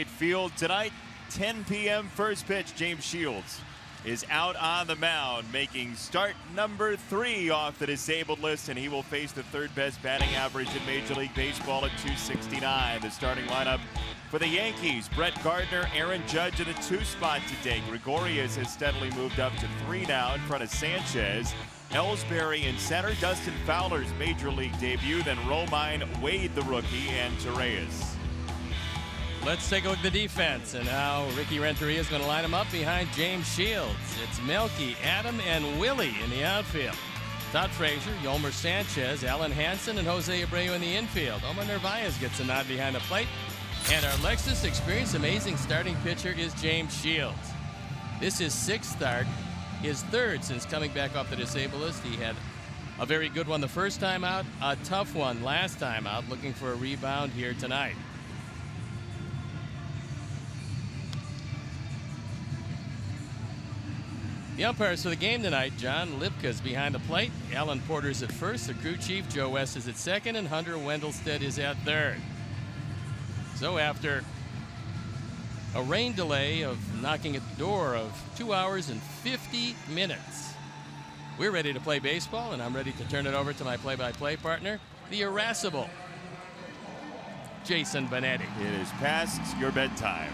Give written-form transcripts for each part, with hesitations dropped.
Field tonight, 10 p.m. first pitch. James Shields is out on the mound, making start number 3 off the disabled list, and he will face the third best batting average in Major League Baseball at .269. The starting lineup for the Yankees: Brett Gardner, Aaron Judge in the 2 spot today. Gregorius has steadily moved up to 3 now in front of Sanchez. Ellsbury in center. Dustin Fowler's Major League debut. Then Romine, Wade the rookie, and Torreyes. Let's take a look at the defense and how Ricky Renteria is going to line them up behind James Shields. It's Melky, Adam, and Willie in the outfield. Todd Frazier, Yolmer Sanchez, Alan Hansen, and Jose Abreu in the infield. Omar Narvaez gets a nod behind the plate. And our Lexus Experience amazing starting pitcher is James Shields. This is 6th start, his 3rd since coming back off the disabled list. He had a very good one the first time out, a tough one last time out, looking for a rebound here tonight. The umpires for the game tonight: John Lipka's behind the plate, Alan Porter's at first, the crew chief Joe West is at second, and Hunter Wendelstedt is at third. So after a rain delay of knocking at the door of 2 hours and 50 minutes, we're ready to play baseball, and I'm ready to turn it over to my play-by-play partner, the irascible Jason Benetti. It is past your bedtime.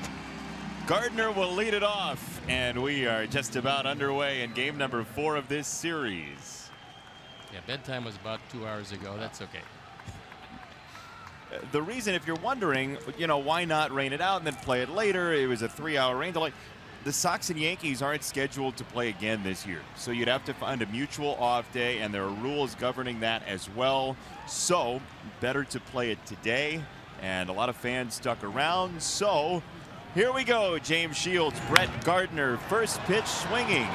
Gardner will lead it off, and we are just about underway in game number 4 of this series. Yeah, bedtime was about 2 hours ago. That's okay. The reason, if you're wondering, why not rain it out and then play it later? It was a 3-hour rain delay. The Sox and Yankees aren't scheduled to play again this year, so you'd have to find a mutual off day, and there are rules governing that as well. So better to play it today, and a lot of fans stuck around. So here we go. James Shields, Brett Gardner, first pitch swinging,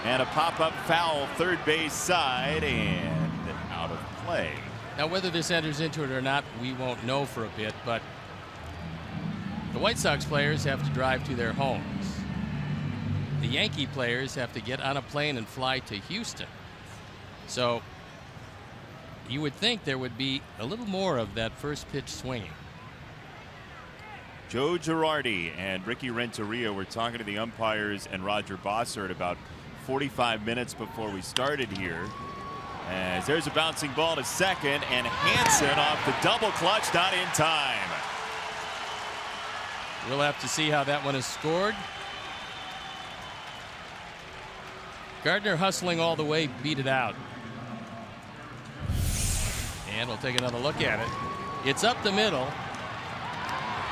and a pop-up foul third base side, and out of play. Now, whether this enters into it or not, we won't know for a bit, but the White Sox players have to drive to their homes. The Yankee players have to get on a plane and fly to Houston. So you would think there would be a little more of that first pitch swinging. Joe Girardi and Ricky Renteria were talking to the umpires and Roger Bossert about 45 minutes before we started here. As there's a bouncing ball to second, and Hansen off the double clutch, not in time. We'll have to see how that one is scored. Gardner hustling all the way, beat it out. And we'll take another look at it. It's up the middle.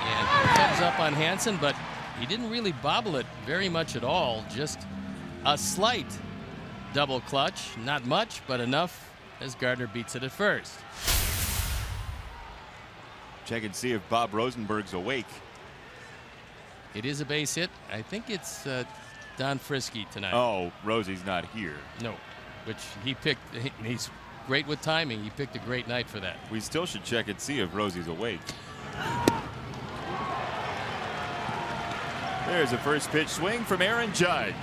And comes up on Hansen, but he didn't really bobble it very much at all. Just a slight double clutch. Not much, but enough as Gardner beats it at first. Check and see if Bob Rosenberg's awake. It is a base hit. I think it's Don Frisky tonight. Oh, Rosie's not here. No, which he picked. He's great with timing. He picked a great night for that. We still should check and see if Rosie's awake. There's a first pitch swing from Aaron Judge,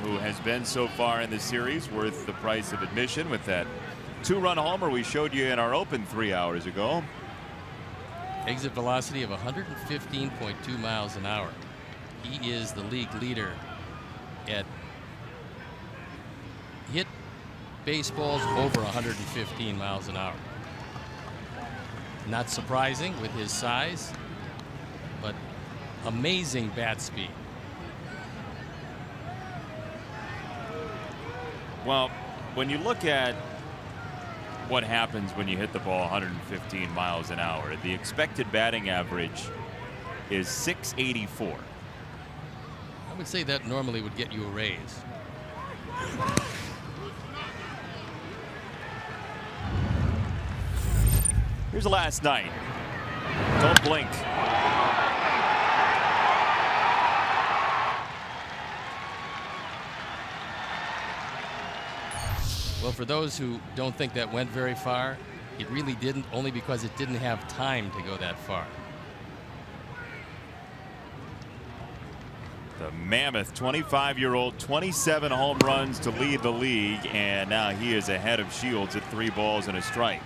who has been so far in the series worth the price of admission with that 2-run homer we showed you in our open 3 hours ago. Exit velocity of 115.2 miles an hour. He is the league leader at hit baseballs over 115 miles an hour. Not surprising with his size, but amazing bat speed. Well, when you look at what happens when you hit the ball 115 miles an hour, the expected batting average is .684. I would say that normally would get you a raise. Here's the last night. Don't blink. Well, for those who don't think that went very far, it really didn't, only because it didn't have time to go that far. The mammoth 25-year-old, 27 home runs to lead the league, and now he is ahead of Shields at 3 balls and a strike.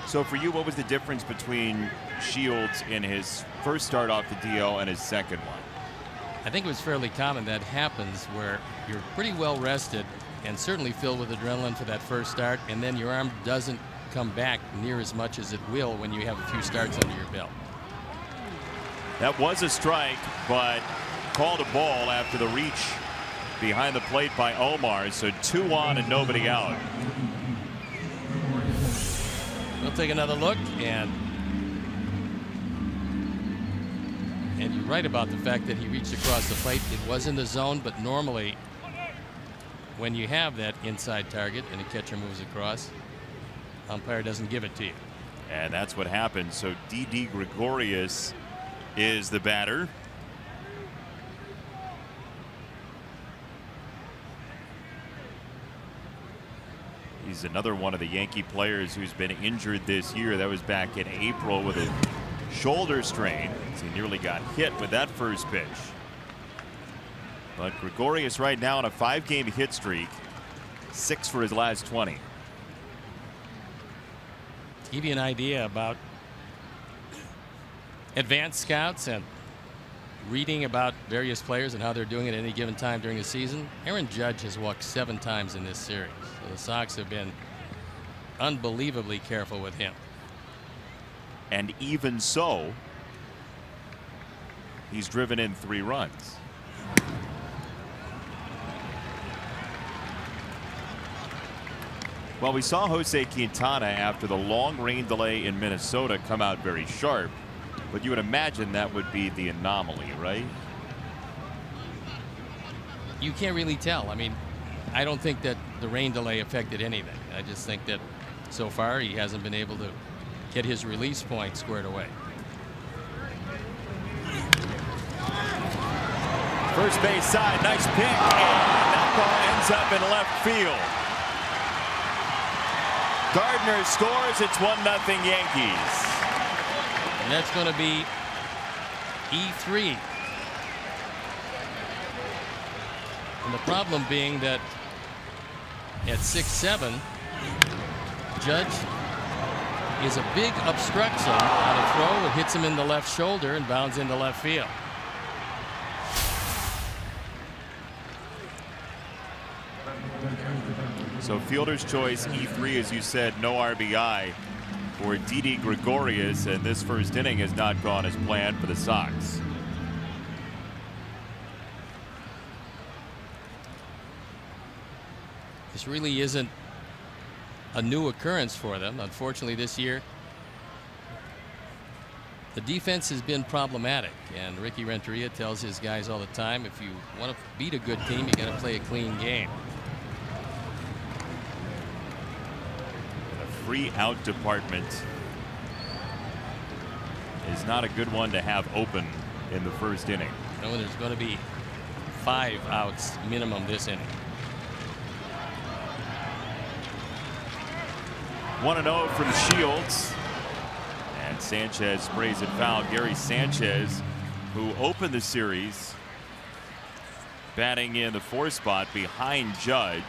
So for you, what was the difference between Shields in his first start off the DL and his second one? I think it was fairly common that happens where you're pretty well rested and certainly filled with adrenaline for that first start, and then your arm doesn't come back near as much as it will when you have a few starts under your belt. That was a strike, but called a ball after the reach behind the plate by Omar. So 2 on and nobody out. We'll take another look, and you're right about the fact that he reached across the plate. It was in the zone, but normally when you have that inside target and the catcher moves across, umpire doesn't give it to you. And that's what happened. So Didi Gregorius is the batter. He's another one of the Yankee players who's been injured this year. That was back in April with a shoulder strain. He nearly got hit with that first pitch. But Gregorius right now on a 5-game hit streak, 6 for his last 20. To give you an idea about advanced scouts and reading about various players and how they're doing at any given time during the season, Aaron Judge has walked 7 times in this series. So the Sox have been unbelievably careful with him. And even so, he's driven in 3 runs. Well, we saw Jose Quintana after the long rain delay in Minnesota come out very sharp, but you would imagine that would be the anomaly, right? You can't really tell. I mean, I don't think that the rain delay affected anything. I just think that so far he hasn't been able to get his release point squared away. First base side, nice pick, and that ball ends up in left field. Gardner scores. It's 1-0 Yankees. And that's going to be E3. And the problem being that at 6-7, Judge is a big obstruction on a throw. It hits him in the left shoulder and bounds into left field. So fielder's choice, E3, as you said, no RBI for Didi Gregorius, and this first inning has not gone as planned for the Sox. This really isn't a new occurrence for them. Unfortunately, this year, the defense has been problematic, and Ricky Renteria tells his guys all the time, if you want to beat a good team, you got to play a clean game. A free out department is not a good one to have open in the first inning. No, there's going to be 5 outs minimum this inning. 1-0 from Shields, and Sanchez sprays it foul. Gary Sanchez, who opened the series batting in the 4 spot behind Judge,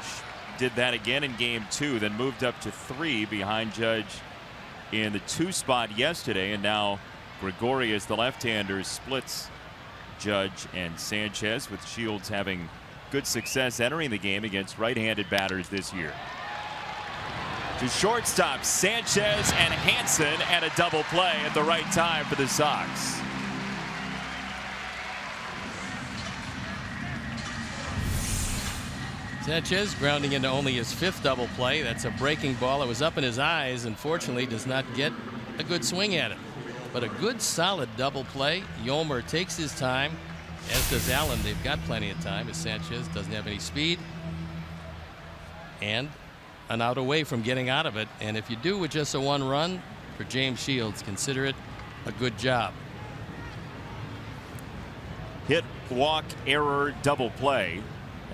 did that again in game 2, then moved up to 3 behind Judge in the 2 spot yesterday, and now Gregorius, the left-hander, splits Judge and Sanchez, with Shields having good success entering the game against right-handed batters this year. To shortstop, Sanchez and Hansen, and a double play at the right time for the Sox. Sanchez grounding into only his 5th double play. That's a breaking ball. It was up in his eyes. Unfortunately, does not get a good swing at it. But a good, solid double play. Yolmer takes his time, as does Allen. They've got plenty of time, as Sanchez doesn't have any speed. And an out away from getting out of it. And if you do with just a 1 run for James Shields, consider it a good job. Hit, walk, error, double play.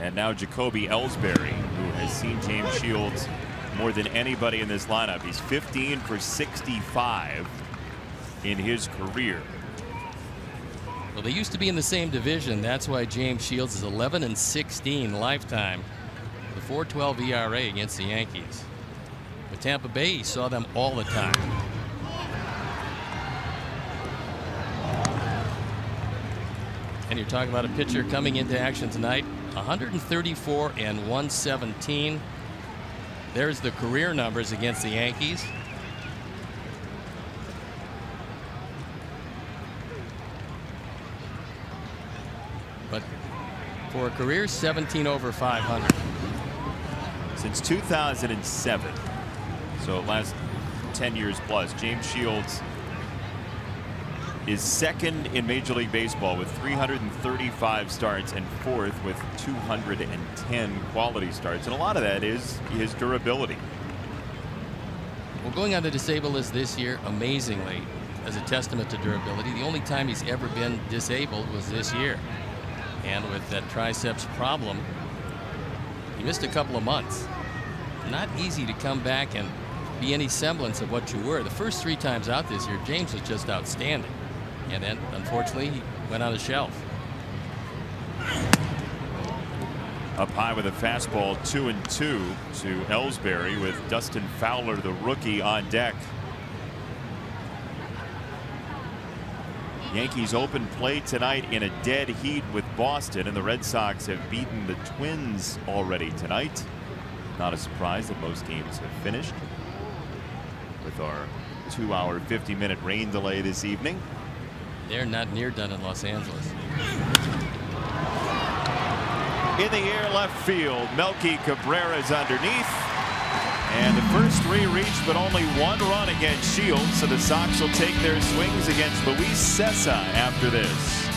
And now Jacoby Ellsbury, who has seen James Shields more than anybody in this lineup. He's 15 for 65 in his career. Well, they used to be in the same division. That's why James Shields is 11-16 lifetime. The 4.12 ERA against the Yankees. With Tampa Bay, he saw them all the time. And you're talking about a pitcher coming into action tonight, 134 and 117. There's the career numbers against the Yankees. But for a career, 17 over 500. Since 2007, so last 10 years plus, James Shields is second in Major League Baseball with 335 starts and fourth with 210 quality starts. And a lot of that is his durability. Well, going on the disabled list this year, amazingly, as a testament to durability, the only time he's ever been disabled was this year. And with that triceps problem, he missed a couple of months. Not easy to come back and be any semblance of what you were. The first 3 times out this year, James was just outstanding. And then, unfortunately, he went on the shelf. Up high with a fastball, 2-2 to Ellsbury with Dustin Fowler, the rookie, on deck. Yankees open play tonight in a dead heat with Boston, and the Red Sox have beaten the Twins already tonight. Not a surprise that most games have finished with our 2-hour, 50-minute rain delay this evening. They're not near done in Los Angeles. In the air, left field, Melky Cabrera's underneath. And the first 3 reached, but only 1 run against Shields, so the Sox will take their swings against Luis Cessa after this.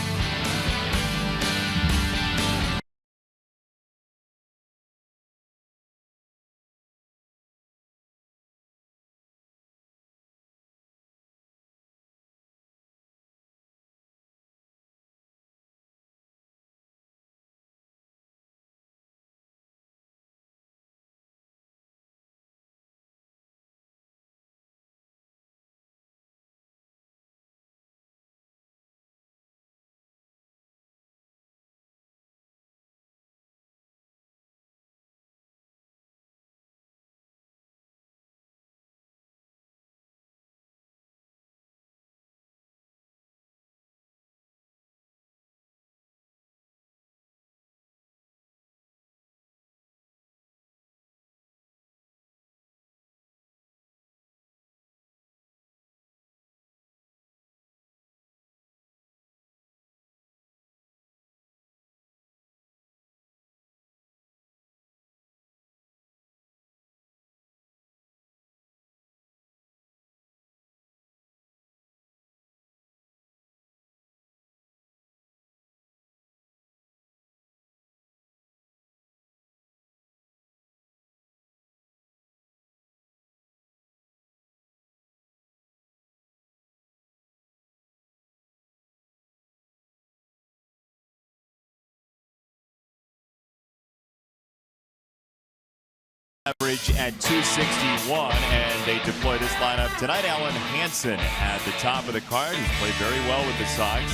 Average at 261, and they deploy this lineup tonight. Alan Hansen at the top of the card. He's played very well with the Sox.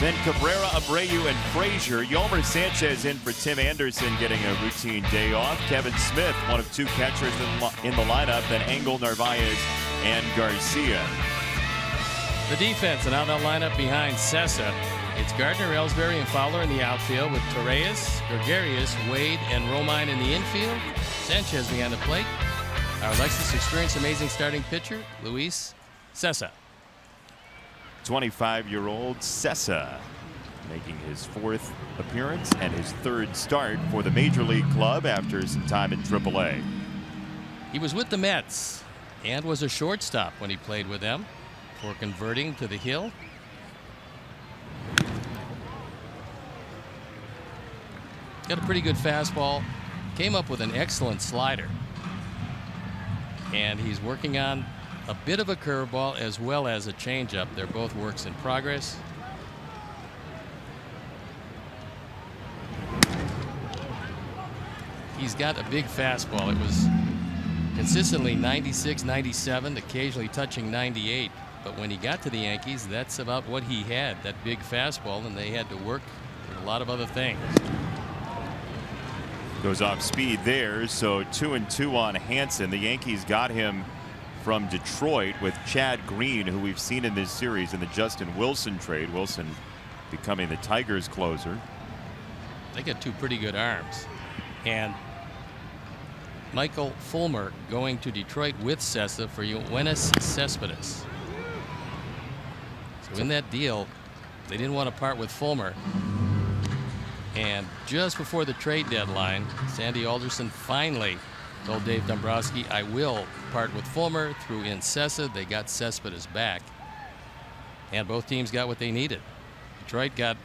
Then Cabrera, Abreu, and Frazier. Yolmer Sanchez in for Tim Anderson, getting a routine day off. Kevin Smith, one of 2 catchers in the lineup. Then Engel, Narvaez, and Garcia. The defense, and how they'll line up behind Cessa. It's Gardner, Ellsbury, and Fowler in the outfield with Torreyes, Gregarious, Wade, and Romine in the infield. Sanchez behind the plate. Our Lexus Experience amazing starting pitcher, Luis Cessa. 25-year-old Cessa making his 4th appearance and his 3rd start for the Major League club after some time in AAA. He was with the Mets and was a shortstop when he played with them before converting to the Hill. Got a pretty good fastball. Came up with an excellent slider. And he's working on a bit of a curveball as well as a changeup. They're both works in progress. He's got a big fastball. It was consistently 96, 97, occasionally touching 98. But when he got to the Yankees, that's about what he had, that big fastball, and they had to work with a lot of other things. Goes off speed there, so 2-2 on Hansen. The Yankees got him from Detroit with Chad Green, who we've seen in this series in the Justin Wilson trade. Wilson becoming the Tigers' closer. They got two pretty good arms. And Michael Fulmer going to Detroit with Sessa for Yoenis Cespedes. So in that deal, they didn't want to part with Fulmer. And just before the trade deadline, Sandy Alderson finally told Dave Dombrowski, I will part with Fulmer, threw in Sessa. They got Cespedes back. And both teams got what they needed. Detroit got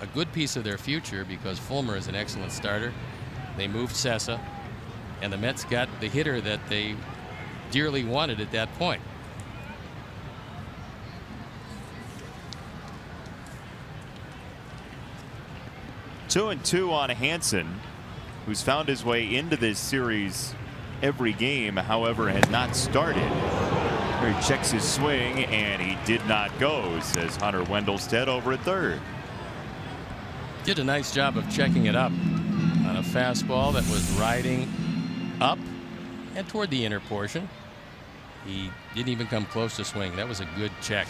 a good piece of their future because Fulmer is an excellent starter. They moved Sessa, and the Mets got the hitter that they dearly wanted at that point. 2-2 on Hansen, who's found his way into this series every game, however has not started. Here he checks his swing, and he did not go, says Hunter Wendelstedt over at third. Did a nice job of checking it up on a fastball that was riding up and toward the inner portion. He didn't even come close to swing. That was a good check.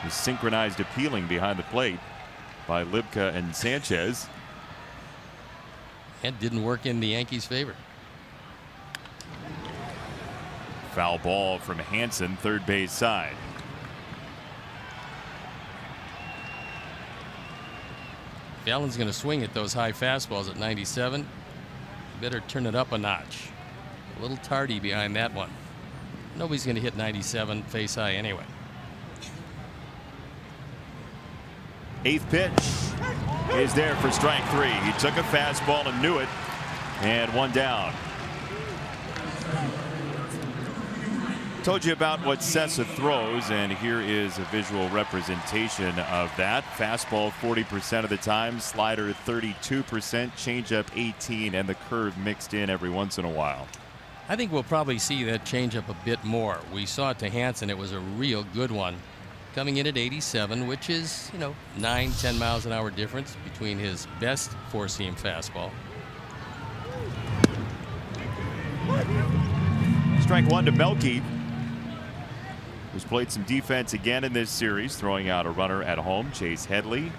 The synchronized appealing behind the plate by Libka and Sanchez. And didn't work in the Yankees' favor. Foul ball from Hansen, third base side. If Allen's going to swing at those high fastballs at 97, better turn it up a notch. A little tardy behind that one. Nobody's going to hit 97 face high anyway. Eighth pitch is there for strike three. He took a fastball and knew it, and one down. Told you about what Sessa throws, and here is a visual representation of that. Fastball 40% of the time, slider 32%, changeup 18%, and the curve mixed in every once in a while. I think we'll probably see that changeup a bit more. We saw it to Hansen. It was a real good one. Coming in at 87, which is, 9-10 miles an hour difference between his best four-seam fastball. Strike one to Melky, who's played some defense again in this series, throwing out a runner at home, Chase Headley.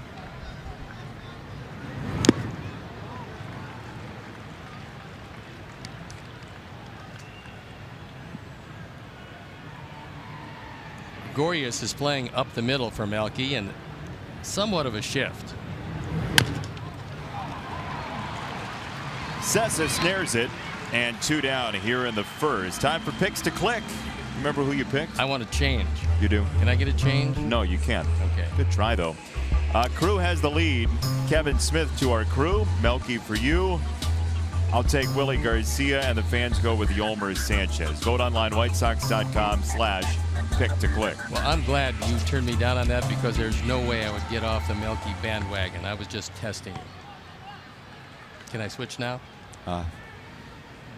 Gorius is playing up the middle for Melky, and somewhat of a shift. Sessa snares it, and two down here in the first. Time for picks to click. Remember who you picked? I want to change. You do? Can I get a change? No, you can't. Okay. Good try, though. Crew has the lead. Kevin Smith to our crew. Melky for you. I'll take Willie Garcia, and the fans go with Yolmer Sanchez. Vote online, whitesox.com/pick to click. Well, I'm glad you turned me down on that because there's no way I would get off the Melky bandwagon. I was just testing you. Can I switch now?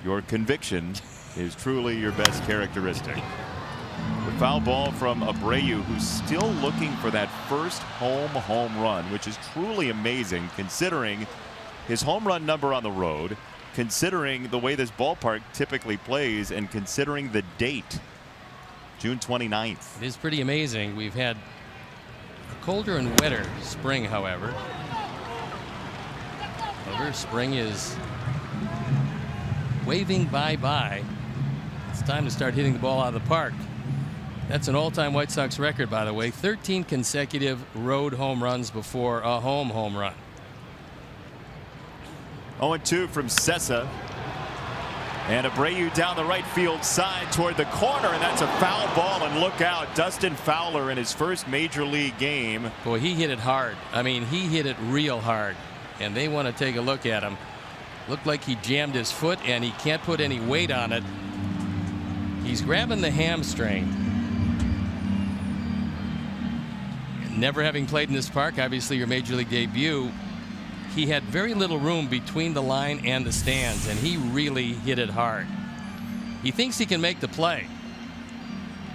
Your conviction is truly your best characteristic. The foul ball from Abreu, who's still looking for that first home run, which is truly amazing considering his home run number on the road, considering the way this ballpark typically plays, and considering the date, June 29th. It is pretty amazing. We've had a colder and wetter spring, however. Spring is waving bye-bye. It's time to start hitting the ball out of the park. That's an all-time White Sox record, by the way. 13 consecutive road home runs before a home run. 0-2 from Sessa. And Abreu down the right field side toward the corner, and that's a foul ball, and look out, Dustin Fowler in his first major league game. Boy, he hit it hard. I mean, he hit it real hard, and they want to take a look at him. Looked like he jammed his foot, and he can't put any weight on it. He's grabbing the hamstring. Never having played in this park, obviously your major league debut, he had very little room between the line and the stands, and he really hit it hard. He thinks he can make the play.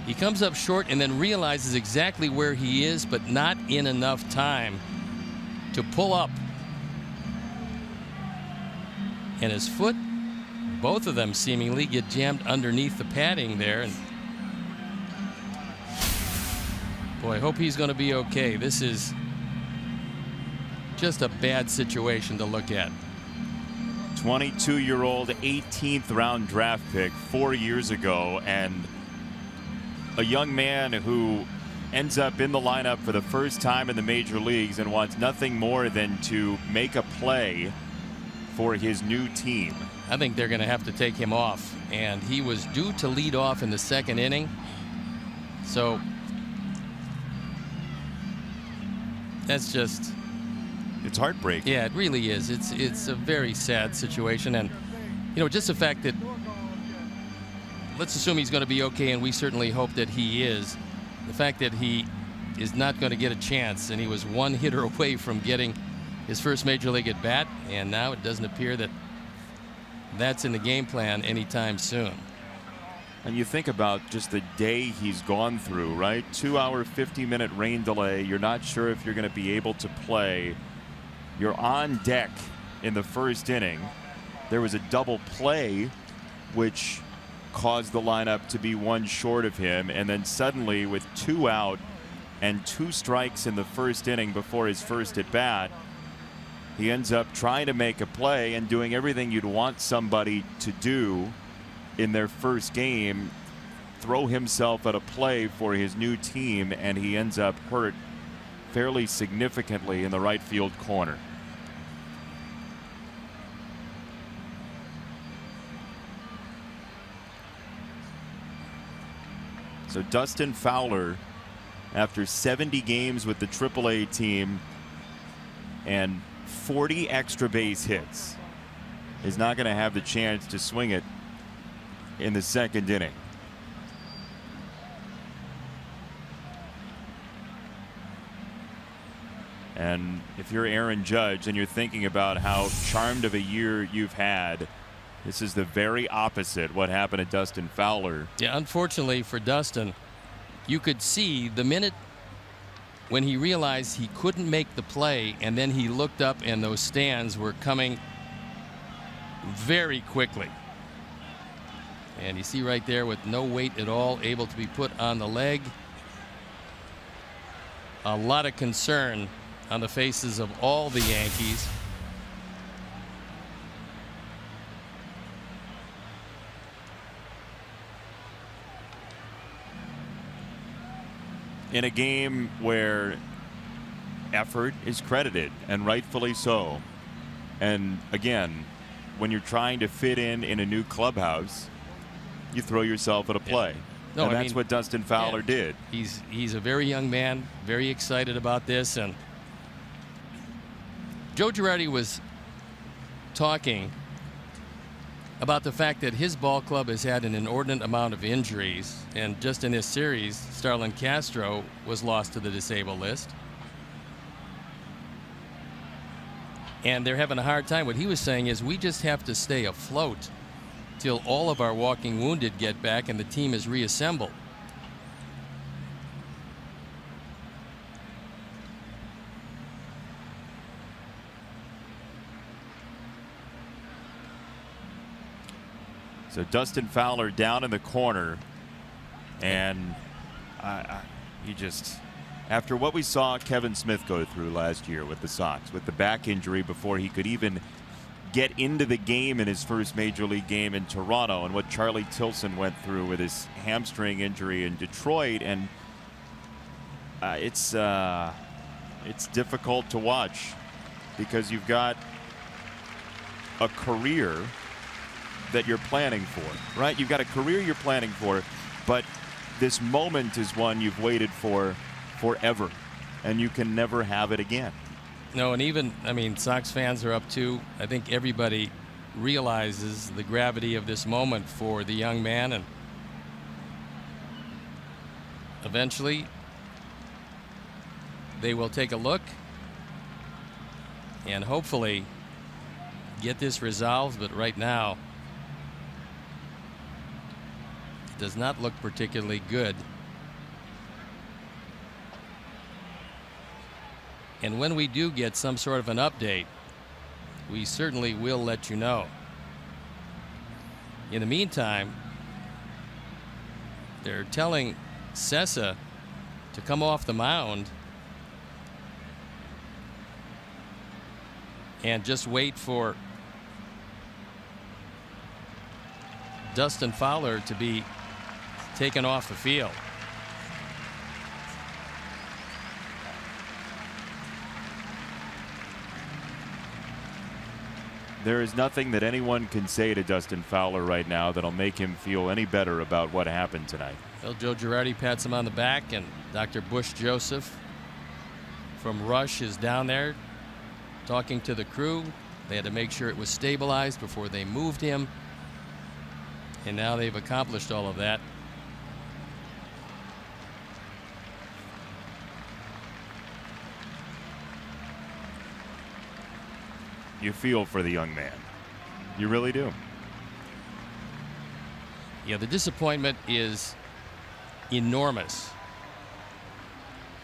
He comes up short and then realizes exactly where he is, but not in enough time to pull up. And his foot, both of them seemingly get jammed underneath the padding there. And Boy, I hope he's going to be okay. This is just a bad situation to look at. 22-year-old 18th round draft pick 4 years ago, and a young man who ends up in the lineup for the first time in the major leagues and wants nothing more than to make a play for his new team. I think they're going to have to take him off, and he was due to lead off in the second inning. So that's just, it's heartbreaking. Yeah, it really is. It's a very sad situation, and just the fact that, let's assume he's going to be okay, and we certainly hope that he is. The fact that he is not going to get a chance, and he was one hitter away from getting his first major league at bat, and now it doesn't appear that that's in the game plan anytime soon. And you think about just the day he's gone through, right? 2-hour, 50-minute rain delay. You're not sure if you're going to be able to play. You're on deck in the first inning. There was a double play, which caused the lineup to be one short of him. And then suddenly, with 2 out and 2 strikes in the first inning before his first at bat, he ends up trying to make a play and doing everything you'd want somebody to do in their first game, throw himself at a play for his new team, and he ends up hurt fairly significantly in the right field corner. So Dustin Fowler, after 70 games with the AAA team and 40 extra base hits, is not going to have the chance to swing it in the second inning. And if you're Aaron Judge and you're thinking about how charmed of a year you've had, this is the very opposite what happened to Dustin Fowler. Yeah, unfortunately for Dustin, you could see the minute when he realized he couldn't make the play, and then he looked up and those stands were coming very quickly. And you see right there, with no weight at all, able to be put on the leg. A lot of concern on the faces of all the Yankees. In a game where effort is credited, and rightfully so. And again, when you're trying to fit in a new clubhouse, you throw yourself at a play. No, and that's what Dustin Fowler did. He's a very young man, very excited about this. And Joe Girardi was talking about the fact that his ball club has had an inordinate amount of injuries, and just in this series, Starlin Castro was lost to the disabled list. And they're having a hard time. What he was saying is, we just have to stay afloat till all of our walking wounded get back and the team is reassembled. So Dustin Fowler down in the corner, and you just, after what we saw Kevin Smith go through last year with the Sox, with the back injury before he could even get into the game in his first major league game in Toronto, and what Charlie Tilson went through with his hamstring injury in Detroit, and it's difficult to watch because you've got a career that you're planning for, right? You've got a career you're planning for, but this moment is one you've waited for forever, and you can never have it again. No, and even, I mean, Sox fans are up to, I think everybody realizes the gravity of this moment for the young man, and eventually they will take a look and hopefully get this resolved. But right now, it does not look particularly good. And when we do get some sort of an update, we certainly will let you know. In the meantime, they're telling Cessa to come off the mound and just wait for Dustin Fowler to be taken off the field. There is nothing that anyone can say to Dustin Fowler right now that'll make him feel any better about what happened tonight. Well, Joe Girardi pats him on the back, and Dr. Bush Joseph from Rush is down there talking to the crew. They had to make sure it was stabilized before they moved him, and now they've accomplished all of that. You feel for the young man. You really do. Yeah, the disappointment is enormous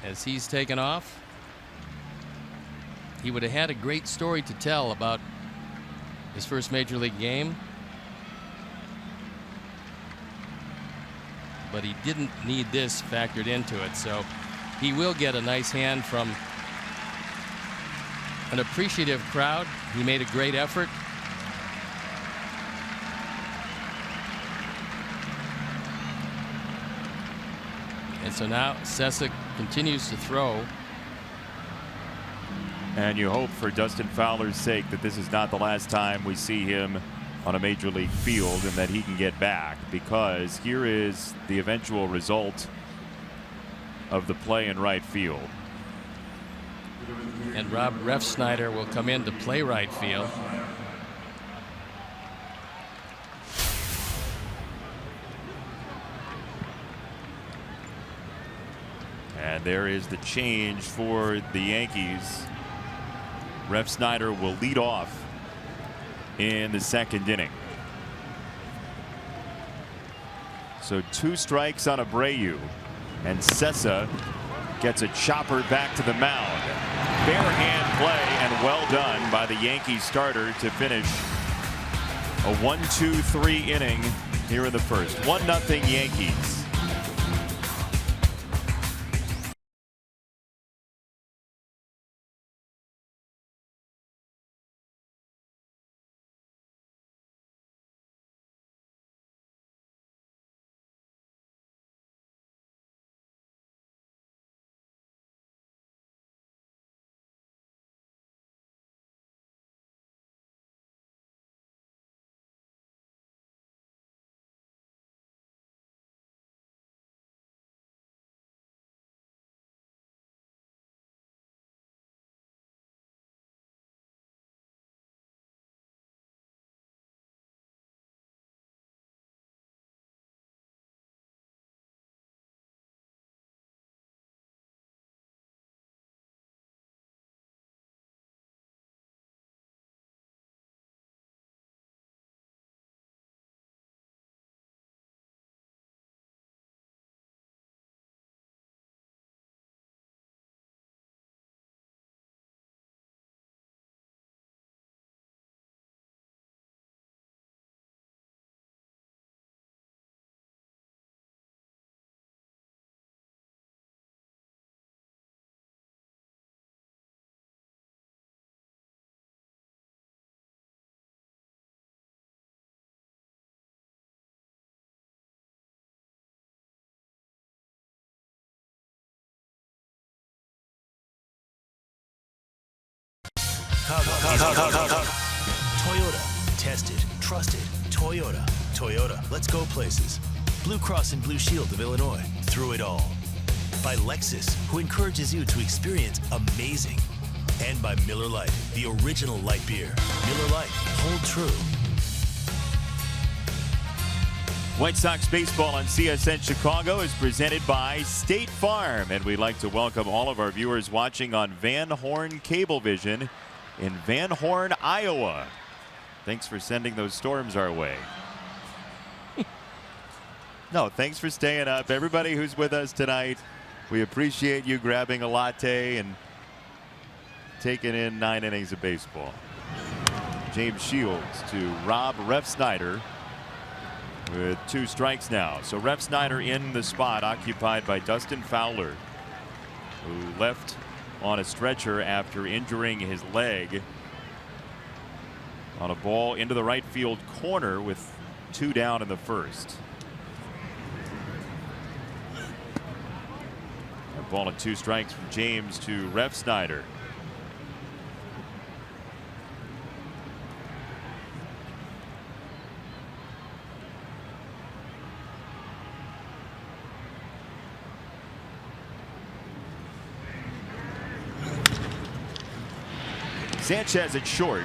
as he's taken off. He would have had a great story to tell about his first major league game, but he didn't need this factored into it, so he will get a nice hand from an appreciative crowd. He made a great effort. And so now Cessa continues to throw. And you hope for Dustin Fowler's sake that this is not the last time we see him on a major league field and that he can get back, because here is the eventual result of the play in right field. And Rob Refsnyder will come in to play right field. And there is the change for the Yankees. Refsnyder will lead off in the second inning. So 2 strikes on Abreu, and Cessa gets a chopper back to the mound. Bare hand play, and well done by the Yankees starter to finish a 1-2-3 inning here in the first. 1-0 Yankees. Toyota. Tested. Trusted. Toyota. Toyota. Let's go places. Blue Cross and Blue Shield of Illinois. Through it all. By Lexus, who encourages you to experience amazing. And by Miller Lite, the original light beer. Miller Lite. Hold true. White Sox baseball on CSN Chicago is presented by State Farm, and we'd like to welcome all of our viewers watching on Van Horn Cablevision in Van Horn, Iowa. Thanks for sending those storms our way. No, thanks for staying up. Everybody who's with us tonight, we appreciate you grabbing a latte and taking in 9 innings of baseball. James Shields to Rob Refsnyder with 2 strikes now. So Refsnyder in the spot occupied by Dustin Fowler. who left on a stretcher after injuring his leg on a ball into the right field corner with 2 down in the first. A ball and 2 strikes from James to Refsnyder. Sanchez at short.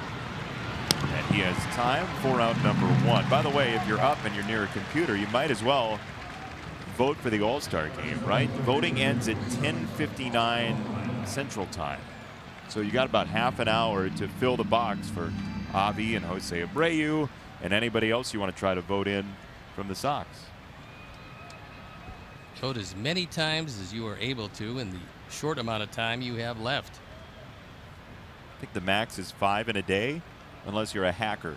And he has time for out number 1. By the way, if you're up and you're near a computer, you might as well vote for the All-Star game, right? Voting ends at 10:59 Central Time. So you got about half an hour to fill the box for Avi and Jose Abreu and anybody else you want to try to vote in from the Sox. Vote as many times as you are able to in the short amount of time you have left. I think the max is 5 in a day, unless you're a hacker.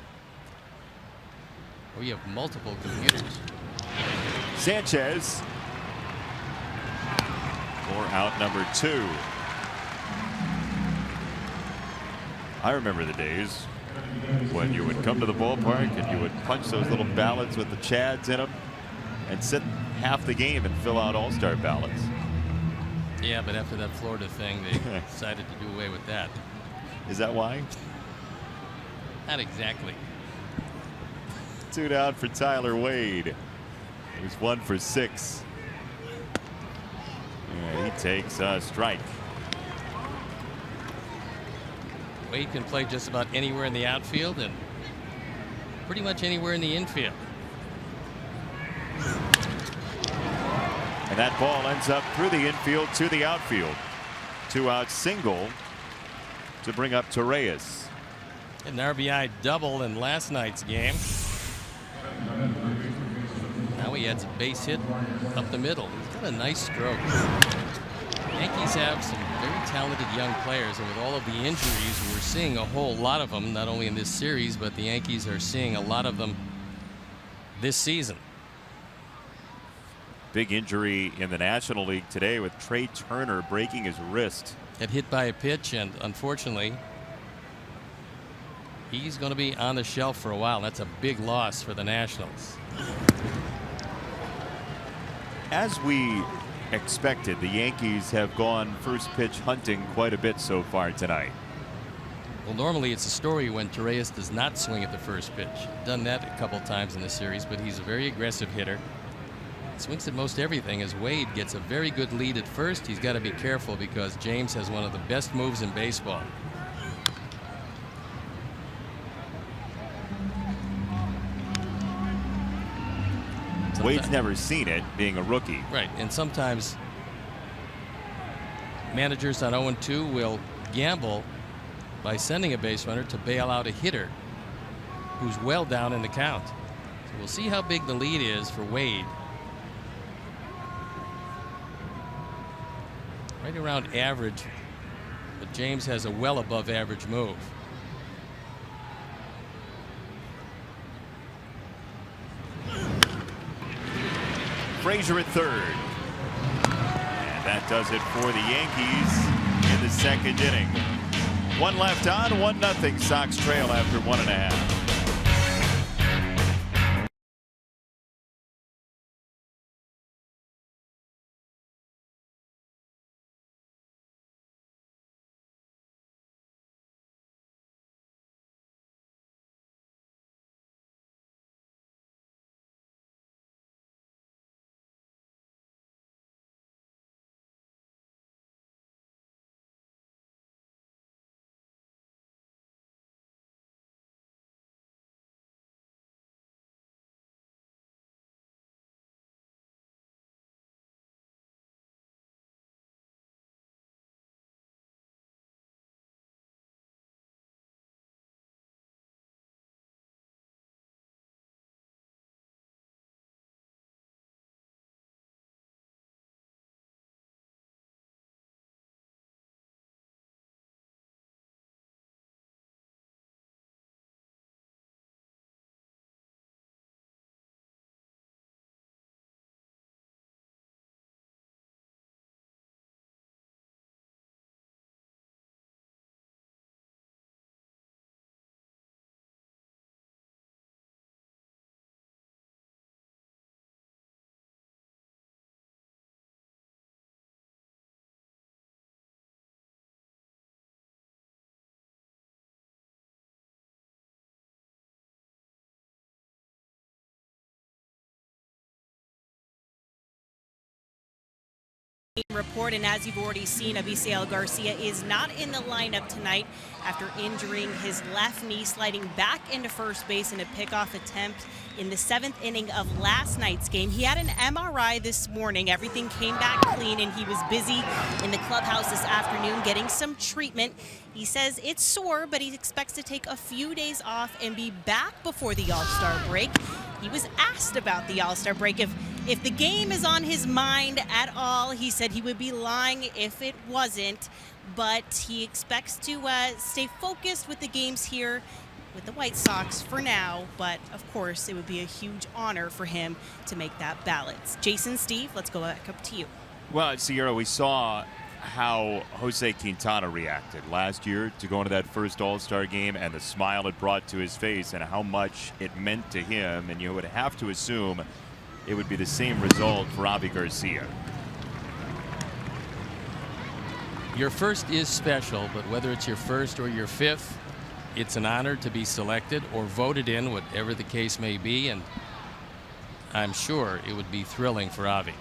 We have multiple computers. Sanchez for out number 2. I remember the days when you would come to the ballpark and you would punch those little ballots with the Chads in them and sit half the game and fill out All-Star ballots. Yeah, but after that Florida thing, they decided to do away with that. Is that why? Not exactly. 2 down for Tyler Wade. He's 1 for 6. And he takes a strike. Wade can play just about anywhere in the outfield and pretty much anywhere in the infield. And that ball ends up through the infield to the outfield. 2-out single to bring up Torreyes. An RBI double in last night's game. Now he adds a base hit up the middle. He's got a nice stroke. Yankees have some very talented young players, and with all of the injuries, we're seeing a whole lot of them, not only in this series, but the Yankees are seeing a lot of them this season. Big injury in the National League today with Trey Turner breaking his wrist. Got hit by a pitch, and unfortunately, he's going to be on the shelf for a while. That's a big loss for the Nationals. As we expected, the Yankees have gone first pitch hunting quite a bit so far tonight. Well, normally it's a story when Torreyes does not swing at the first pitch. Done that a couple times in the series, but he's a very aggressive hitter. Swings at most everything. As Wade gets a very good lead at first, he's got to be careful because James has one of the best moves in baseball. Wade's never seen it, being a rookie. Right, and sometimes managers on 0-2 will gamble by sending a base runner to bail out a hitter who's well down in the count. So we'll see how big the lead is for Wade. Right around average, but James has a well above average move. Frazier at third. And that does it for the Yankees in the second inning. 1 left on, 1-0 Sox trail after 1.5. report, and as you've already seen, Abisail Garcia is not in the lineup tonight after injuring his left knee, sliding back into first base in a pickoff attempt in the 7th inning of last night's game. He had an MRI this morning. Everything came back clean, and he was busy in the clubhouse this afternoon getting some treatment. He says it's sore, but he expects to take a few days off and be back before the All-Star break. He was asked about the All-Star break. If the game is on his mind at all, he said he would be lying if it wasn't, but he expects to stay focused with the games here with the White Sox for now, but of course it would be a huge honor for him to make that ballot. Jason, Steve, let's go back up to you. Well, Sierra, we saw how Jose Quintana reacted last year to go into that first All-Star game and the smile it brought to his face and how much it meant to him, and you would have to assume it would be the same result for Avi Garcia. Your first is special, but whether it's your first or your fifth, it's an honor to be selected or voted in, whatever the case may be, and I'm sure it would be thrilling for Avi.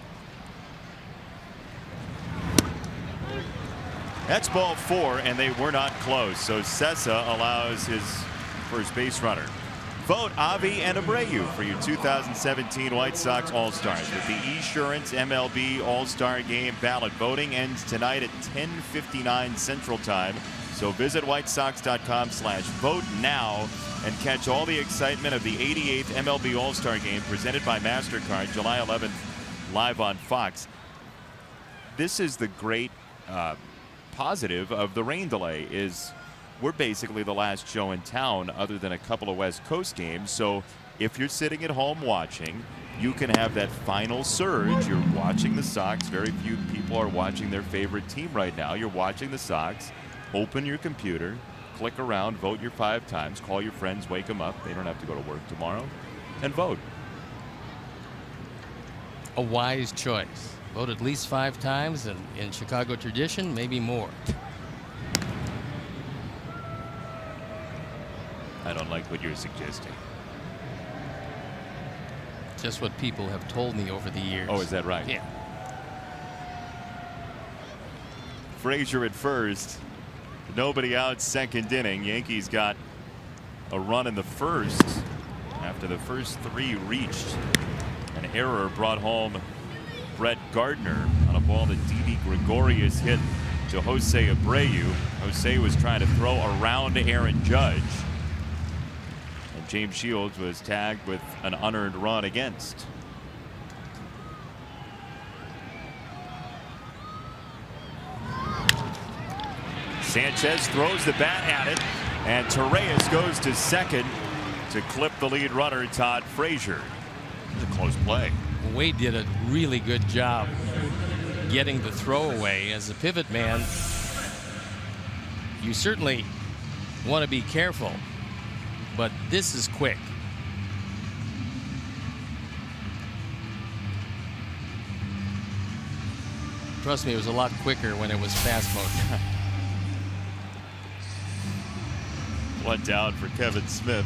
That's ball 4, and they were not close, so Sessa allows his first base runner. Vote Avi and Abreu for your 2017 White Sox All-Stars with the Esurance MLB All-Star Game ballot. Voting ends tonight at 10:59 Central Time. So visit whitesox.com/vote now and catch all the excitement of the 88th MLB All-Star Game presented by MasterCard July 11th live on Fox. This is the great positive of the rain delay is we're basically the last show in town other than a couple of West Coast games. So if you're sitting at home watching, you can have that final surge. You're watching the Sox. Very few people are watching their favorite team right now. You're watching the Sox. Open your computer, click around, vote your 5 times, call your friends, wake them up. They don't have to go to work tomorrow, and vote. A wise choice. Vote at least 5 times, and in Chicago tradition, maybe more. I don't like what you're suggesting. Just what people have told me over the years. Oh, is that right? Yeah. Frazier at first. Nobody out, 2nd inning. Yankees got a run in the first after the first 3 reached. An error brought home Brett Gardner on a ball that Didi Gregorius hit to Jose Abreu. Jose was trying to throw around Aaron Judge. And James Shields was tagged with an unearned run against. Sanchez throws the bat at it, and Torreyes goes to second to clip the lead runner, Todd Frazier. It was a close play. Wade did a really good job getting the throw away. As a pivot man, you certainly want to be careful, but this is quick. Trust me, it was a lot quicker when it was fast motion. One down for Kevin Smith.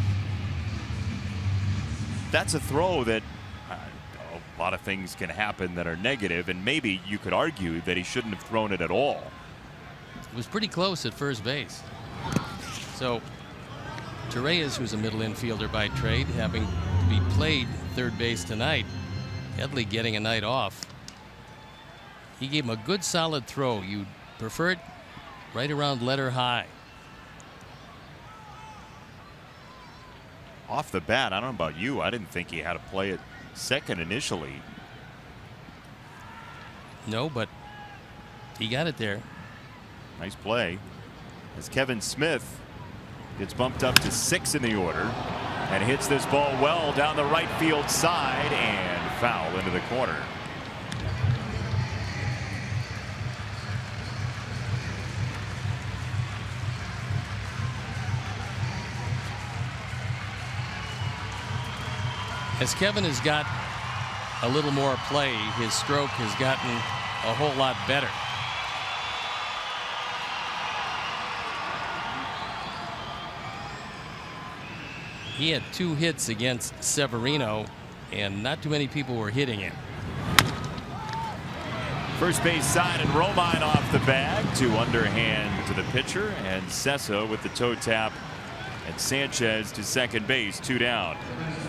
That's a throw that a lot of things can happen that are negative, and maybe you could argue that he shouldn't have thrown it at all. It was pretty close at first base. So Torreyes, who's a middle infielder by trade, having to be played third base tonight. Headley getting a night off. He gave him a good solid throw. You'd prefer it right around letter high. Off the bat, I don't know about you, I didn't think he had to play it second initially. No, but he got it there. Nice play. As Kevin Smith gets bumped up to 6 in the order and hits this ball well down the right field side and foul into the corner. As Kevin has got a little more play, his stroke has gotten a whole lot better. He had 2 hits against Severino, and not too many people were hitting him. First base side, and Romine off the bag. 2 underhand to the pitcher, and Sessa with the toe tap, and Sanchez to second base. 2 down.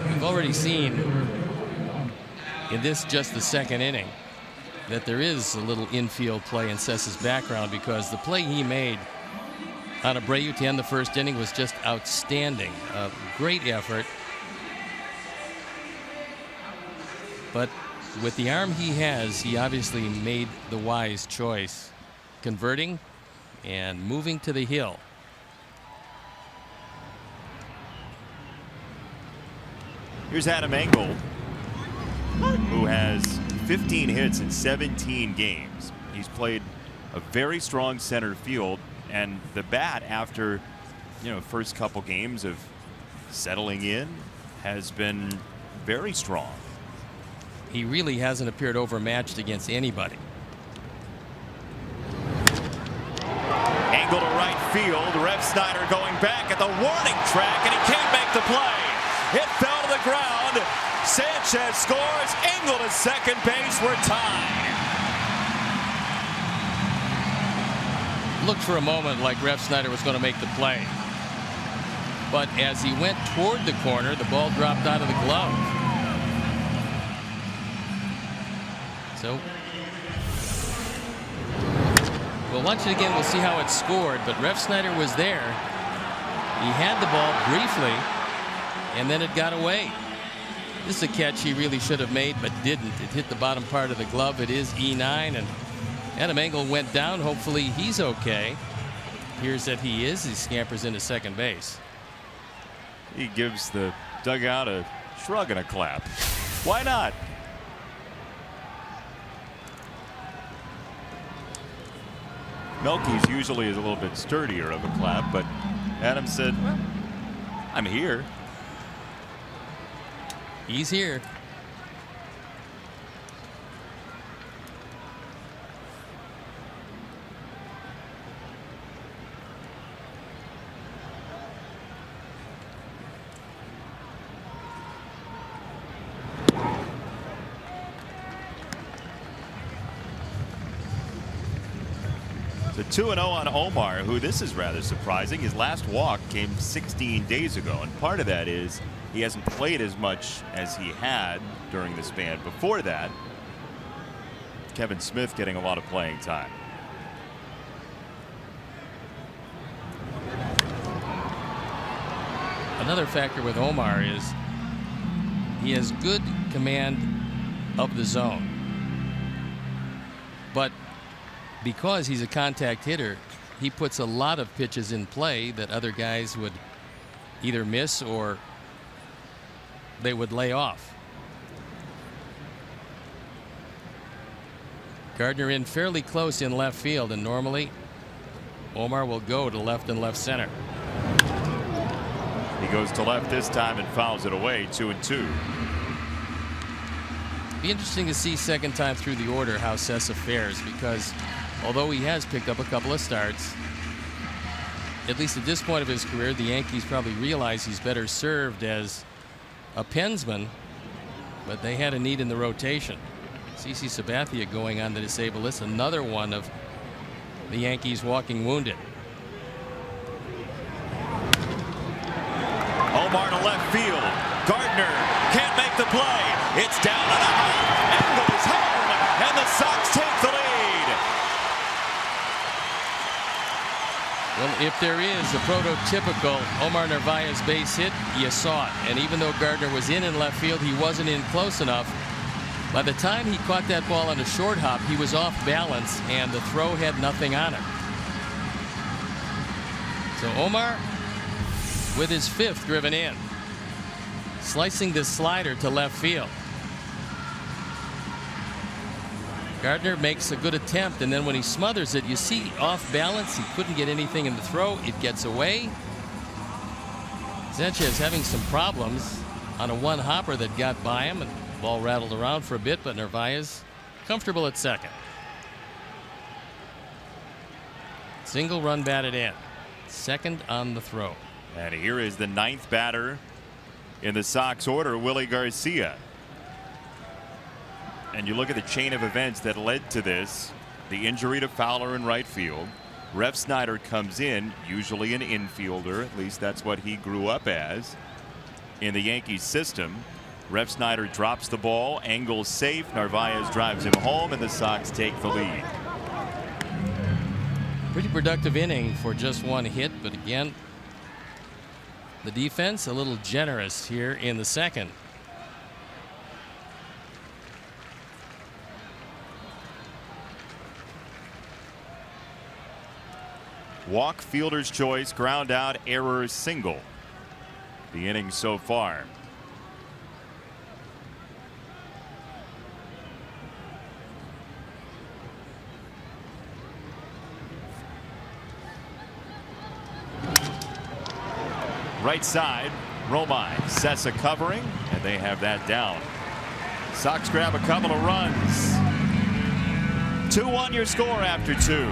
We've already seen in this just the second inning that there is a little infield play in Sessa's background, because the play he made on Abreu to end the first inning was just outstanding. A great effort. But with the arm he has, he obviously made the wise choice, converting and moving to the hill. Here's Adam Engel, who has 15 hits in 17 games. He's played a very strong center field, and the bat, after first couple games of settling in, has been very strong. He really hasn't appeared overmatched against anybody. Angle to right field. Rev Snyder going back at the warning track, and he can't make the play. It fell to the ground. Sanchez scores. Angle to second base. We're tied. Looked for a moment like Rev Snyder was going to make the play, but as he went toward the corner, the ball dropped out of the glove. So we'll watch it again. We'll see how it's scored. But Rev Snyder was there. He had the ball briefly, and then it got away. This is a catch he really should have made, but didn't. It hit the bottom part of the glove. It is E9, and Adam Engel went down. Hopefully he's okay. Here's that he is. He scampers into second base. He gives the dugout a shrug and a clap. Why not? Melky's usually is a little bit sturdier of a clap, but Adam said, well, I'm here. He's here. So 2-0 on Omar, who, this is rather surprising. His last walk came 16 days ago, and part of that is he hasn't played as much as he had during the span before that. Kevin Smith getting a lot of playing time. Another factor with Omar is he has good command of the zone, but because he's a contact hitter, he puts a lot of pitches in play that other guys would either miss or they would lay off. Gardner in fairly close in left field, and normally Omar will go to left and left center. He goes to left this time and fouls it away. 2-2. Be interesting to see second time through the order how Sessa fares, because although he has picked up a couple of starts, at least at this point of his career, the Yankees probably realize he's better served as a pensman, but they had a need in the rotation. CC Sabathia going on the disabled list, another one of the Yankees walking wounded. Omar to left field. Gardner can't make the play. It's down on a hop. And goes home. And the Sox take the lead. Well, if there is a prototypical Omar Narvaez base hit, you saw it. And even though Gardner was in left field, he wasn't in close enough. By the time he caught that ball on a short hop, he was off balance, and the throw had nothing on it. So Omar with his 5th driven in, slicing the slider to left field. Gardner makes a good attempt, and then when he smothers it, you see off balance. He couldn't get anything in the throw. It gets away. Sanchez having some problems on a one hopper that got by him, and the ball rattled around for a bit, but Narvaez comfortable at second. Single run batted in. Second on the throw. And here is the 9th batter in the Sox order, Willie Garcia. And you look at the chain of events that led to this. The injury to Fowler in right field. Ref Snyder comes in, usually an infielder, at least that's what he grew up as in the Yankees system. Ref Snyder drops the ball, Engel's safe, Narvaez drives him home, and the Sox take the lead. Pretty productive inning for just one hit, but again, the defense a little generous here in the second. Walk, fielder's choice, ground out, error, single. The inning so far. Right side, Romine, Sessa covering, and they have that down. Sox grab a couple of runs. 2-1 your score after 2.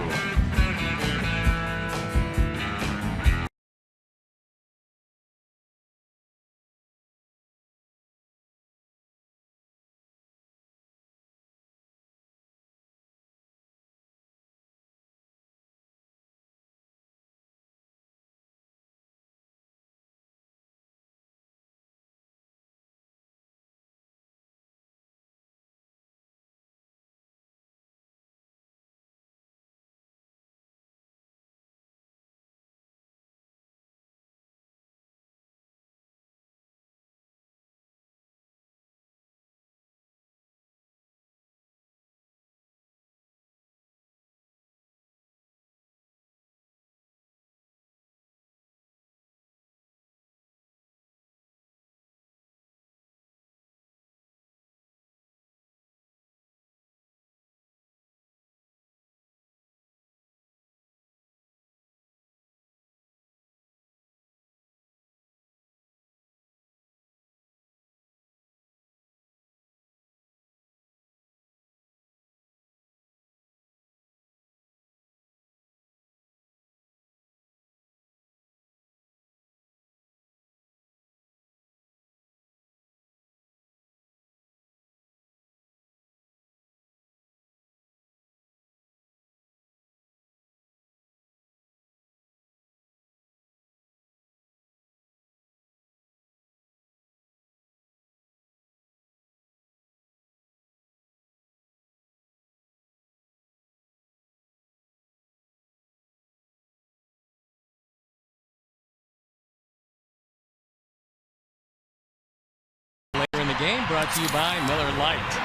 Later in the game, brought to you by Miller Lite.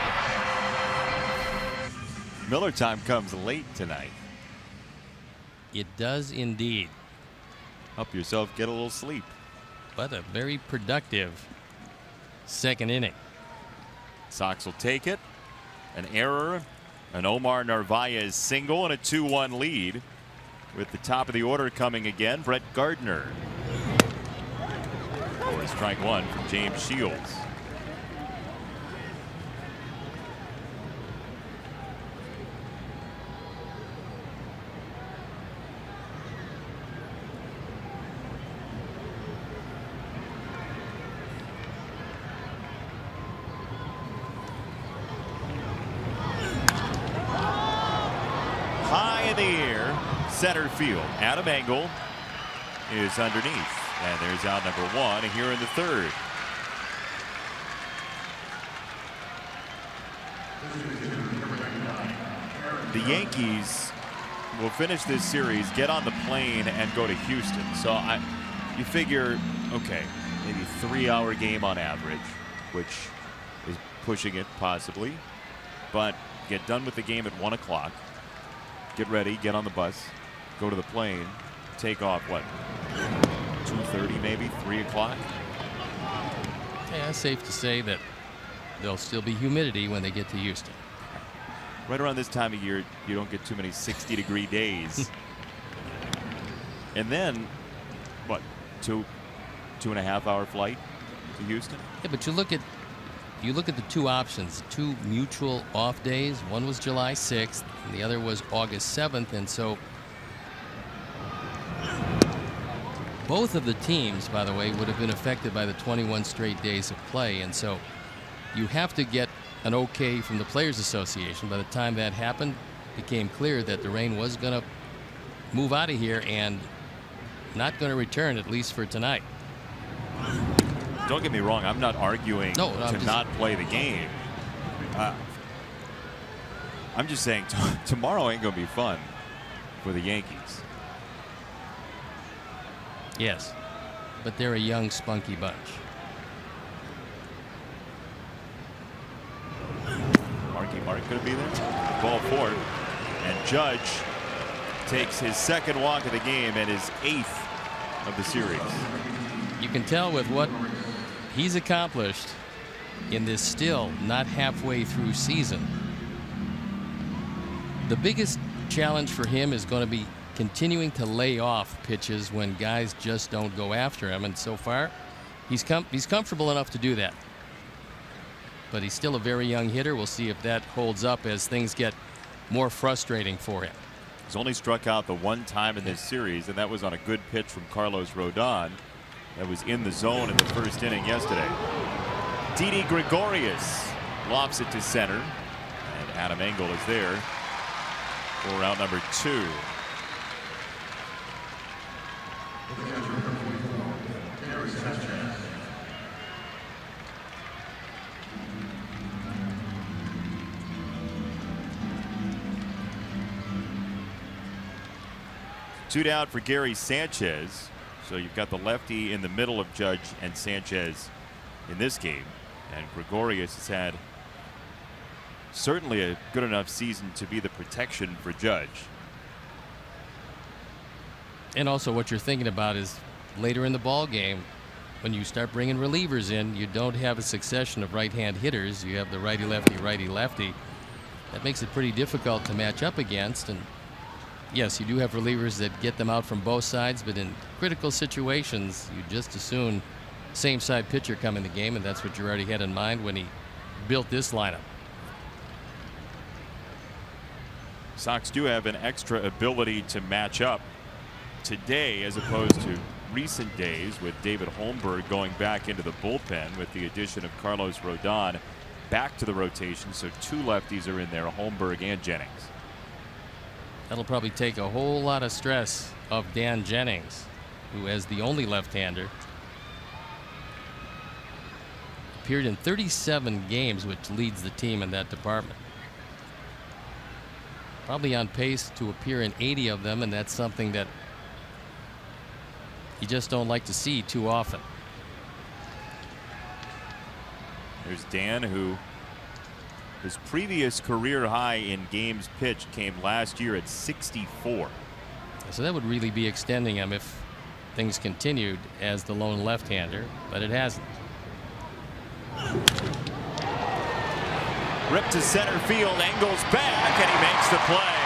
Miller time comes late tonight. It does indeed. Help yourself get a little sleep. But a very productive second inning. Sox will take it. An error, an Omar Narvaez single, and a 2-1 lead. With the top of the order coming again, Brett Gardner. For strike one from James Shields. Center field. Adam Engel is underneath, and there's out number one here in the third. The Yankees will finish this series, get on the plane, and go to Houston. So you figure, okay, maybe 3-hour game on average, which is pushing it possibly, but get done with the game at 1 o'clock. Get ready, get on the bus, go to the plane, take off, what, 2:30 maybe, 3 o'clock? Yeah, it's safe to say that there'll still be humidity when they get to Houston. Right around this time of year, you don't get too many 60-degree days. And then, what, 2.5 hour flight to Houston? Yeah, but you look at the two options, two mutual off days. One was July 6th, and the other was August 7th, and so both of the teams, by the way, would have been affected by the 21 straight days of play, and so you have to get an okay from the Players Association. By the time that happened, it became clear that the rain was going to move out of here and not going to return, at least for tonight. Don't get me wrong, I'm not arguing to not play the game. I'm just saying tomorrow ain't going to be fun for the Yankees. Yes, but they're a young, spunky bunch. Mark going to be there. Ball four, and Judge takes his second walk of the game and his 8th of the series. You can tell with what he's accomplished in this still not halfway through season. The biggest challenge for him is going to be continuing to lay off pitches when guys just don't go after him, and so far he's comfortable enough to do that. But he's still a very young hitter. We'll see if that holds up as things get more frustrating for him. He's only struck out the one time in this series, and that was on a good pitch from Carlos Rodon that was in the zone in the first inning yesterday. Didi Gregorius lofts it to center, and Adam Engel is there for out number 2. Two down for Gary Sanchez. So you've got the lefty in the middle of Judge and Sanchez in this game. And Gregorius has had certainly a good enough season to be the protection for Judge. And also what you're thinking about is later in the ball game, when you start bringing relievers in, you don't have a succession of right-hand hitters. You have the righty-lefty, righty-lefty. That makes it pretty difficult to match up against. And yes, you do have relievers that get them out from both sides, but in critical situations, you just as soon same side pitcher come in the game, and that's what Girardi had in mind when he built this lineup. Sox do have an extra ability to match up today as opposed to recent days, with David Holmberg going back into the bullpen with the addition of Carlos Rodon back to the rotation. So 2 lefties are in there, Holmberg and Jennings. That'll probably take a whole lot of stress of Dan Jennings, who, as the only left-hander, appeared in 37 games, which leads the team in that department. Probably on pace to appear in 80 of them, and that's something that you just don't like to see too often. There's Dan, who his previous career high in games pitched came last year at 64. So that would really be extending him if things continued as the lone left-hander, but it hasn't. Ripped to center field, Engel's back, and he makes the play.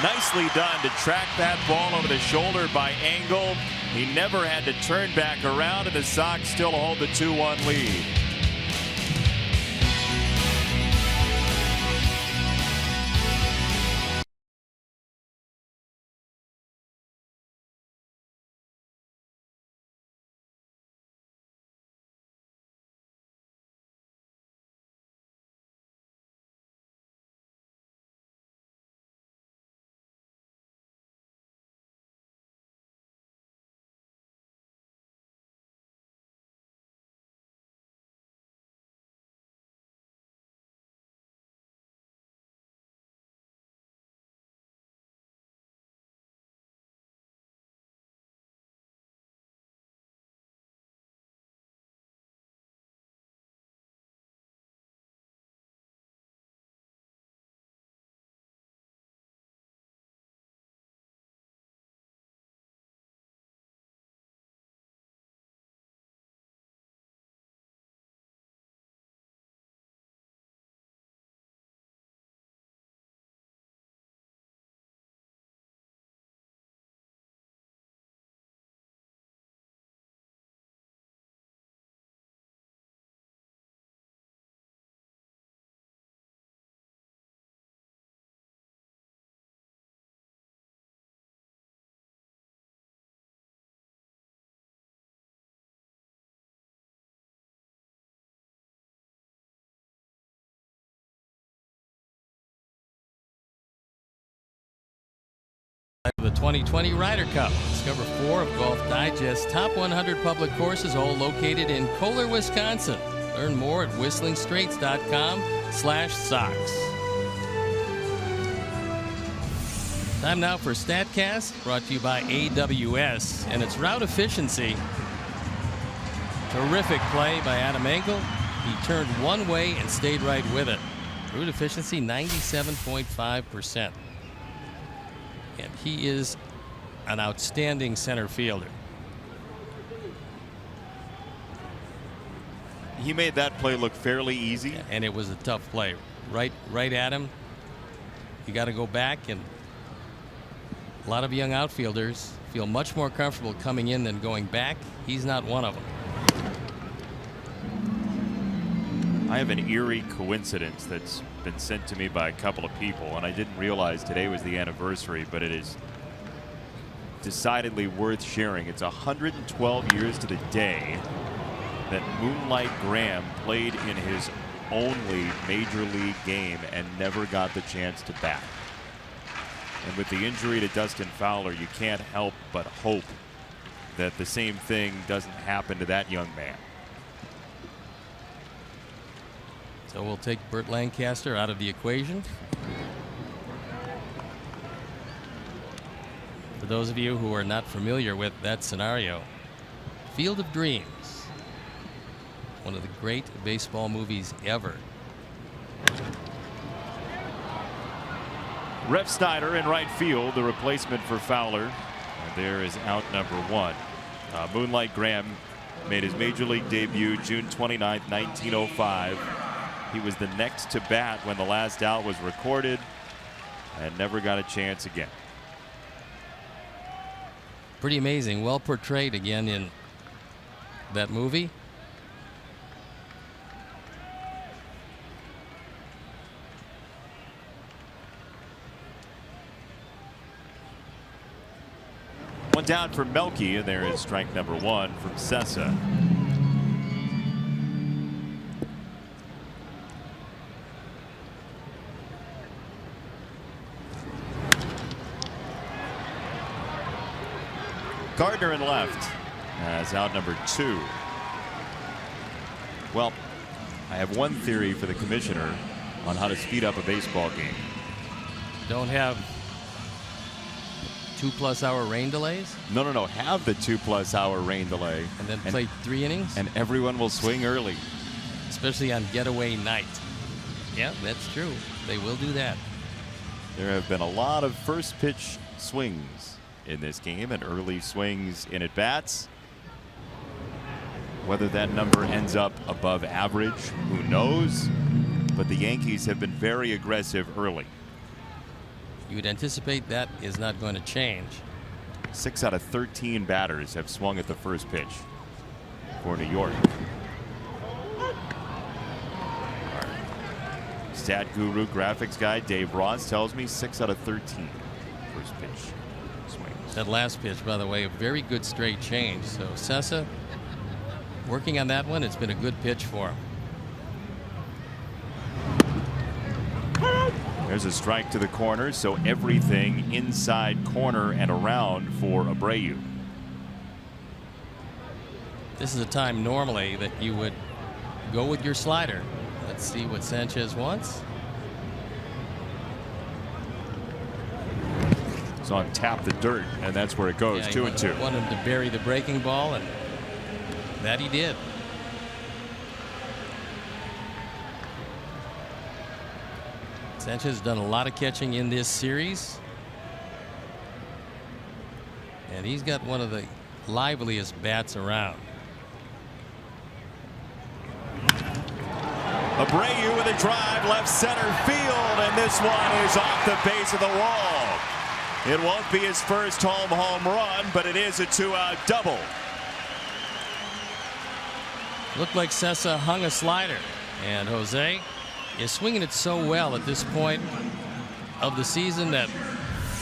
Nicely done to track that ball over the shoulder by Engel. He never had to turn back around, and the Sox still hold the 2-1 lead. 2020 Ryder Cup. Discover 4 of Golf Digest's top 100 public courses, all located in Kohler, Wisconsin. Learn more at whistlingstraits.com/socks. Time now for StatCast, brought to you by AWS and its route efficiency. Terrific play by Adam Engel. He turned one way and stayed right with it. Route efficiency 97.5%. And he is an outstanding center fielder. He made that play look fairly easy. Yeah, and it was a tough play. Right at him. You got to go back, and a lot of young outfielders feel much more comfortable coming in than going back. He's not one of them. I have an eerie coincidence that's been sent to me by a couple of people, and I didn't realize today was the anniversary, but it is decidedly worth sharing. It's 112 years to the day that Moonlight Graham played in his only major league game and never got the chance to bat. And with the injury to Dustin Fowler, you can't help but hope that the same thing doesn't happen to that young man. So we'll take Burt Lancaster out of the equation. For those of you who are not familiar with that scenario, Field of Dreams, one of the great baseball movies ever. Rev Snyder in right field, the replacement for Fowler. And there is out number 1. Moonlight Graham made his major league debut June 29th, 1905. He was the next to bat when the last out was recorded and never got a chance again. Pretty amazing. Well portrayed again in that movie. One down for Melky, and there is strike number 1 from Sessa. Gardner in left as out number 2. Well, I have one theory for the commissioner on how to speed up a baseball game. Don't have 2+ hour rain delays? No. Have the 2+ hour rain delay. And then play 3 innings? And everyone will swing early. Especially on getaway night. Yeah, that's true. They will do that. There have been a lot of first pitch swings in this game and early swings in at-bats. Whether that number ends up above average, who knows? But the Yankees have been very aggressive early. You would anticipate that is not going to change. 6 out of 13 batters have swung at the first pitch for New York. Our stat guru, graphics guy Dave Ross tells me 6 out of 13 first pitch swings. That last pitch, by the way, a very good straight change. So Sessa working on that one. It's been a good pitch for him. There's a strike to the corner, so everything inside corner and around for Abreu. This is a time normally that you would go with your slider. Let's see what Sanchez wants. So on tap the dirt, and that's where it goes. Yeah, 2-2. Wanted him to bury the breaking ball, and that he did. Sanchez has done a lot of catching in this series, and he's got one of the liveliest bats around. Abreu with a drive left center field, and this one is off the base of the wall. It won't be his first home run, but it is a 2-out double. Looked like Sessa hung a slider, and Jose is swinging it so well at this point of the season that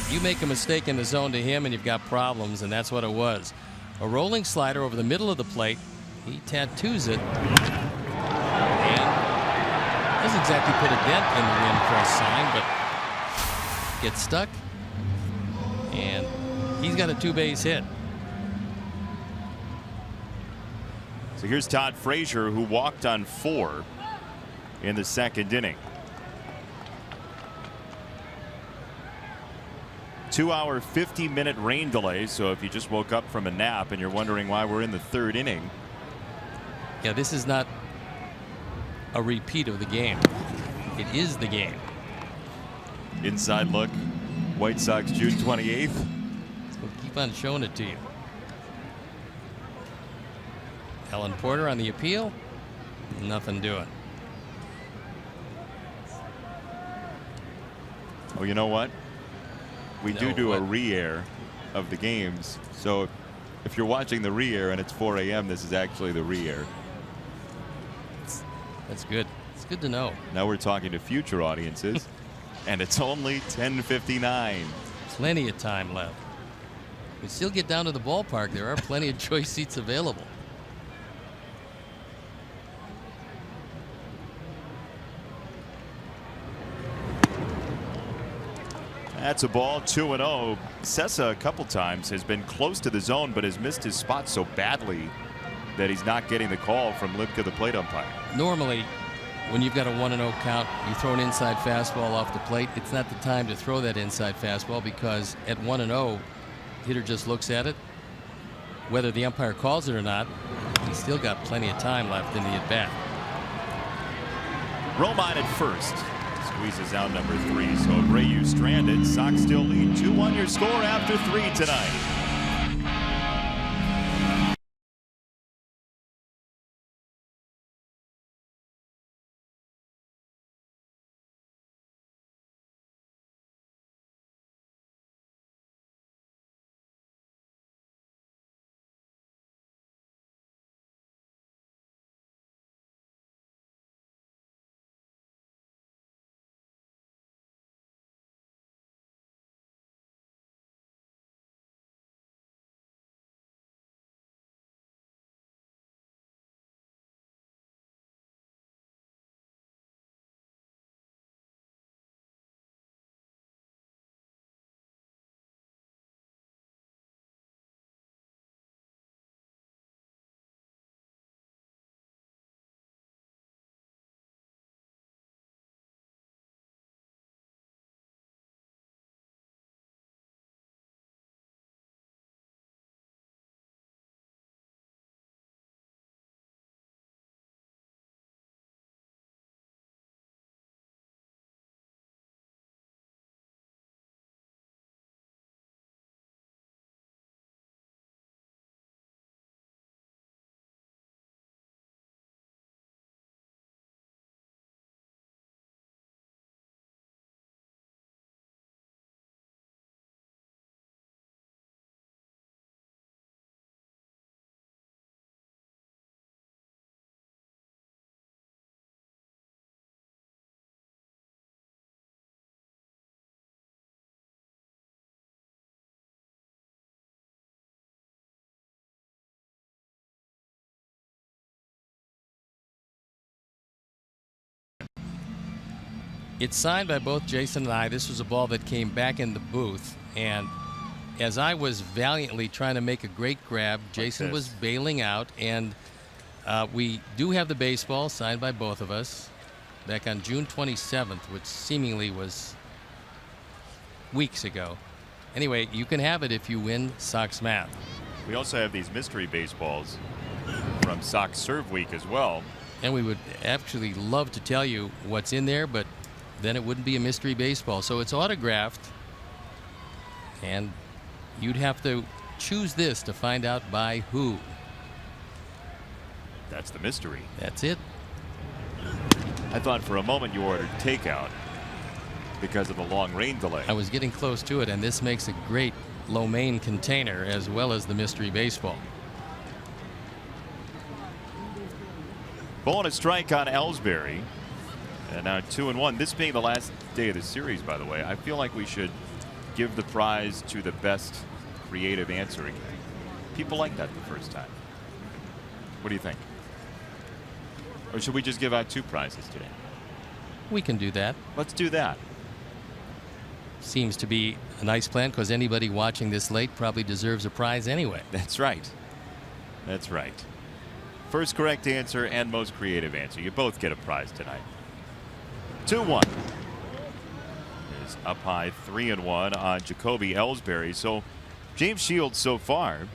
you make a mistake in the zone to him and you've got problems, and that's what it was. A rolling slider over the middle of the plate. He tattoos it and doesn't exactly put a dent in the win press sign, but gets stuck, and He's got a 2-base hit. So here's Todd Frazier, who walked on 4 in the second inning. 2-hour, 50-minute rain delay. So if you just woke up from a nap and you're wondering why we're in the third inning. Yeah, this is not a repeat of the game. It is the game. Inside look. White Sox, June 28th. We'll keep on showing it to you. Ellen Porter on the appeal. Nothing doing. Oh, you know what? We do what? a re-air of the games. So if you're watching the re-air and it's 4 a.m., this is actually the re-air. That's good. It's good to know. Now we're talking to future audiences, and it's only 10:59. Plenty of time left. We still get down to the ballpark. There are plenty of choice seats available. That's a ball, 2-0. Sessa a couple times has been close to the zone, but has missed his spot so badly that he's not getting the call from Lipka, the plate umpire. Normally, when you've got a 1-0 count, you throw an inside fastball off the plate. It's not the time to throw that inside fastball because at 1-0, hitter just looks at it. Whether the umpire calls it or not, he's still got plenty of time left in the at-bat. Romine at first. Squeezes out number 3. So Abreu stranded. Sox still lead 2-1 your score after 3 tonight. It's signed by both Jason and I. This was a ball that came back in the booth, and as I was valiantly trying to make a great grab, Jason was bailing out, and we do have the baseball signed by both of us back on June 27th, which seemingly was weeks ago. Anyway, you can have it if you win Sox Math. We also have these mystery baseballs from Sox Serve Week as well. And we would actually love to tell you what's in there, but then it wouldn't be a mystery baseball. So it's autographed, and you'd have to choose this to find out by who. That's the mystery. That's it. I thought for a moment you ordered takeout because of the long rain delay. I was getting close to it, and this makes a great lo mein container as well as the mystery baseball. Ball and a strike on Ellsbury. And now 2-1. This being the last day of the series, by the way, I feel like we should give the prize to the best creative answering. People like that the first time. What do you think? Or should we just give out 2 prizes today? We can do that. Let's do that. seems to be a nice plan because anybody watching this late probably deserves a prize anyway. That's right. That's right. First correct answer and most creative answer. You both get a prize tonight. 2-1 is up high, 3-1 on Jacoby Ellsbury. So James Shields so far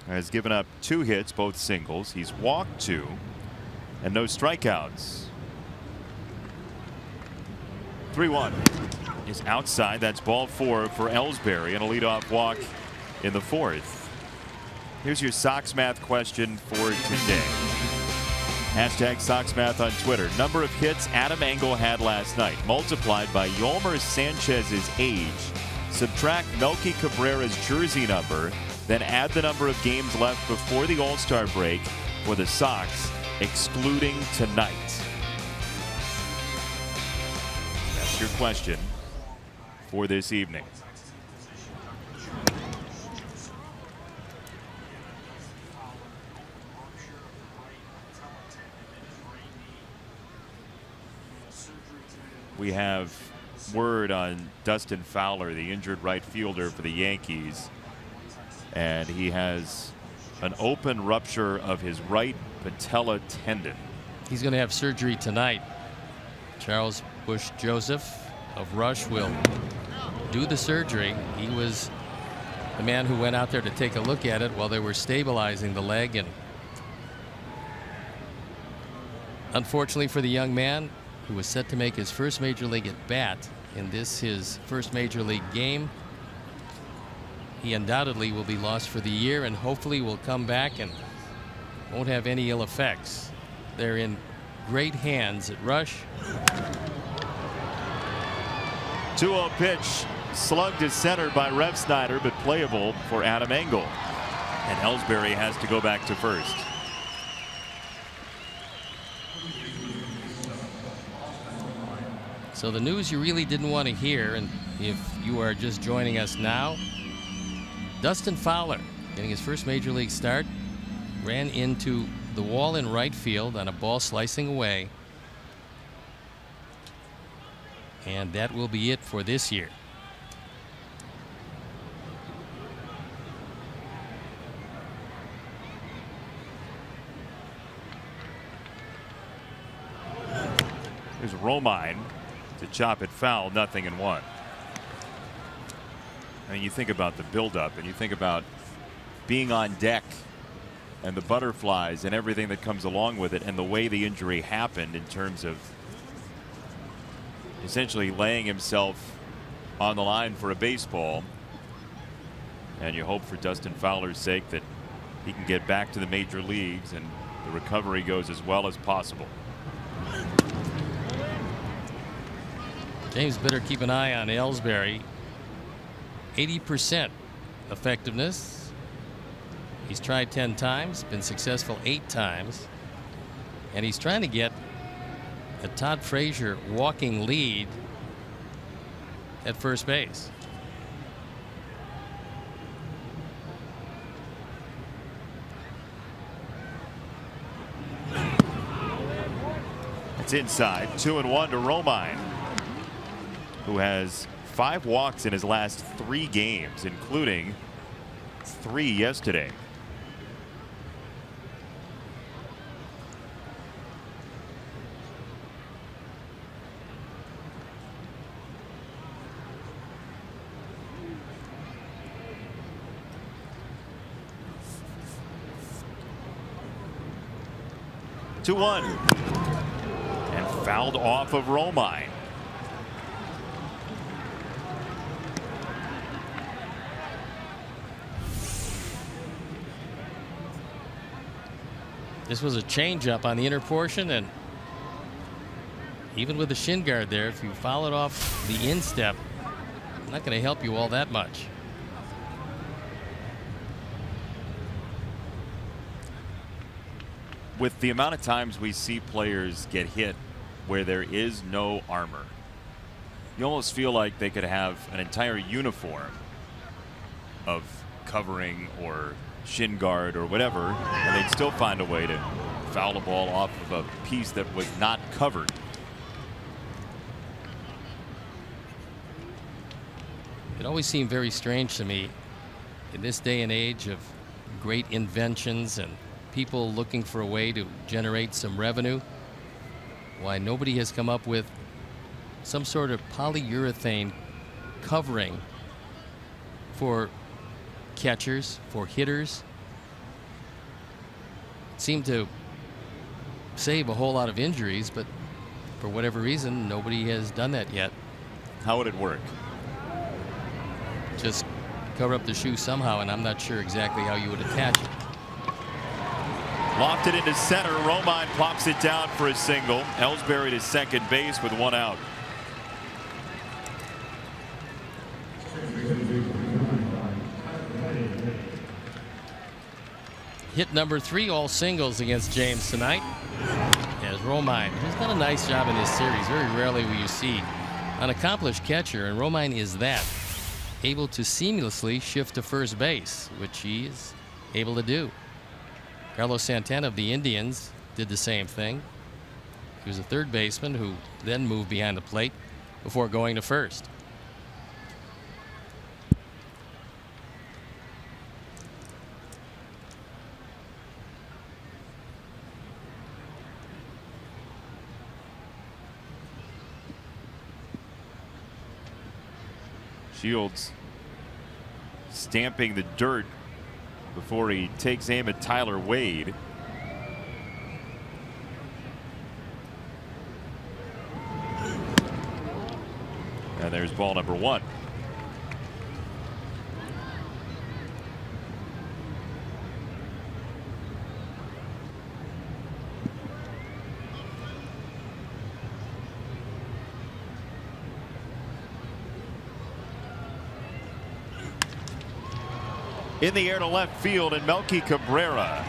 has given up 2 hits, both singles. He's walked 2 and no strikeouts. 3-1 is outside. That's ball 4 for Ellsbury and a leadoff walk in the 4th. Here's your Sox Math question for today. Hashtag Sox Math on Twitter. Number of hits Adam Engel had last night multiplied by Yolmer Sanchez's age. Subtract Melky Cabrera's jersey number, then add the number of games left before the All-Star break for the Sox, excluding tonight. That's your question for this evening. We have word on Dustin Fowler, the injured right fielder for the Yankees, and he has an open rupture of his right patella tendon. He's going to have surgery tonight. Charles Bush Joseph of Rush will do the surgery. He was the man who went out there to take a look at it while they were stabilizing the leg, and unfortunately for the young man who was set to make his first major league at bat in this his first major league game, he undoubtedly will be lost for the year and hopefully will come back and won't have any ill effects. They're in great hands at Rush. 2-0 pitch slugged to center by Rev Snyder, but playable for Adam Engel, and Ellsbury has to go back to first. So the news you really didn't want to hear, and if you are just joining us now, Dustin Fowler, getting his first major league start, ran into the wall in right field on a ball slicing away, and that will be it for this year. There's Romine to chop it foul, 0-1. I mean, you think about the buildup and you think about being on deck and the butterflies and everything that comes along with it, and the way the injury happened in terms of essentially laying himself on the line for a baseball. And you hope for Dustin Fowler's sake that he can get back to the major leagues and the recovery goes as well as possible. James better keep an eye on Ellsbury. 80% effectiveness. He's tried 10 times, been successful 8 times, and he's trying to get a Todd Frazier walking lead at first base. It's inside. 2-1 to Romine, who has 5 walks in his last 3 games, including 3 yesterday. Two 1 and fouled off of Romine. This was a changeup on the inner portion, and even with the shin guard there, if you foul it off the instep, not going to help you all that much. With the amount of times we see players get hit where there is no armor, you almost feel like they could have an entire uniform of covering or shin guard or whatever, and they'd still find a way to foul a ball off of a piece that was not covered. It always seemed very strange to me in this day and age of great inventions and people looking for a way to generate some revenue, why nobody has come up with some sort of polyurethane covering for catchers, for hitters. It seemed to save a whole lot of injuries, but for whatever reason, nobody has done that yet. How would it work? Just cover up the shoe somehow, and I'm not sure exactly how you would attach it. Lofted into center. Romine plops it down for a single. Ellsbury to second base with one out. Hit number 3, all singles against James tonight. As Romine, who's done a nice job in this series. Very rarely will you see an accomplished catcher, and Romine is that. Able to seamlessly shift to first base, which he is able to do. Carlos Santana of the Indians did the same thing. He was a third baseman who then moved behind the plate before going to first. Shields stamping the dirt before he takes aim at Tyler Wade. And there's ball number 1. In the air to left field, and Melky Cabrera.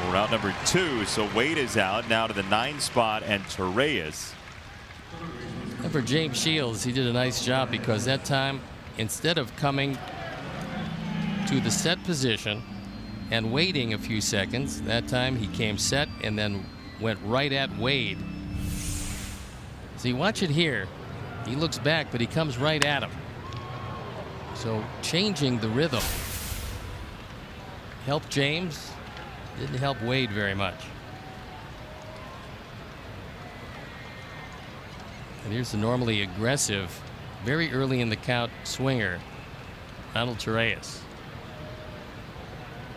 We're out number 2, so Wade is out. Now to the 9 spot, and Torreyes. And for James Shields, he did a nice job because that time, instead of coming to the set position and waiting a few seconds, that time he came set and then went right at Wade. See, watch it here. He looks back, but he comes right at him. So changing the rhythm helped James, didn't help Wade very much. And here's the normally aggressive, very early in the count swinger, Ronald Torreyes.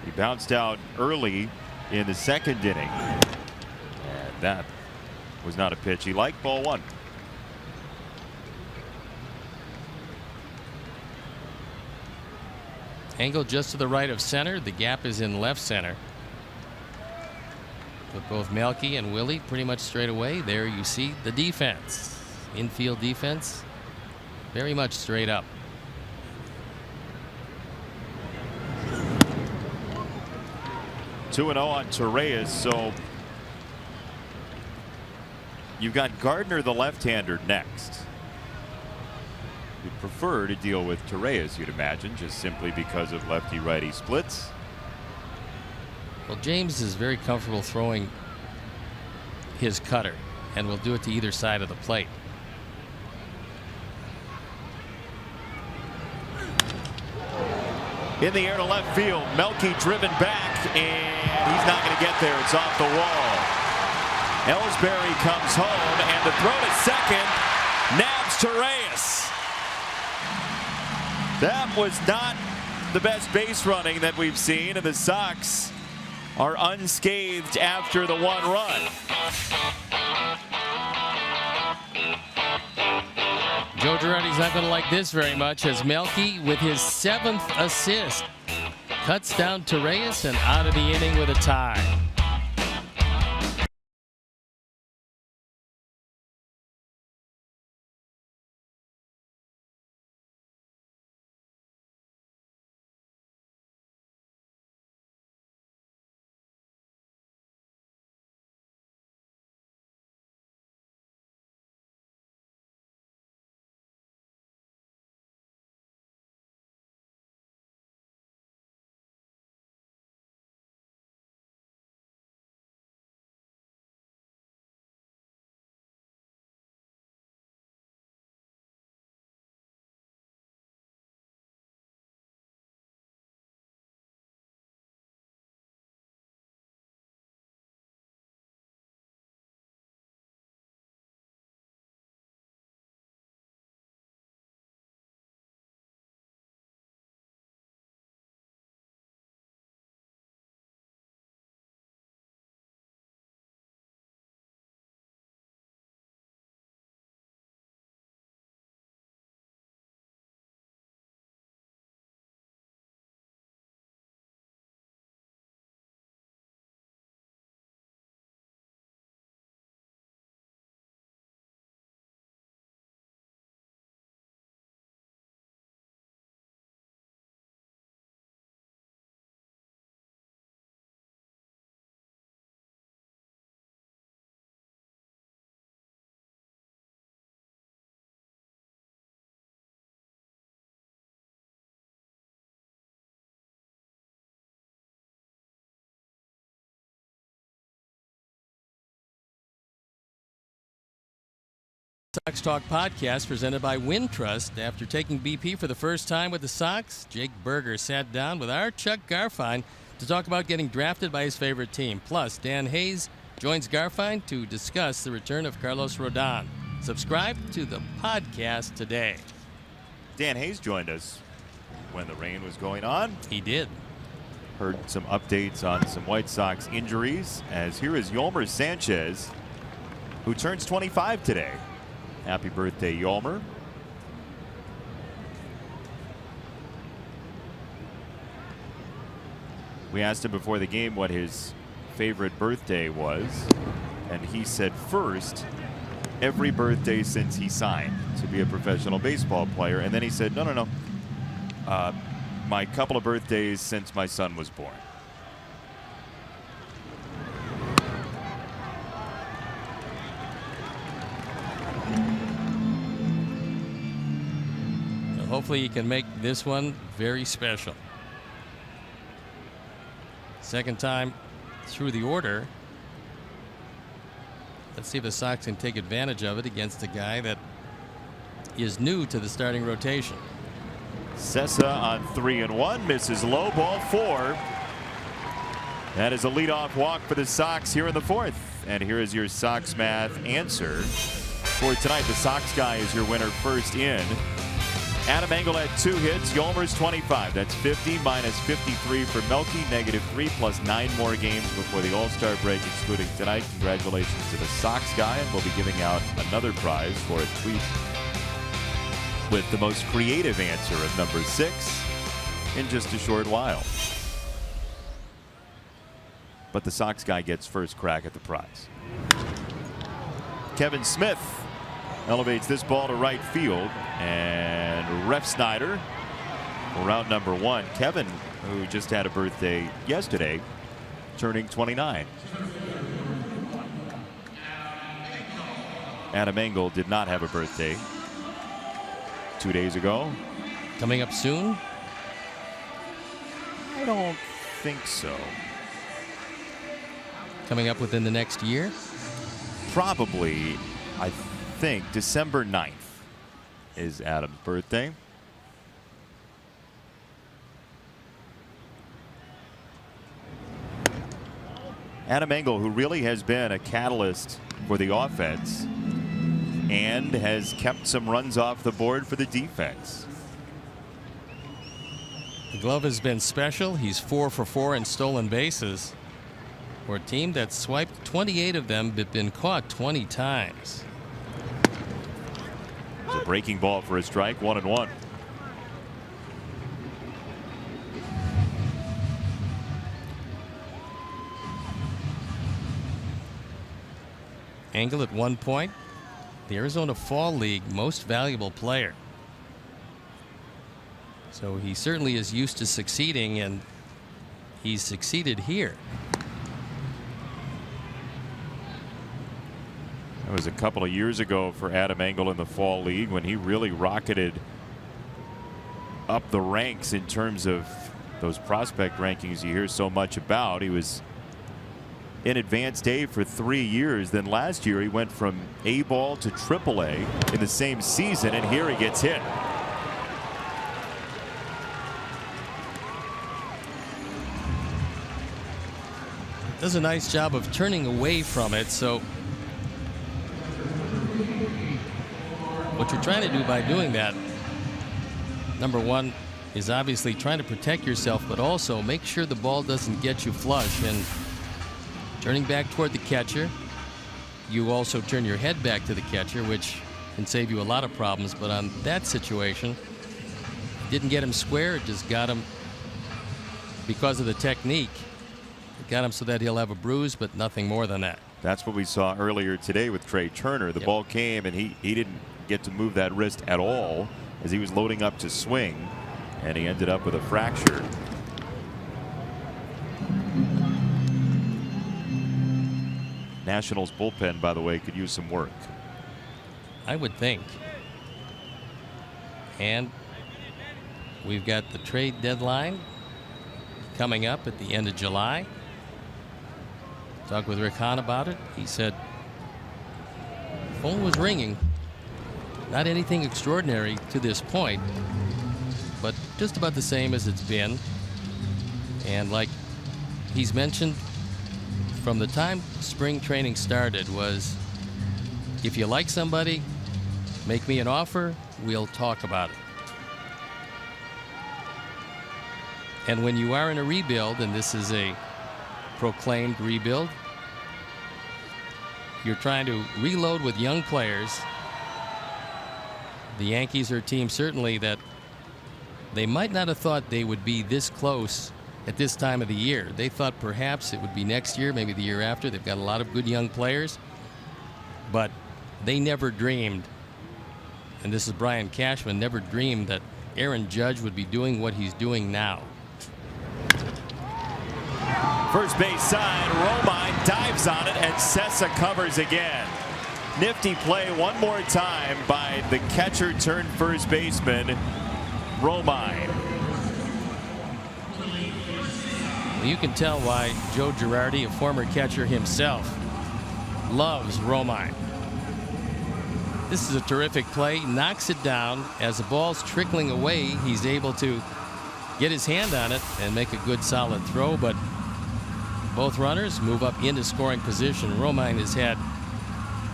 He bounced out early in the second inning. And that was not a pitch he liked. Ball 1. Angle just to the right of center. The gap is in left center. With both Melky and Willie pretty much straight away. There you see the defense. Infield defense. Very much straight up. Two 2-0 on Torreyes. So you've got Gardner, the left-hander, next. You'd prefer to deal with Torreyes, you'd imagine, just simply because of lefty-righty splits. Well, James is very comfortable throwing his cutter and will do it to either side of the plate. In the air to left field, Melky driven back, and he's not going to get there. It's off the wall. Ellsbury comes home, and the throw to second nabs Torreyes. That was not the best base running that we've seen, and the Sox are unscathed after the 1 run. Joe Girardi's not going to like this very much as Melky, with his 7th assist, cuts down Torreyes and out of the inning with a tie. Sox Talk podcast presented by Wintrust. After taking BP for the first time with the Sox, Jake Berger sat down with our Chuck Garfien to talk about getting drafted by his favorite team. Plus, Dan Hayes joins Garfien to discuss the return of Carlos Rodon. Subscribe to the podcast today. Dan Hayes joined us when the rain was going on. He did. Heard some updates on some White Sox injuries, as here is Yolmer Sanchez, who turns 25 today. Happy birthday, Yolmer. We asked him before the game what his favorite birthday was, and he said first, every birthday since he signed to be a professional baseball player. And then he said, no. My couple of birthdays since my son was born. Hopefully he can make this one very special. Second time through the order. Let's see if the Sox can take advantage of it against a guy that is new to the starting rotation. Sessa on 3-1, misses low, ball 4. That is a leadoff walk for the Sox here in the 4th. And here is your Sox math answer for tonight. The Sox guy is your winner first in. Adam Engel had 2 hits. Yolmer's 25. That's 50 minus 53 for Melky. -3 plus 9 more games before the All-Star break, excluding tonight. Congratulations to the Sox guy, and we'll be giving out another prize for a tweet with the most creative answer of number 6 in just a short while. But the Sox guy gets first crack at the prize. Kevin Smith elevates this ball to right field, and Ref Snyder for round number 1. Kevin, who just had a birthday yesterday, turning 29. Adam Engel did not have a birthday 2 days ago. Coming up soon? I don't think so. Coming up within the next year? Probably, I think December 9th is Adam's birthday. Adam Engel, who really has been a catalyst for the offense and has kept some runs off the board for the defense. The glove has been special. He's 4 for 4 in stolen bases for a team that swiped 28 of them but been caught 20 times. It's a breaking ball for a strike, 1-1. Engel at one point, the Arizona Fall League most valuable player. So he certainly is used to succeeding, and he's succeeded here. That was a couple of years ago for Adam Engel in the Fall League when he really rocketed up the ranks in terms of those prospect rankings you hear so much about. He was in Advanced A for 3 years. Then last year he went from A-ball to AAA in the same season, and here he gets hit. Does a nice job of turning away from it. So what you're trying to do by doing that, number one, is obviously trying to protect yourself, but also make sure the ball doesn't get you flush. And turning back toward the catcher, you also turn your head back to the catcher, which can save you a lot of problems. But on that situation, didn't get him square. It just got him because of the technique. It got him so that he'll have a bruise, but nothing more than that. That's what we saw earlier today with Trey Turner. The ball came, and he didn't get to move that wrist at all as he was loading up to swing, and he ended up with a fracture. Nationals bullpen, by the way, could use some work. I would think. And we've got the trade deadline coming up at the end of July. Talked with Rick Hahn about it. He said phone was ringing. Not anything extraordinary to this point, but just about the same as it's been. And like he's mentioned from the time spring training started was, if you like somebody, make me an offer, we'll talk about it. And when you are in a rebuild, and this is a proclaimed rebuild, you're trying to reload with young players. The Yankees are a team certainly that they might not have thought they would be this close at this time of the year. They thought perhaps it would be next year, maybe the year after. They've got a lot of good young players, but they never dreamed, and this is Brian Cashman, never dreamed that Aaron Judge would be doing what he's doing now. First base side, Romine dives on it, and Sessa covers again. Nifty play one more time by the catcher turned first baseman, Romine. You can tell why Joe Girardi, a former catcher himself, loves Romine. This is a terrific play. Knocks it down. As the ball's trickling away, he's able to get his hand on it and make a good solid throw, but both runners move up into scoring position. Romine has had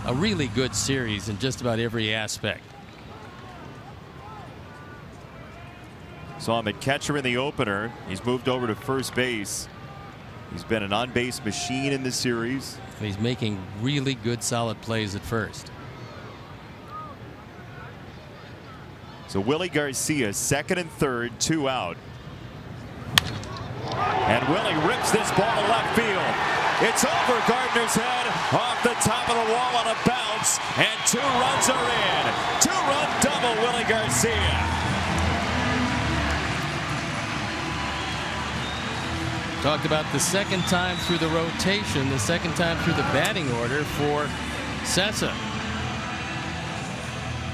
a really good series in just about every aspect. Saw him at catcher in the opener. He's moved over to first base. He's been an on-base machine in this series. And he's making really good solid plays at first. So Willie Garcia, second and third, 2 out. And Willie rips this ball to left field. It's over Gardner's head, off the top of the wall on a bounce, and 2 runs are in. 2-run double, Willie Garcia. Talked about the second time through the rotation, the second time through the batting order for Sessa.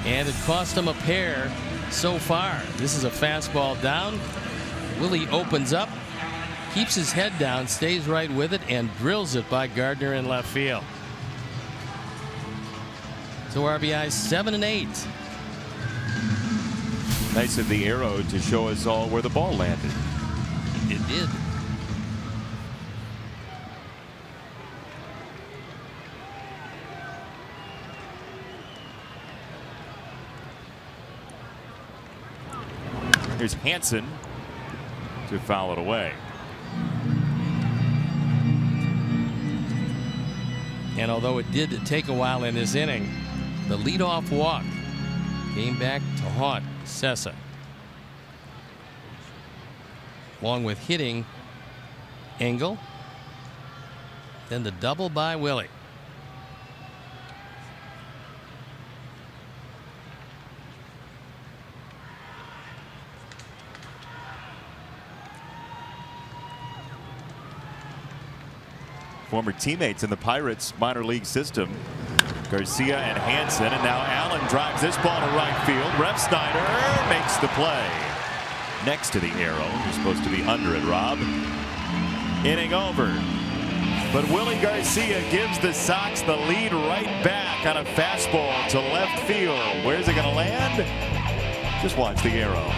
And it cost him a pair so far. This is a fastball down. Willie opens up, keeps his head down, stays right with it, and drills it by Gardner in left field. So RBI 7 and 8. Nice of the arrow to show us all where the ball landed. It did. Here's Hansen to foul it away. And although it did take a while in this inning, the leadoff walk came back to haunt Sessa, along with hitting Engel, then the double by Willie. Former teammates in the Pirates minor league system, Garcia and Hansen, and now Allen drives this ball to right field. Refsnyder makes the play next to the arrow. You're supposed to be under it, Rob. Inning over, but Willie Garcia gives the Sox the lead right back on a fastball to left field. Where's it going to land? Just watch the arrow.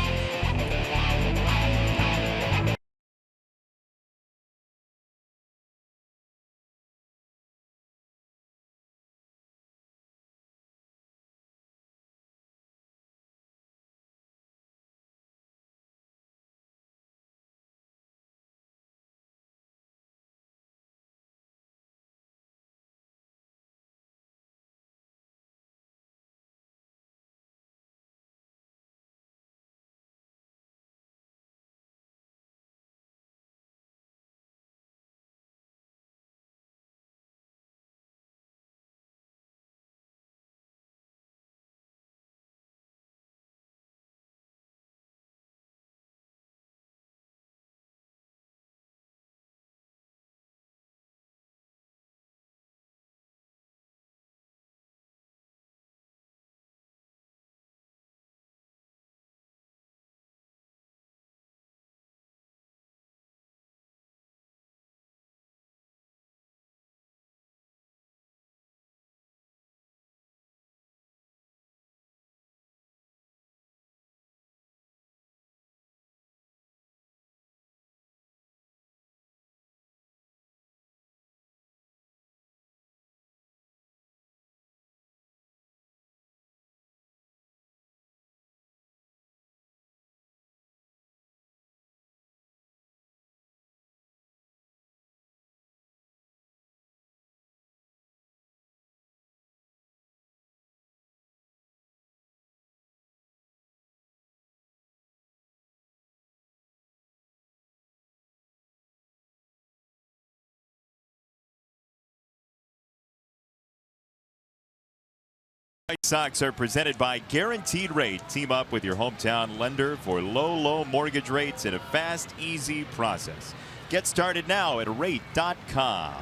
White Sox are presented by Guaranteed Rate. Team up with your hometown lender for low mortgage rates in a fast, easy process. Get started now at rate.com.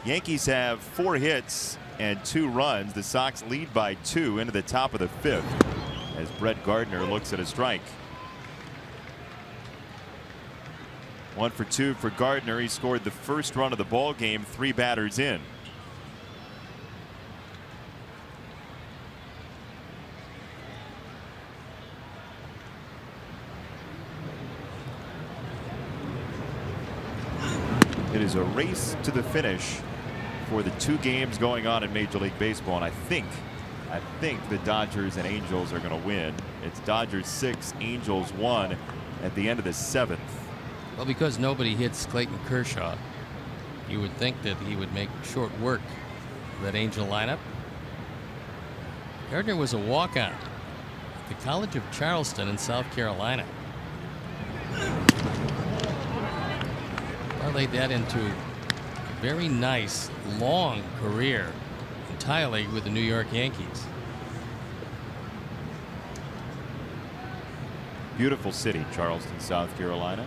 Yankees have 4 hits and 2 runs. The Sox lead by 2 into the top of the 5th as Brett Gardner looks at a strike. 1 for 2 for Gardner. He scored the first run of the ball game 3 batters in. It is a race to the finish for the 2 games going on in Major League Baseball, and I think the Dodgers and Angels are going to win. It's Dodgers 6, Angels 1 at the end of the 7th. Well, because nobody hits Clayton Kershaw, you would think that he would make short work of that Angel lineup. Gardner was a walk-on at the College of Charleston in South Carolina. Parlayed that into a very nice, long career entirely with the New York Yankees. Beautiful city, Charleston, South Carolina.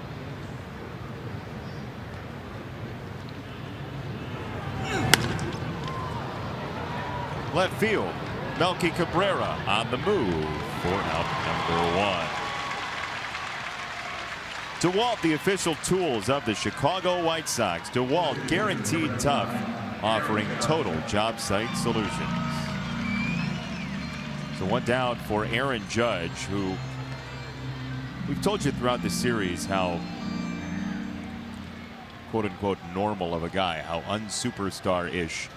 Left field, Melky Cabrera on the move for out number 1. DeWalt, the official tools of the Chicago White Sox. DeWalt, guaranteed tough, offering total job site solutions. So 1 down for Aaron Judge, who we've told you throughout the series how quote-unquote normal of a guy, how unsuperstar-ish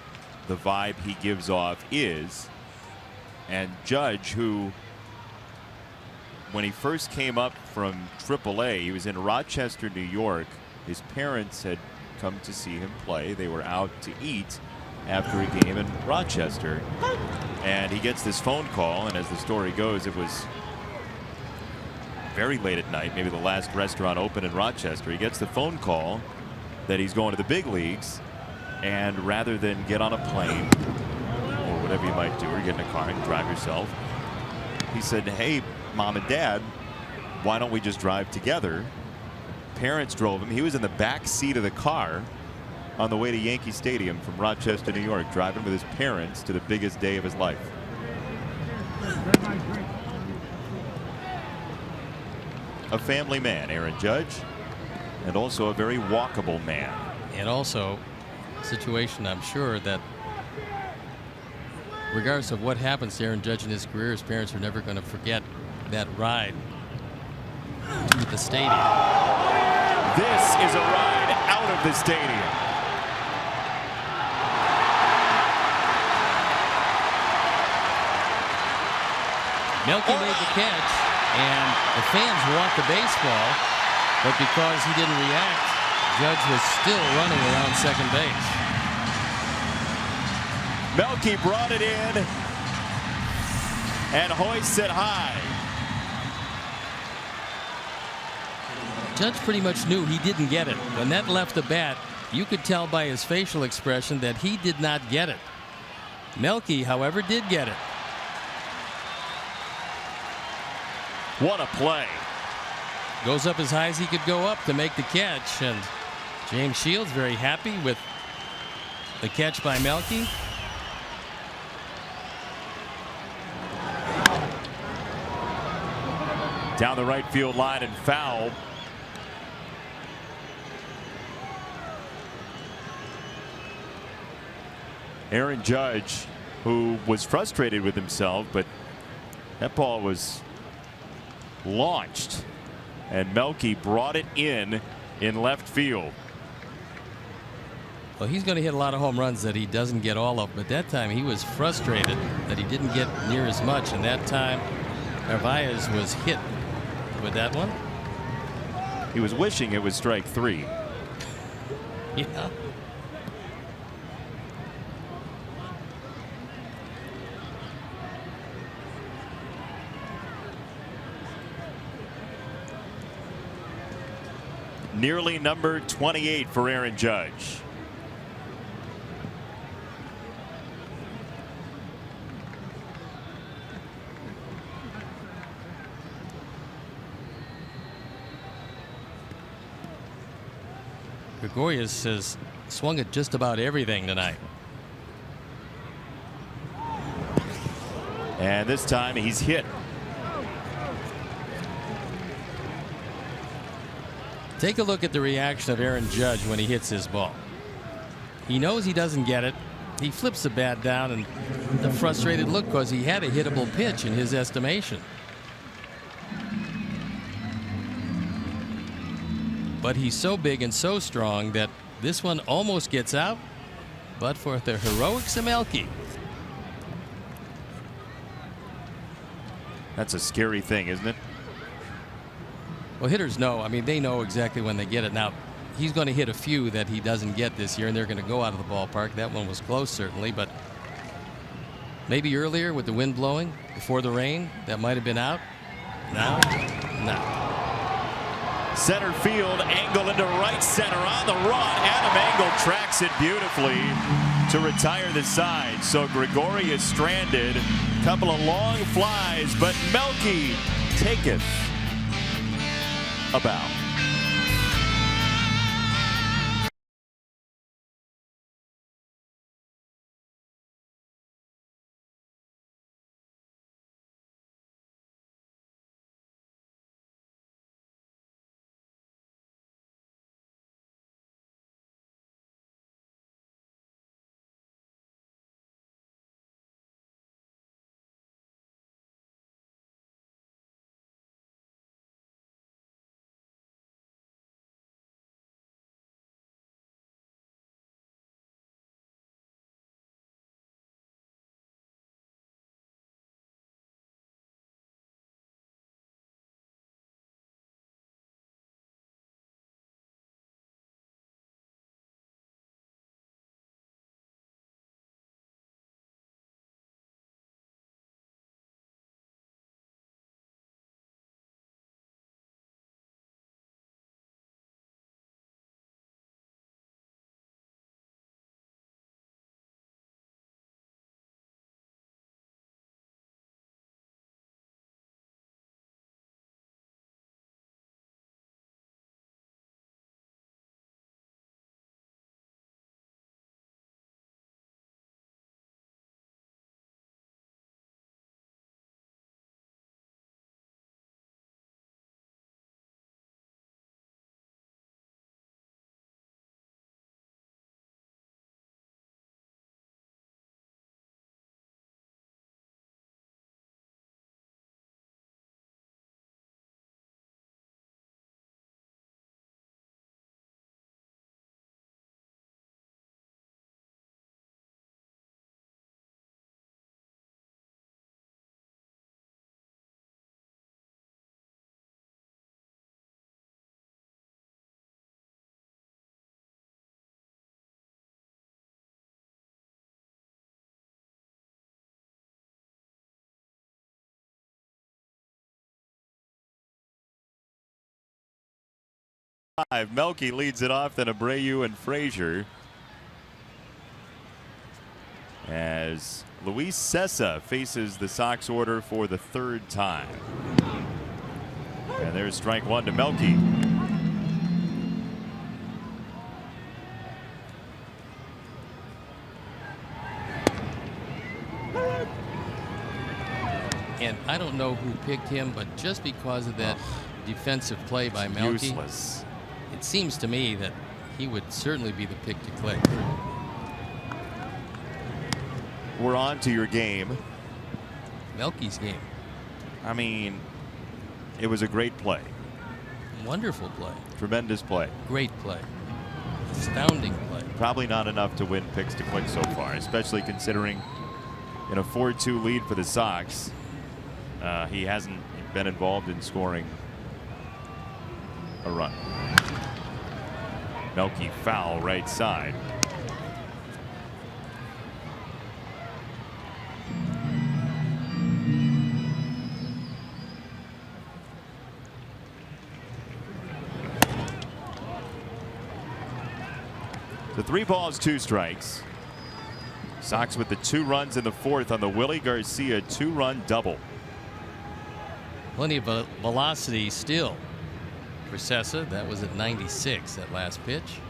the vibe he gives off is. And Judge, who when he first came up from AAA, he was in Rochester, New York. His parents had come to see him play. They were out to eat after a game in Rochester, and he gets this phone call, and as the story goes, it was very late at night, maybe the last restaurant open in Rochester. He gets the phone call that he's going to the big leagues, and rather than get on a plane or whatever you might do, or get in a car and drive yourself, he said, "Hey, Mom and Dad, why don't we just drive together?" Parents drove him. He was in the back seat of the car on the way to Yankee Stadium from Rochester, New York, driving with his parents to the biggest day of his life. A family man, Aaron Judge, and also a very walkable man. And also a situation, I'm sure, that regardless of what happens to Aaron Judge in his career, his parents are never going to forget that ride to the stadium. This is a ride out of the stadium. Melky made the catch, and the fans want the baseball, but because he didn't react, Judge was still running around second base. Melky brought it in and hoists it high. Judge pretty much knew he didn't get it. When that left the bat, you could tell by his facial expression that he did not get it. Melky, however, did get it. What a play. Goes up as high as he could go up to make the catch, and James Shields very happy with the catch by Melky. Down the right field line and foul. Aaron Judge, who was frustrated with himself, but that ball was launched, and Melky brought it in left field. Well, he's going to hit a lot of home runs that he doesn't get all of, but that time he was frustrated that he didn't get near as much, and that time Narvaez was hit with that one. He was wishing it was strike 3. Yeah. Nearly number 28 for Aaron Judge. Gregorius has swung at just about everything tonight. And this time he's hit. Take a look at the reaction of Aaron Judge when he hits his ball. He knows he doesn't get it. He flips the bat down, and a frustrated look because he had a hittable pitch in his estimation. But he's so big and so strong that this one almost gets out, but for the heroic Semelke. That's a scary thing, isn't it? Well, hitters know. I mean, they know exactly when they get it. Now, he's going to hit a few that he doesn't get this year, and they're going to go out of the ballpark. That one was close, certainly, but maybe earlier with the wind blowing before the rain, that might have been out. Now, no. Center field, Engel into right center on the run. Adam Engel tracks it beautifully to retire the side. So Gregorius is stranded. Couple of long flies, but Melky taketh a bow. Melky leads it off, then Abreu and Frazier. As Luis Cessa faces the Sox order for the third time. And there's strike one to Melky. And I don't know who picked him, but just because of that defensive play by Melky, useless. It seems to me that he would certainly be the pick to click. We're on to your game. Melky's game. I mean, it was a great play. Wonderful play. Tremendous play. Great play. Astounding play. Probably not enough to win picks to click so far, especially considering in a 4-2 lead for the Sox, he hasn't been involved in scoring a run. Melky foul right side. The 3 balls, 2 strikes. Sox with the 2 runs in the 4th on the Willie Garcia 2-run double. Plenty of velocity still for Cessa. That was at 96, that last pitch.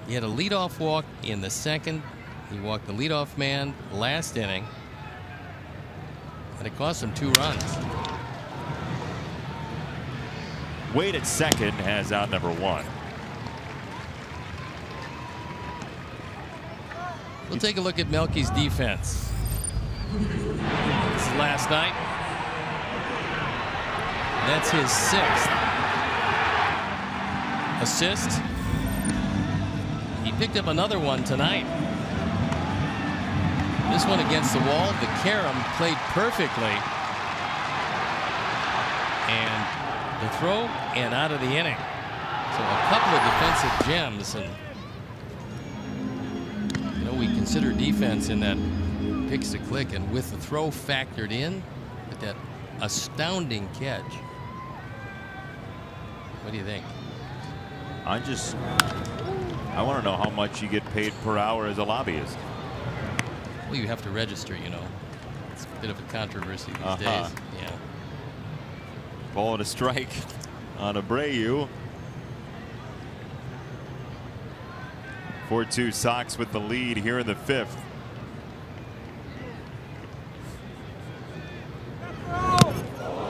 He had a leadoff walk in the second. He walked the leadoff man last inning, and it cost him 2 runs. Wade at second has out number 1. We'll take a look at Melky's defense. This is last night. That's his 6th assist. He picked up another one tonight. This one against the wall. The carom played perfectly. And the throw and out of the inning. So a couple of defensive gems. And you know, we consider defense in that picks to click, and with the throw factored in, with that astounding catch. What do you think? I want to know how much you get paid per hour as a lobbyist. Well, you have to register, you know. It's a bit of a controversy these days. Yeah. Ball and a strike on Abreu. 4-2 Sox with the lead here in the 5th.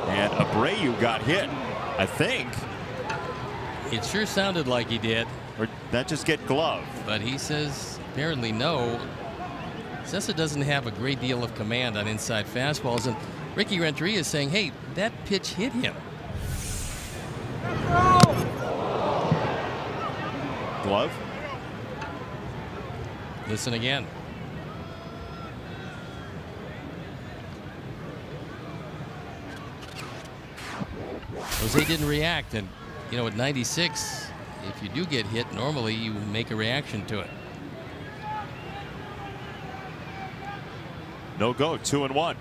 And Abreu got hit, I think. It sure sounded like he did. Or did that just get gloved? But he says apparently no. Cessa doesn't have a great deal of command on inside fastballs, and Ricky Renteria is saying, hey, that pitch hit him. Glove? Listen again. Jose didn't react, and you know, at 96, if you do get hit, normally you make a reaction to it. No go, 2-1.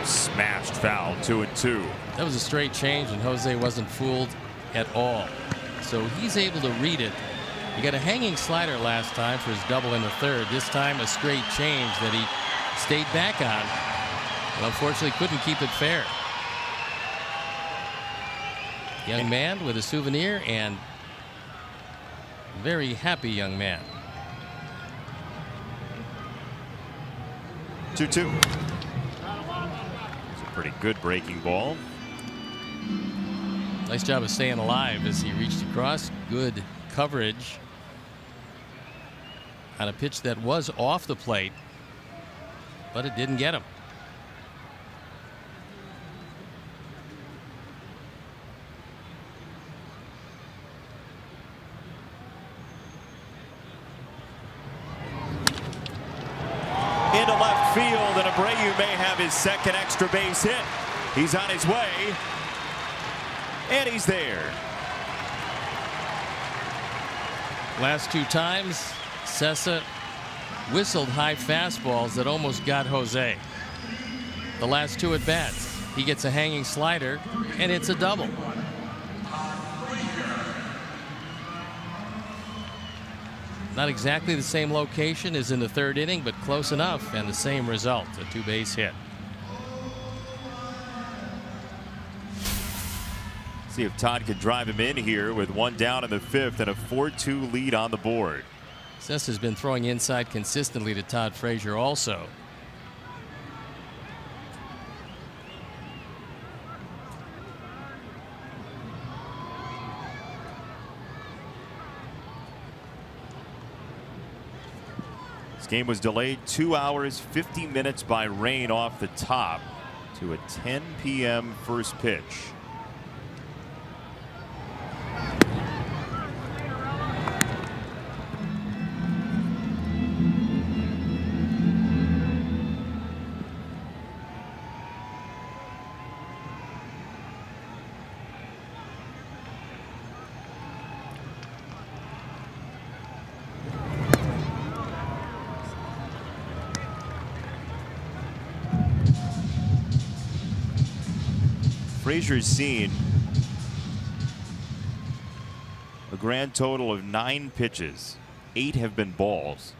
Smashed foul, 2-2. That was a straight change, and Jose wasn't fooled at all. So he's able to read it. He got a hanging slider last time for his double in the 3rd. This time a straight change that he stayed back on, but unfortunately couldn't keep it fair. Young man with a souvenir, and very happy young man. 2-2. It's a pretty good breaking ball. Nice job of staying alive as he reached across. Good coverage on a pitch that was off the plate, but it didn't get him. Into left field, and Abreu may have his 2nd extra base hit. He's on his way, and he's there. Last 2 times, Cessa whistled high fastballs that almost got Jose. The last 2 at bats, he gets a hanging slider, and it's a double. Not exactly the same location as in the 3rd inning, but close enough, and the same result, a 2-base hit. See if Todd can drive him in here with 1 down in the 5th and a 4-2 lead on the board. Cessa's been throwing inside consistently to Todd Frazier also. This game was delayed 2 hours 50 minutes by rain off the top to a 10 p.m. first pitch. Frazier's seen a grand total of 9 pitches. 8 have been balls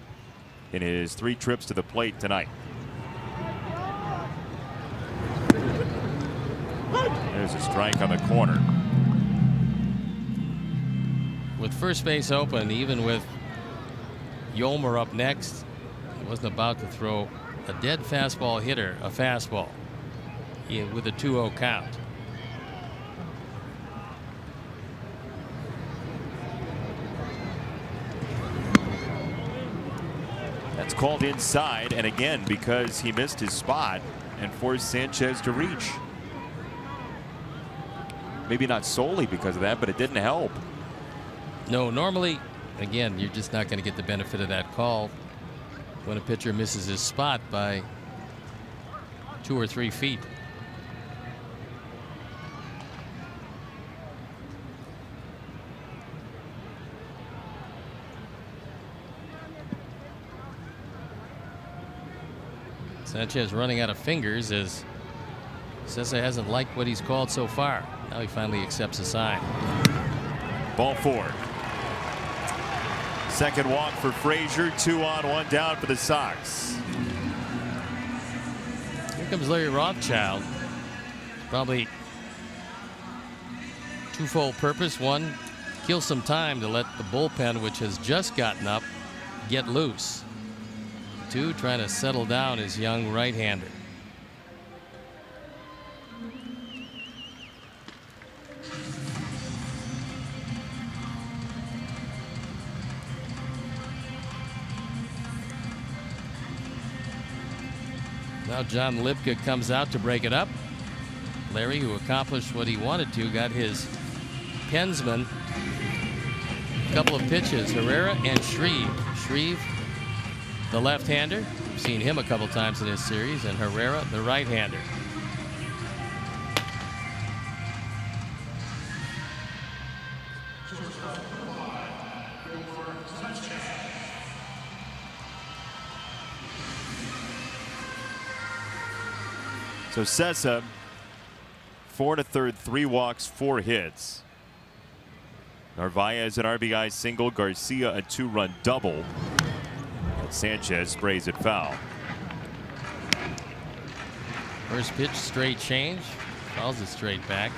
in his 3 trips to the plate tonight. There's a strike on the corner. With first base open, even with Yolmer up next, he wasn't about to throw a dead fastball hitter a fastball with a 2-0 count. That's called inside, and again because he missed his spot and forced Sanchez to reach. Maybe not solely because of that, but it didn't help. No, normally, again, you're just not going to get the benefit of that call when a pitcher misses his spot by 2 or 3 feet. Sanchez running out of fingers as Cessa hasn't liked what he's called so far. Now he finally accepts a sign. Ball 4. Second walk for Frazier. 2 on, 1 down for the Sox. Here comes Larry Rothschild. Probably twofold purpose. One, kill some time to let the bullpen, which has just gotten up, get loose. 2, trying to settle down his young right-hander. Now John Lipka comes out to break it up. Larry, who accomplished what he wanted to, got his Pensman a couple of pitches. Herrera and Shreve. Shreve, the left-hander. We've seen him a couple times in this series, and Herrera, the right-hander. So Cessa, 4 1/3, 3 walks, 4 hits. Narvaez an RBI single, Garcia a 2-run double. And Sanchez sprays it foul. First pitch, straight change, fouls it straight back.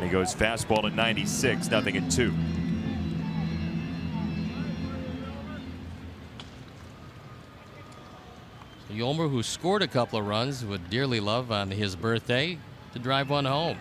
He goes fastball at 96, 0-2. Yolmer, who scored a couple of runs, would dearly love on his birthday to drive one home.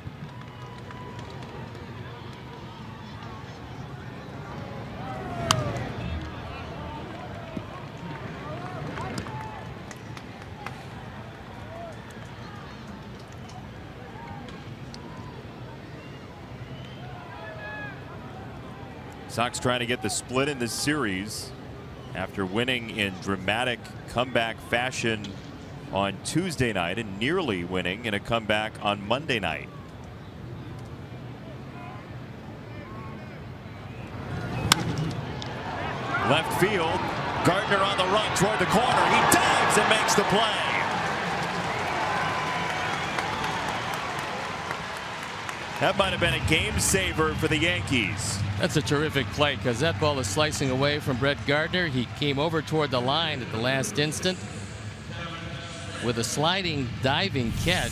Sox trying to get the split in this series after winning in dramatic comeback fashion on Tuesday night and nearly winning in a comeback on Monday night. Left field, Gardner on the run toward the corner. He dives and makes the play. That might have been a game saver for the Yankees. That's a terrific play because that ball is slicing away from Brett Gardner. He came over toward the line at the last instant with a sliding, diving catch.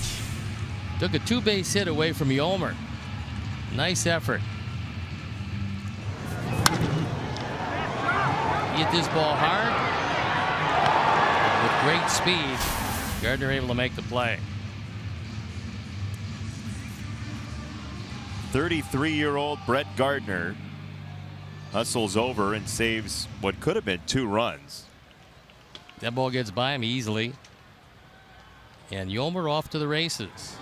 Took a 2-base hit away from Yolmer. Nice effort. He hit this ball hard with great speed. Gardner able to make the play. 33-year-old Brett Gardner hustles over and saves what could have been 2 runs. That ball gets by him easily. And Yolmer off to the races.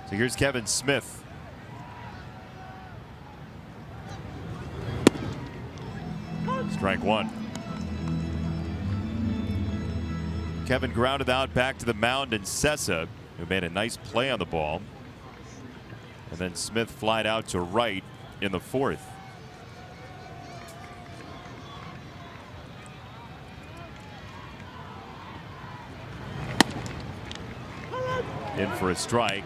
So here's Kevin Smith. Strike 1. Kevin grounded out back to the mound, and Cessa, who made a nice play on the ball. And then Smith flied out to right in the 4th. in for a strike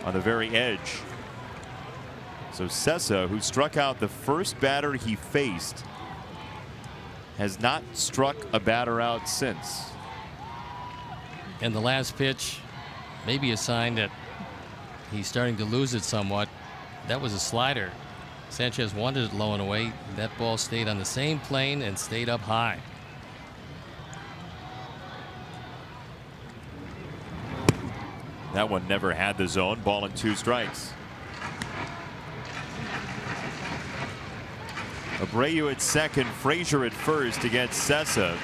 on the very edge. So Sessa, who struck out the first batter he faced, has not struck a batter out since. And the last pitch may be a sign that he's starting to lose it somewhat. That was a slider. Sanchez wanted it low and away. That ball stayed on the same plane and stayed up high. That one never had the zone. Ball and 2 strikes. Abreu at second, Frazier at first against Sessa.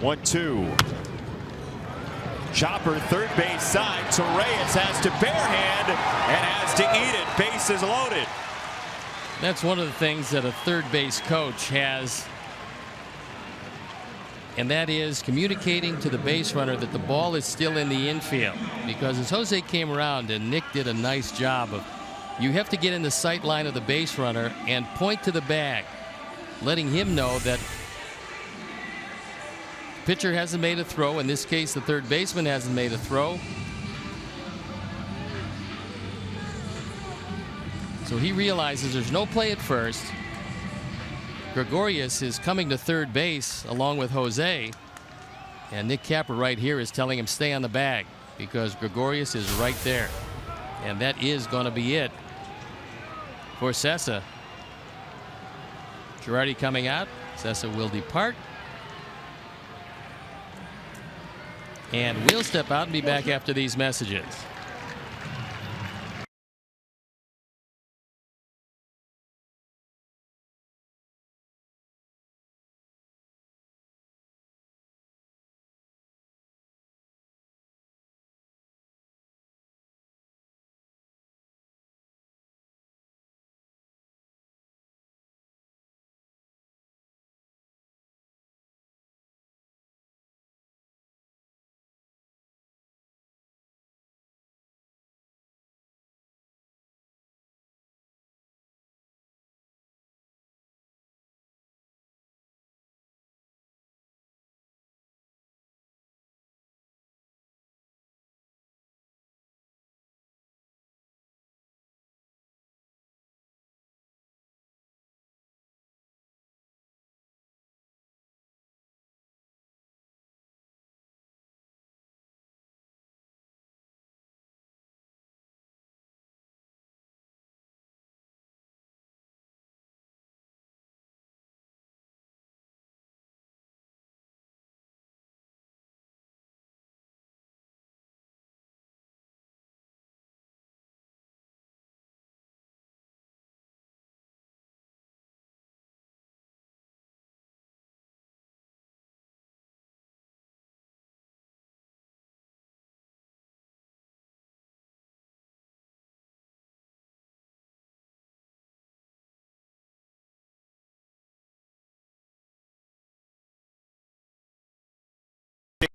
One, two. Chopper, third base side. Torreyes has to barehand and has to eat it. Bases loaded. That's one of the things that a third base coach has, and that is communicating to the base runner that the ball is still in the infield. Because as Jose came around, and Nick did a nice job of, you have to get in the sight line of the base runner and point to the bag, letting him know that pitcher hasn't made a throw. In this case, the third baseman hasn't made a throw. So he realizes there's no play at first. Gregorius is coming to third base along with Jose. And Nick Capper right here is telling him stay on the bag because Gregorius is right there. And that is going to be it for Sessa. Girardi coming out. Sessa will depart. And we'll step out and be back after these messages.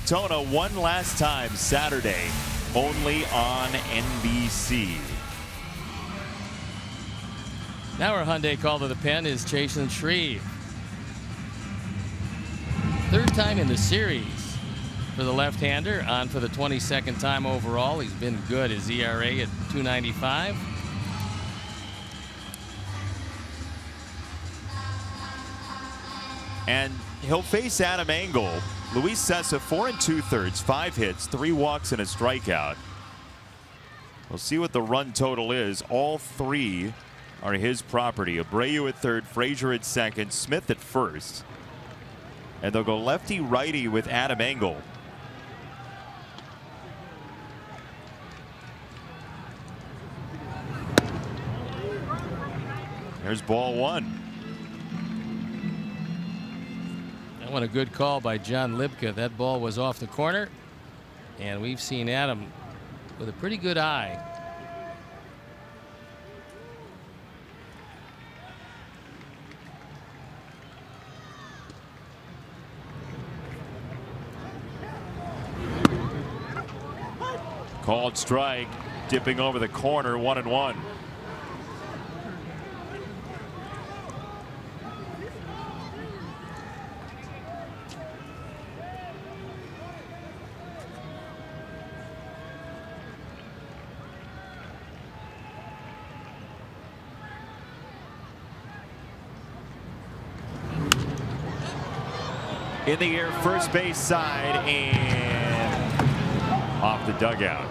Daytona one last time Saturday, only on NBC. Now our Hyundai call to the pen is Chasen Shreve. Third time in the series for the left-hander, on for the 22nd time overall. He's been good. His ERA at 2.95. And he'll face Adam Engel. Luis Sessa, 4 2/3, 5 hits, 3 walks, and a strikeout. We'll see what the run total is. All 3 are his property. Abreu at third, Frazier at second, Smith at first. And they'll go lefty-righty with Adam Engel. There's ball 1. That one a good call by John Libka. That ball was off the corner. And we've seen Adam with a pretty good eye. Called strike, dipping over the corner, 1-1. In the air, first base side, and off the dugout.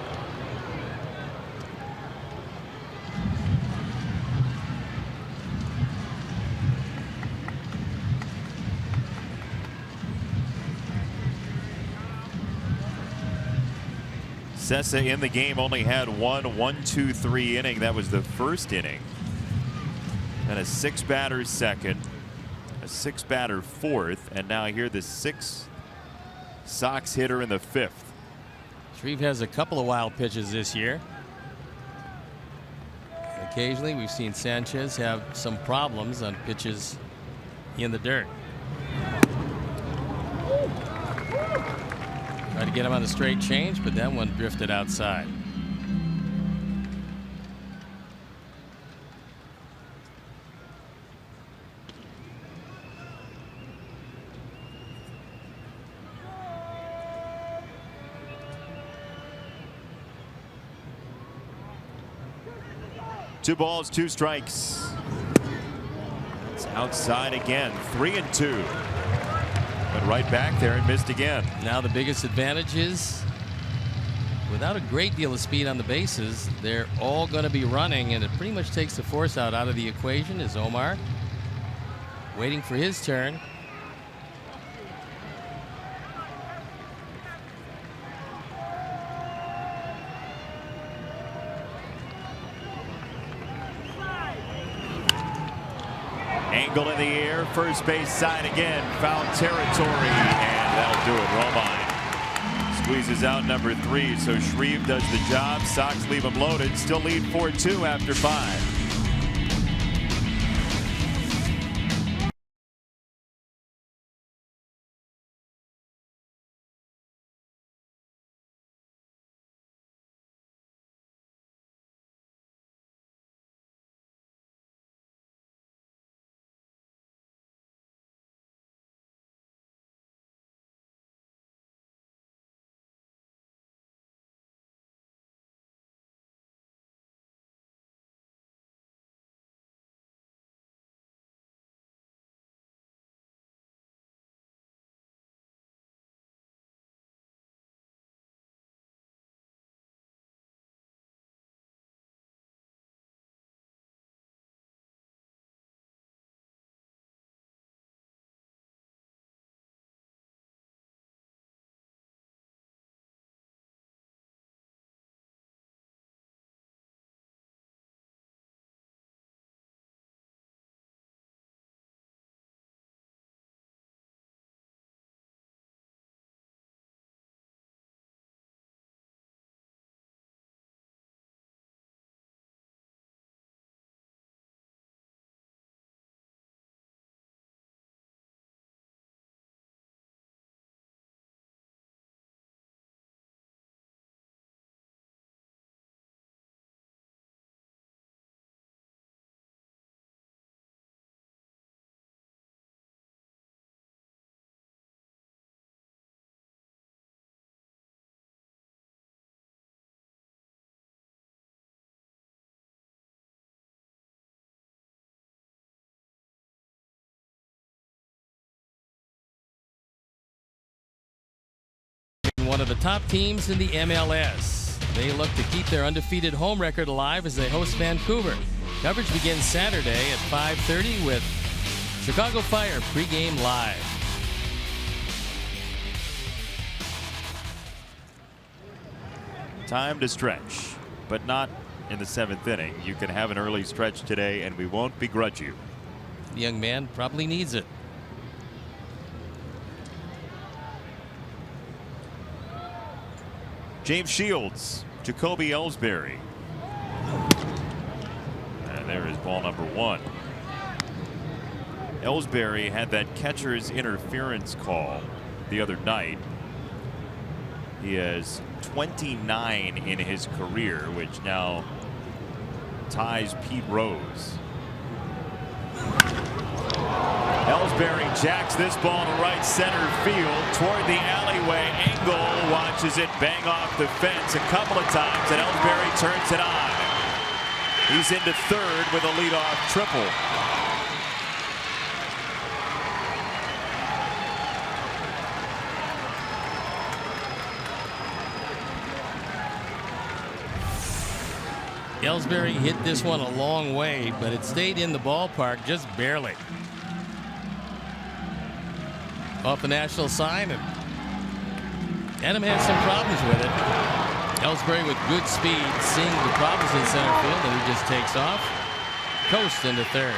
Sessa in the game only had one 1-2-3 inning. That was the first inning. And a 6-batter second, a 6-batter fourth, and now here the 6 Sox hitter in the 5th. Shreve has a couple of wild pitches this year. Occasionally we've seen Sanchez have some problems on pitches in the dirt. Tried to get him on the straight change, but that one drifted outside. Two balls, 2 strikes. It's outside again, 3-2. But right back there and missed again. Now the biggest advantage is, without a great deal of speed on the bases, they're all going to be running, and it pretty much takes the force out of the equation. Is Omar waiting for his turn. Angle in the air, first base side again, foul territory, and that'll do it. Romine squeezes out number 3, so Shreve does the job. Sox leave him loaded, still lead 4-2 after 5. One of the top teams in the MLS. They look to keep their undefeated home record alive as they host Vancouver. Coverage begins Saturday at 5:30 with Chicago Fire pregame live. Time to stretch, but not in the 7th inning. You can have an early stretch today, and we won't begrudge you. The young man probably needs it. James Shields, Jacoby Ellsbury. And there is ball number 1. Ellsbury had that catcher's interference call the other night. He has 29 in his career, which now ties Pete Rose. Ellsbury jacks this ball to right center field toward the alleyway. Engel watches it bang off the fence a couple of times, and Ellsbury turns it on. He's into 3rd with a leadoff triple. Ellsbury hit this one a long way, but it stayed in the ballpark just barely. Off the national sign, and Adam has some problems with it. Ellsbury with good speed, seeing the problems in center field, and he just takes off, coast into third.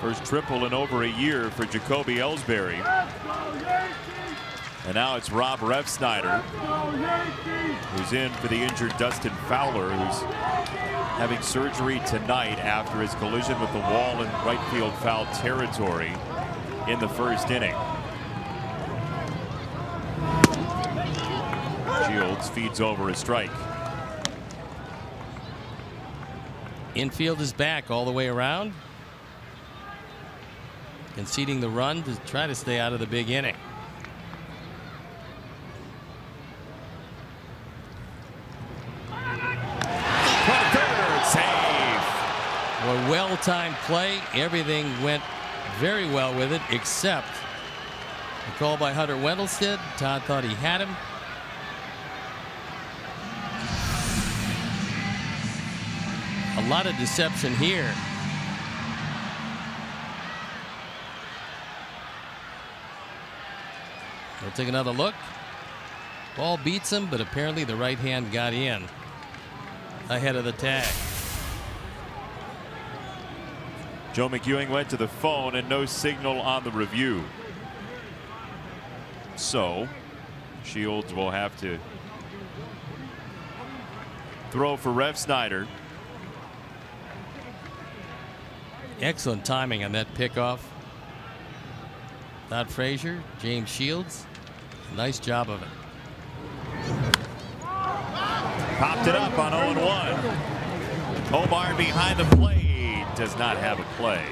First triple in over a year for Jacoby Ellsbury. And now it's Rob Refsnyder, who's in for the injured Dustin Fowler, who's having surgery tonight after his collision with the wall in right field foul territory in the first inning. Shields feeds over a strike. Infield is back all the way around, conceding the run to try to stay out of the big inning. A well-timed play. Everything went very well with it, except the call by Hunter Wendelstedt. Todd thought he had him. A lot of deception here. We'll take another look. Ball beats him, but apparently the right hand got in ahead of the tag. Joe McEwing went to the phone and no signal on the review. So Shields will have to throw for Refsnyder. Excellent timing on that pickoff. Todd Frazier, James Shields, nice job of it. Popped it up on 0-1. Omar behind the plate. Does not have a play.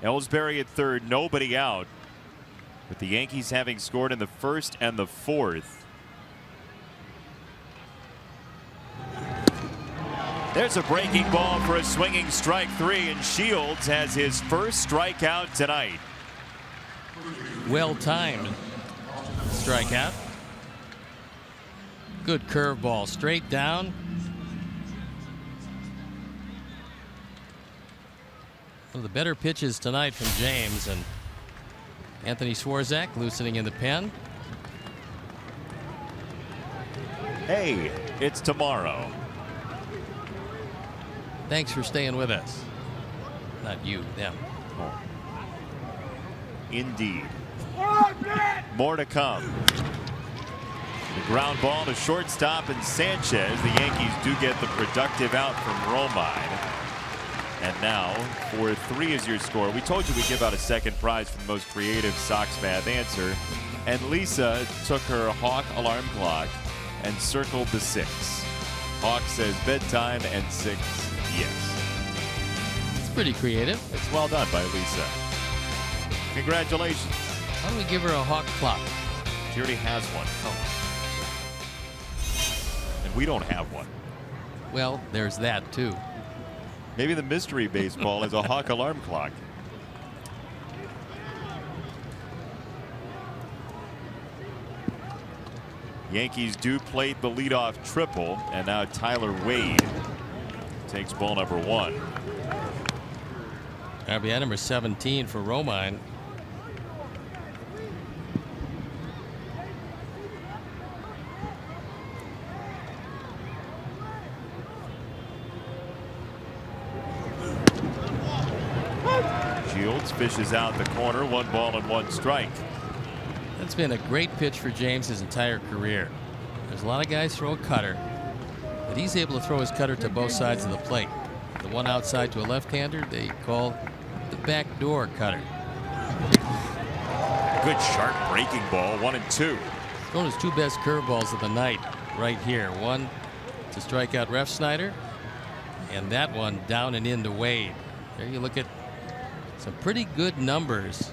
Ellsbury at third, nobody out, with the Yankees having scored in the first and the fourth. There's a breaking ball for a swinging strike three, and Shields has his first strikeout tonight. Well-timed strikeout. Good curveball, straight down. One of the better pitches tonight from James, and Anthony Swarzak loosening in the pen. Hey, it's tomorrow. Thanks for staying with us. Not you, them. Oh. Indeed. More to come. The ground ball to shortstop and Sanchez. The Yankees do get the productive out from Romine. And now 4-3 is your score. We told you we'd give out a second prize for the most creative Sox math answer. And Lisa took her Hawk alarm clock and circled the 6. Hawk says bedtime and 6, yes. It's pretty creative. It's well done by Lisa. Congratulations. Why don't we give her a Hawk clock? She already has one. Oh. And we don't have one. Well, there's that too. Maybe the mystery baseball is a Hawk alarm clock. Yankees do plate the leadoff triple, and now Tyler Wade takes ball number 1. RBI number 17 for Romine. Shields fishes out the corner, 1 ball and 1 strike. That's been a great pitch for James his entire career. There's a lot of guys throw a cutter, but he's able to throw his cutter to both sides of the plate. The one outside to a left-hander they call the backdoor cutter. Good sharp breaking ball, 1 and 2. Throwing his 2 best curveballs of the night right here. One to strike out Refsnyder, and that one down and into Wade. There you look at some pretty good numbers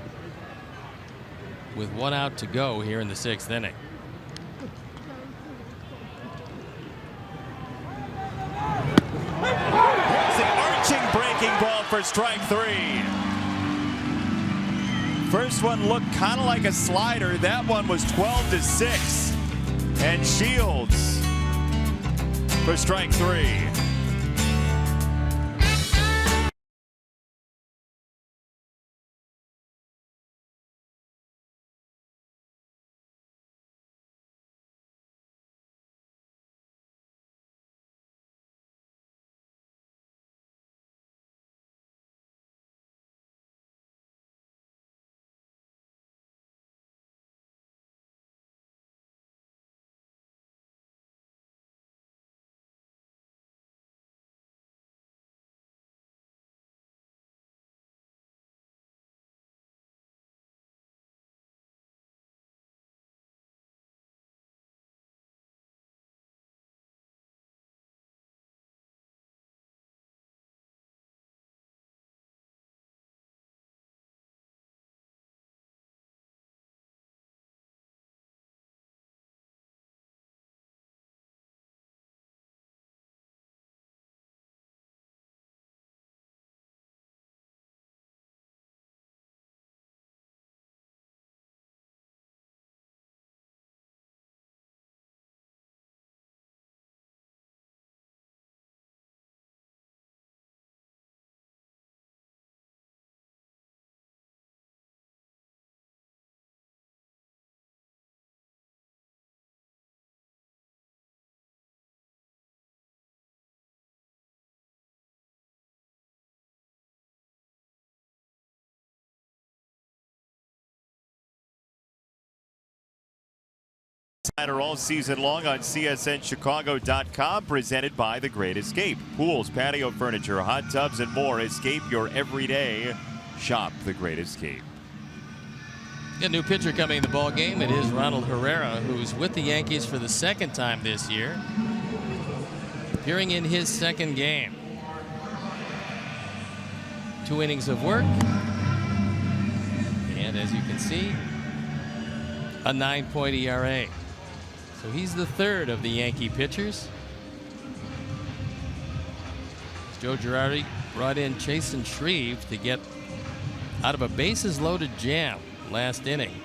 with 1 out to go here in the 6th inning. It's an arching breaking ball for strike 3. First one looked kind of like a slider. That one was 12-6. And Shields for strike 3. All season long on CSNChicago.com, presented by The Great Escape. Pools, patio furniture, hot tubs, and more. Escape your everyday. Shop The Great Escape. A new pitcher coming in the ball game. It is Ronald Herrera, who's with the Yankees for the 2nd time this year, appearing in his 2nd game. 2 innings of work, and as you can see, a 9-point ERA. So he's the 3rd of the Yankee pitchers. Joe Girardi brought in Chasen Shreve to get out of a bases loaded jam last inning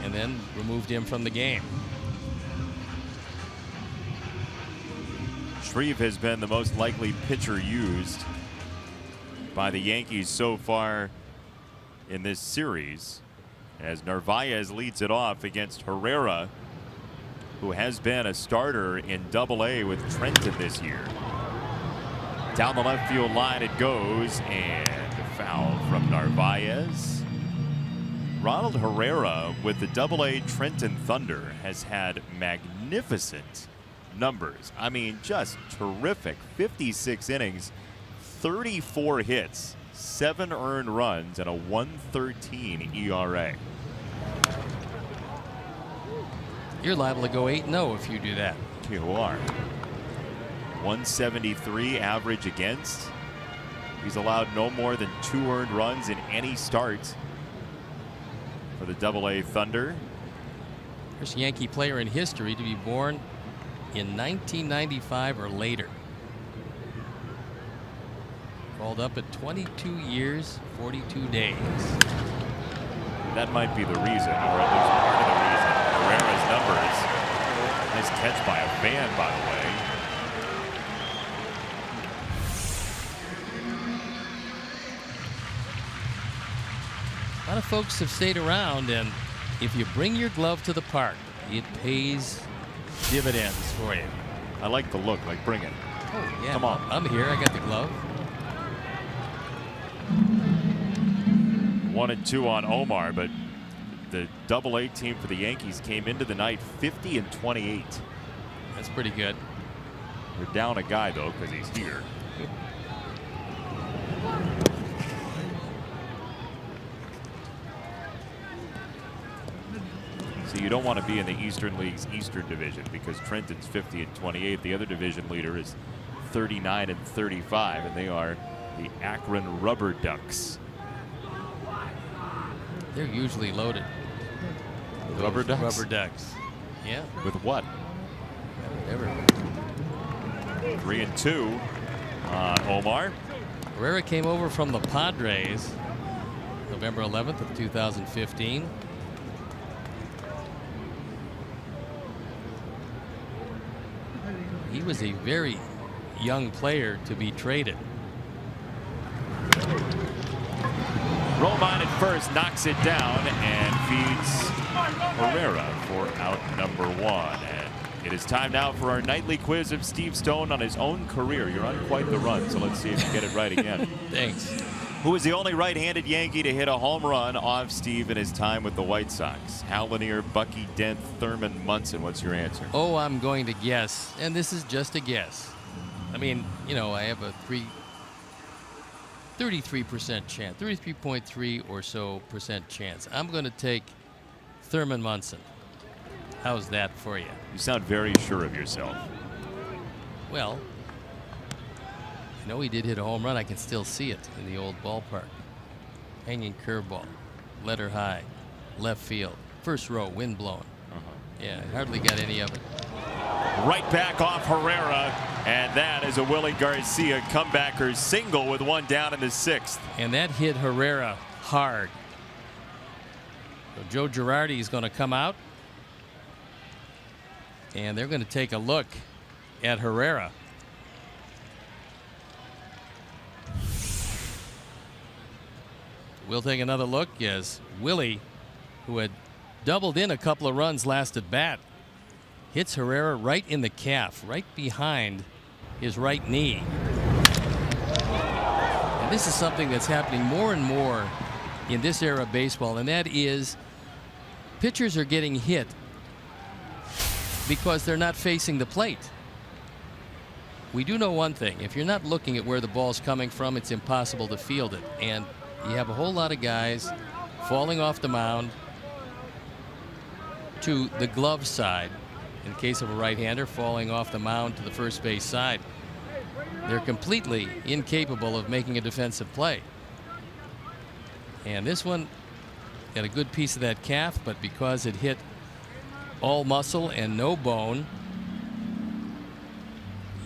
and then removed him from the game. Shreve has been the most likely pitcher used by the Yankees so far in this series, as Narvaez leads it off against Herrera, who has been a starter in Double-A with Trenton this year. Down the left field line it goes, and a foul from Narvaez. Ronald Herrera with the Double-A Trenton Thunder has had magnificent numbers. I mean, just terrific. 56 innings, 34 hits, 7 earned runs, and a 1.13 ERA. You're liable to go 8-0 if you do that. You are. 173 average against. He's allowed no more than 2 earned runs in any start for the Double-A Thunder. First Yankee player in history to be born in 1995 or later. Called up at 22 years, 42 days. That might be the reason, or at least part of the reason. Herrera's numbers. Nice catch by a fan, by the way. A lot of folks have stayed around, and if you bring your glove to the park, it pays dividends for you. I like the look, like bring it. Oh, yeah. Come on. I'm here. I got the glove. 1-2 on Omar, but the Double-A team for the Yankees came into the night 50-28. That's pretty good. They're down a guy, though, because he's here. So you don't want to be in the Eastern League's Eastern Division because Trenton's 50-28. The other division leader is 39 and 35, and they are the Akron Rubber Ducks. They're usually loaded. Rubber Ducks? Rubber Ducks. Yeah. With what? Never. 3-2 on Omar. Herrera came over from the Padres November 11th of 2015. He was a very young player to be traded. Romine at first knocks it down and feeds Herrera for out number 1. And it is time now for our nightly quiz of Steve Stone on his own career. You're on quite the run, so let's see if you get it right again. Thanks. Who was the only right-handed Yankee to hit a home run off Steve in his time with the White Sox? Hal Lanier, Bucky Dent, Thurman Munson. What's your answer? Oh, I'm going to guess, and this is just a guess. I mean, you know, I have a 33% chance, 33.3 or so percent chance. I'm going to take Thurman Munson. How's that for you? You sound very sure of yourself. Well, I know he did hit a home run. I can still see it in the old ballpark. Hanging curveball, letter high, left field, first row, wind blown. Yeah, hardly got any of it. Right back off Herrera, and that is a Willie Garcia comebacker single with one down in the 6th. And that hit Herrera hard. So Joe Girardi is going to come out, and they're going to take a look at Herrera. We'll take another look as Willie, who had doubled in a couple of runs last at bat, hits Herrera right in the calf, right behind his right knee. And this is something that's happening more and more in this era of baseball, and that is pitchers are getting hit because they're not facing the plate. We do know one thing: if you're not looking at where the ball's coming from, it's impossible to field it. And you have a whole lot of guys falling off the mound to the glove side. In the case of a right-hander, falling off the mound to the first base side. They're completely incapable of making a defensive play. And this one got a good piece of that calf, but because it hit all muscle and no bone,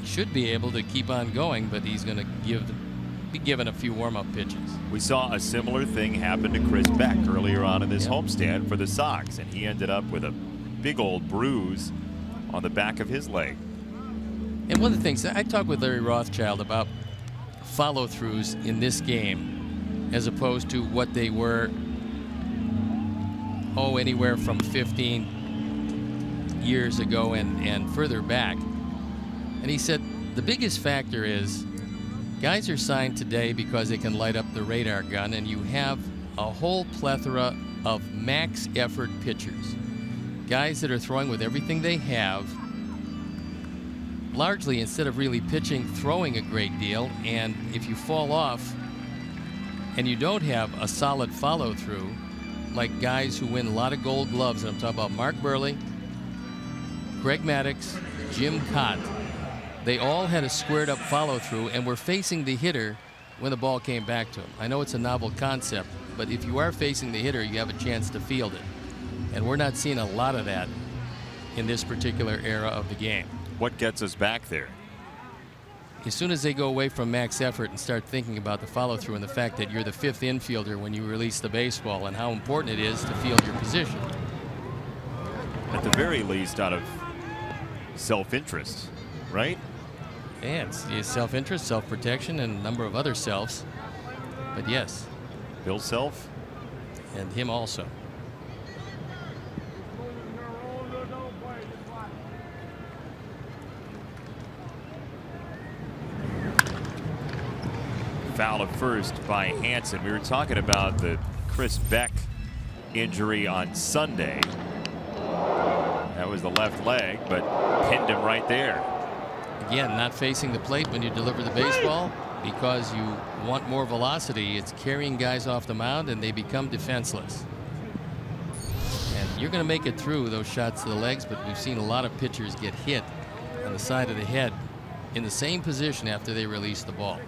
he should be able to keep on going, but he's going to be given a few warm-up pitches. We saw a similar thing happen to Chris Beck earlier on in this homestand for the Sox, and he ended up with a big old bruise on the back of his leg. And one of the things, I talked with Larry Rothschild about follow-throughs in this game as opposed to what they were, anywhere from 15 years ago and further back. And he said the biggest factor is guys are signed today because they can light up the radar gun, and you have a whole plethora of max effort pitchers. Guys that are throwing with everything they have, largely instead of really pitching, throwing a great deal. And if you fall off and you don't have a solid follow through, like guys who win a lot of gold gloves, and I'm talking about Mark Burley, Greg Maddux, Jim Cott, they all had a squared up follow through and were facing the hitter when the ball came back to them. I know it's a novel concept, but if you are facing the hitter, you have a chance to field it. And we're not seeing a lot of that in this particular era of the game. What gets us back there? As soon as they go away from max effort and start thinking about the follow-through and the fact that you're the 5th infielder when you release the baseball and how important it is to field your position. At the very least, out of self-interest, right? Yeah, it's self-interest, self-protection, and a number of other selves. But yes. Bill's self? And him also. Foul at first by Hansen. We were talking about the Chris Beck injury on Sunday. That was the left leg, but pinned him right there. Again, not facing the plate when you deliver the baseball because you want more velocity. It's carrying guys off the mound and they become defenseless. And you're going to make it through those shots to the legs, but we've seen a lot of pitchers get hit on the side of the head in the same position after they release the ball.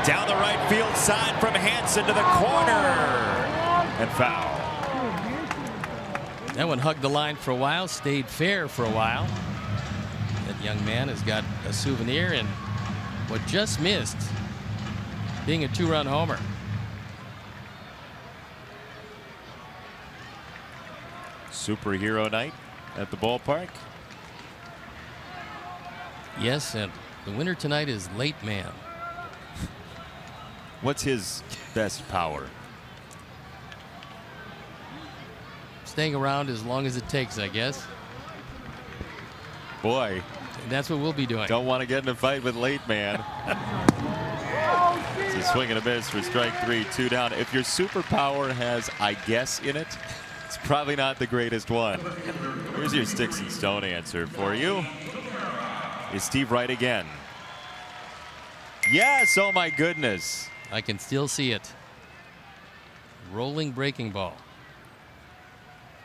Down the right field side from Hansen to the corner. And foul. That one hugged the line for a while, stayed fair for a while. That young man has got a souvenir and what just missed being a 2-run homer. Superhero night at the ballpark. Yes, and the winner tonight is Late Man. What's his best power? Staying around as long as it takes, I guess. Boy, and that's what we'll be doing. Don't want to get in a fight with Late Man. It's a swing and a miss for strike 3, 2 down. If your superpower has "I guess" in it, it's probably not the greatest one. Here's your sticks and stone answer for you. Is Steve right again? Yes, oh my goodness. I can still see it. Rolling breaking ball.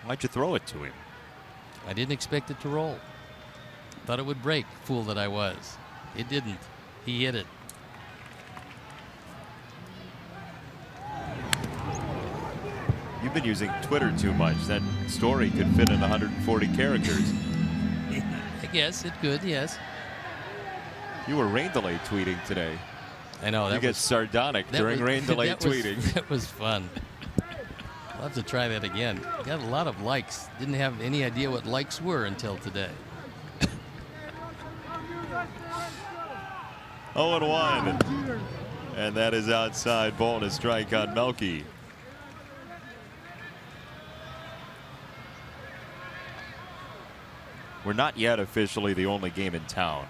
Why'd you throw it to him? I didn't expect it to roll. Thought it would break, fool that I was. It didn't. He hit it. You've been using Twitter too much. That story could fit in 140 characters. I guess it could, yes. You were rain delay tweeting today. I know. You get sardonic during rain delay tweeting. That was fun. I'll have to try that again. Got a lot of likes. Didn't have any idea what likes were until today. 0-1. And that is outside, ball and a strike on Melky. We're not yet officially the only game in town.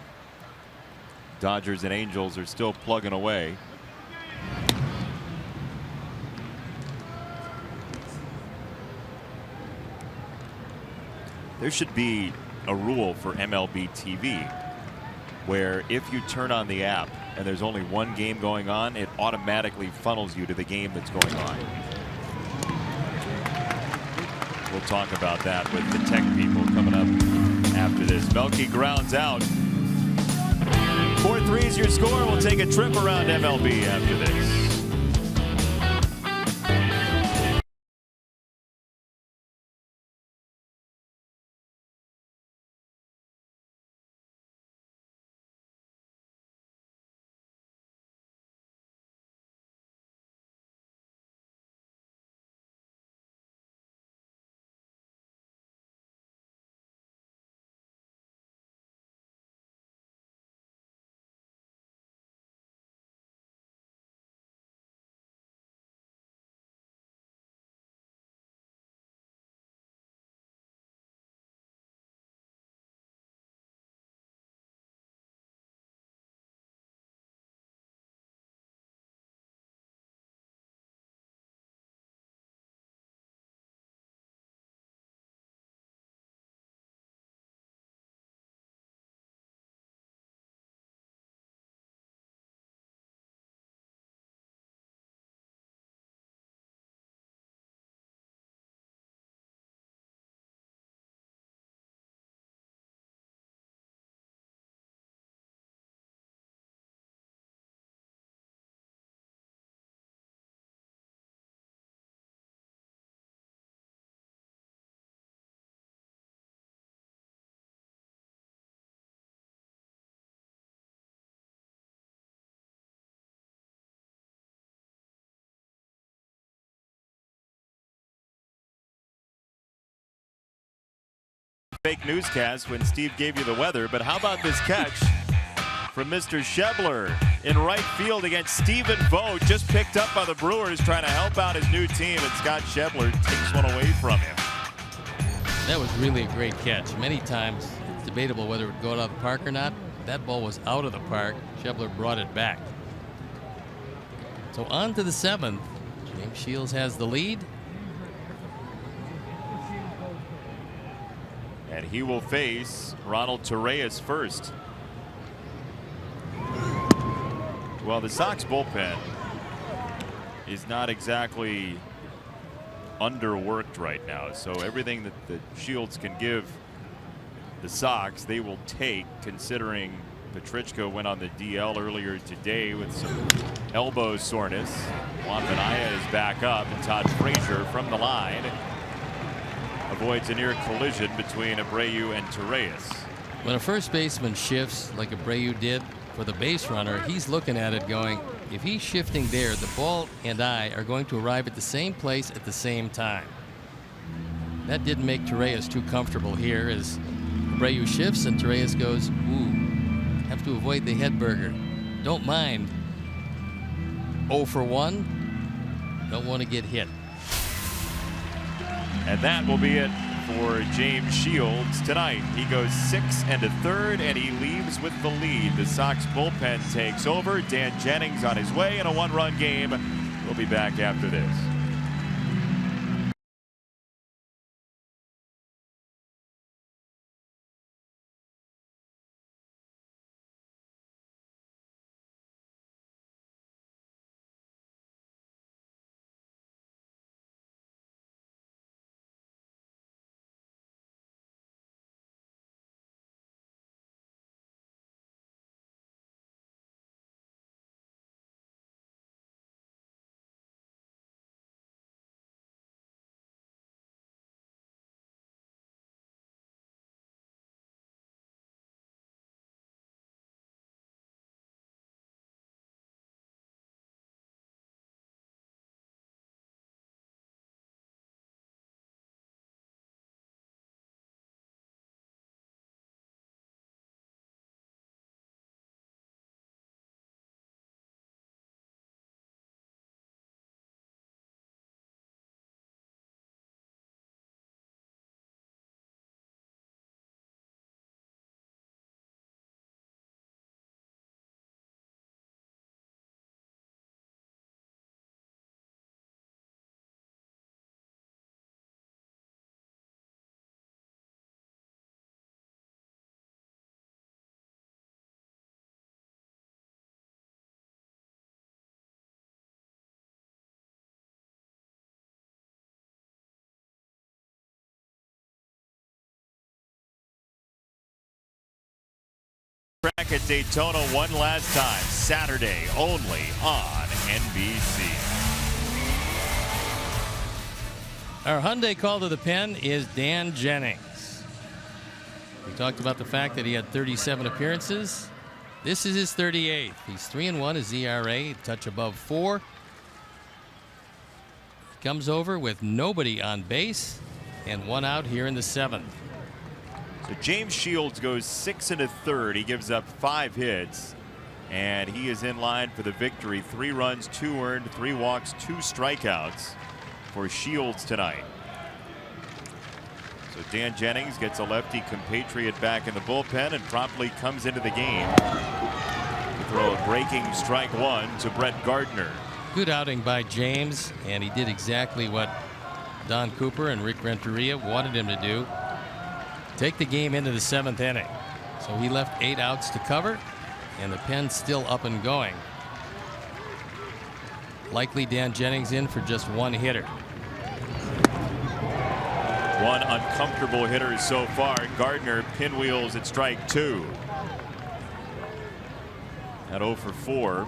Dodgers and Angels are still plugging away. There should be a rule for MLB TV where if you turn on the app and there's only one game going on, it automatically funnels you to the game that's going on. We'll talk about that with the tech people coming up after this. Melky grounds out. 4-3 is your score. We'll take a trip around MLB after this. Fake newscast when Steve gave you the weather, but how about this catch from Mr. Schebler in right field against Stephen Vogt, just picked up by the Brewers trying to help out his new team, and Scott Schebler takes one away from him. That was really a great catch. Many times it's debatable whether it would go out of the park or not. That ball was out of the park. Schebler brought it back. So on to the 7th. James Shields has the lead. And he will face Ronald Torreyes first. Well, the Sox bullpen is not exactly underworked right now. So everything that the Shields can give the Sox, they will take, considering Petrichko went on the DL earlier today with some elbow soreness. Juan Minaya is back up, and Todd Frazier from the line avoids a near collision between Abreu and Torreyes. When a first baseman shifts like Abreu did for the base runner, he's looking at it going, if he's shifting there, the ball and I are going to arrive at the same place at the same time. That didn't make Torreyes too comfortable here as Abreu shifts and Torreyes goes, ooh, have to avoid the head burger. Don't mind. 0 for 1. Don't want to get hit. And that will be it for James Shields tonight. He goes 6 1/3, and he leaves with the lead. The Sox bullpen takes over. Dan Jennings on his way in a 1-run game. We'll be back after this. Track at Daytona one last time, Saturday only on NBC. Our Hyundai call to the pen is Dan Jennings. We talked about the fact that he had 37 appearances. This is his 38th. He's 3-1, his ERA, a touch above 4. Comes over with nobody on base and 1 out here in the 7th. So James Shields goes 6 1/3. He gives up 5 hits, and he is in line for the victory. 3 runs, 2 earned, 3 walks, 2 strikeouts for Shields tonight. So Dan Jennings gets a lefty compatriot back in the bullpen and promptly comes into the game to throw a breaking strike 1 to Brett Gardner. Good outing by James, and he did exactly what Don Cooper and Rick Renteria wanted him to do. Take the game into the 7th inning. So he left 8 outs to cover, and the pen's still up and going. Likely Dan Jennings in for just 1 hitter. 1 uncomfortable hitter so far. Gardner pinwheels at strike 2. At 0 for 4.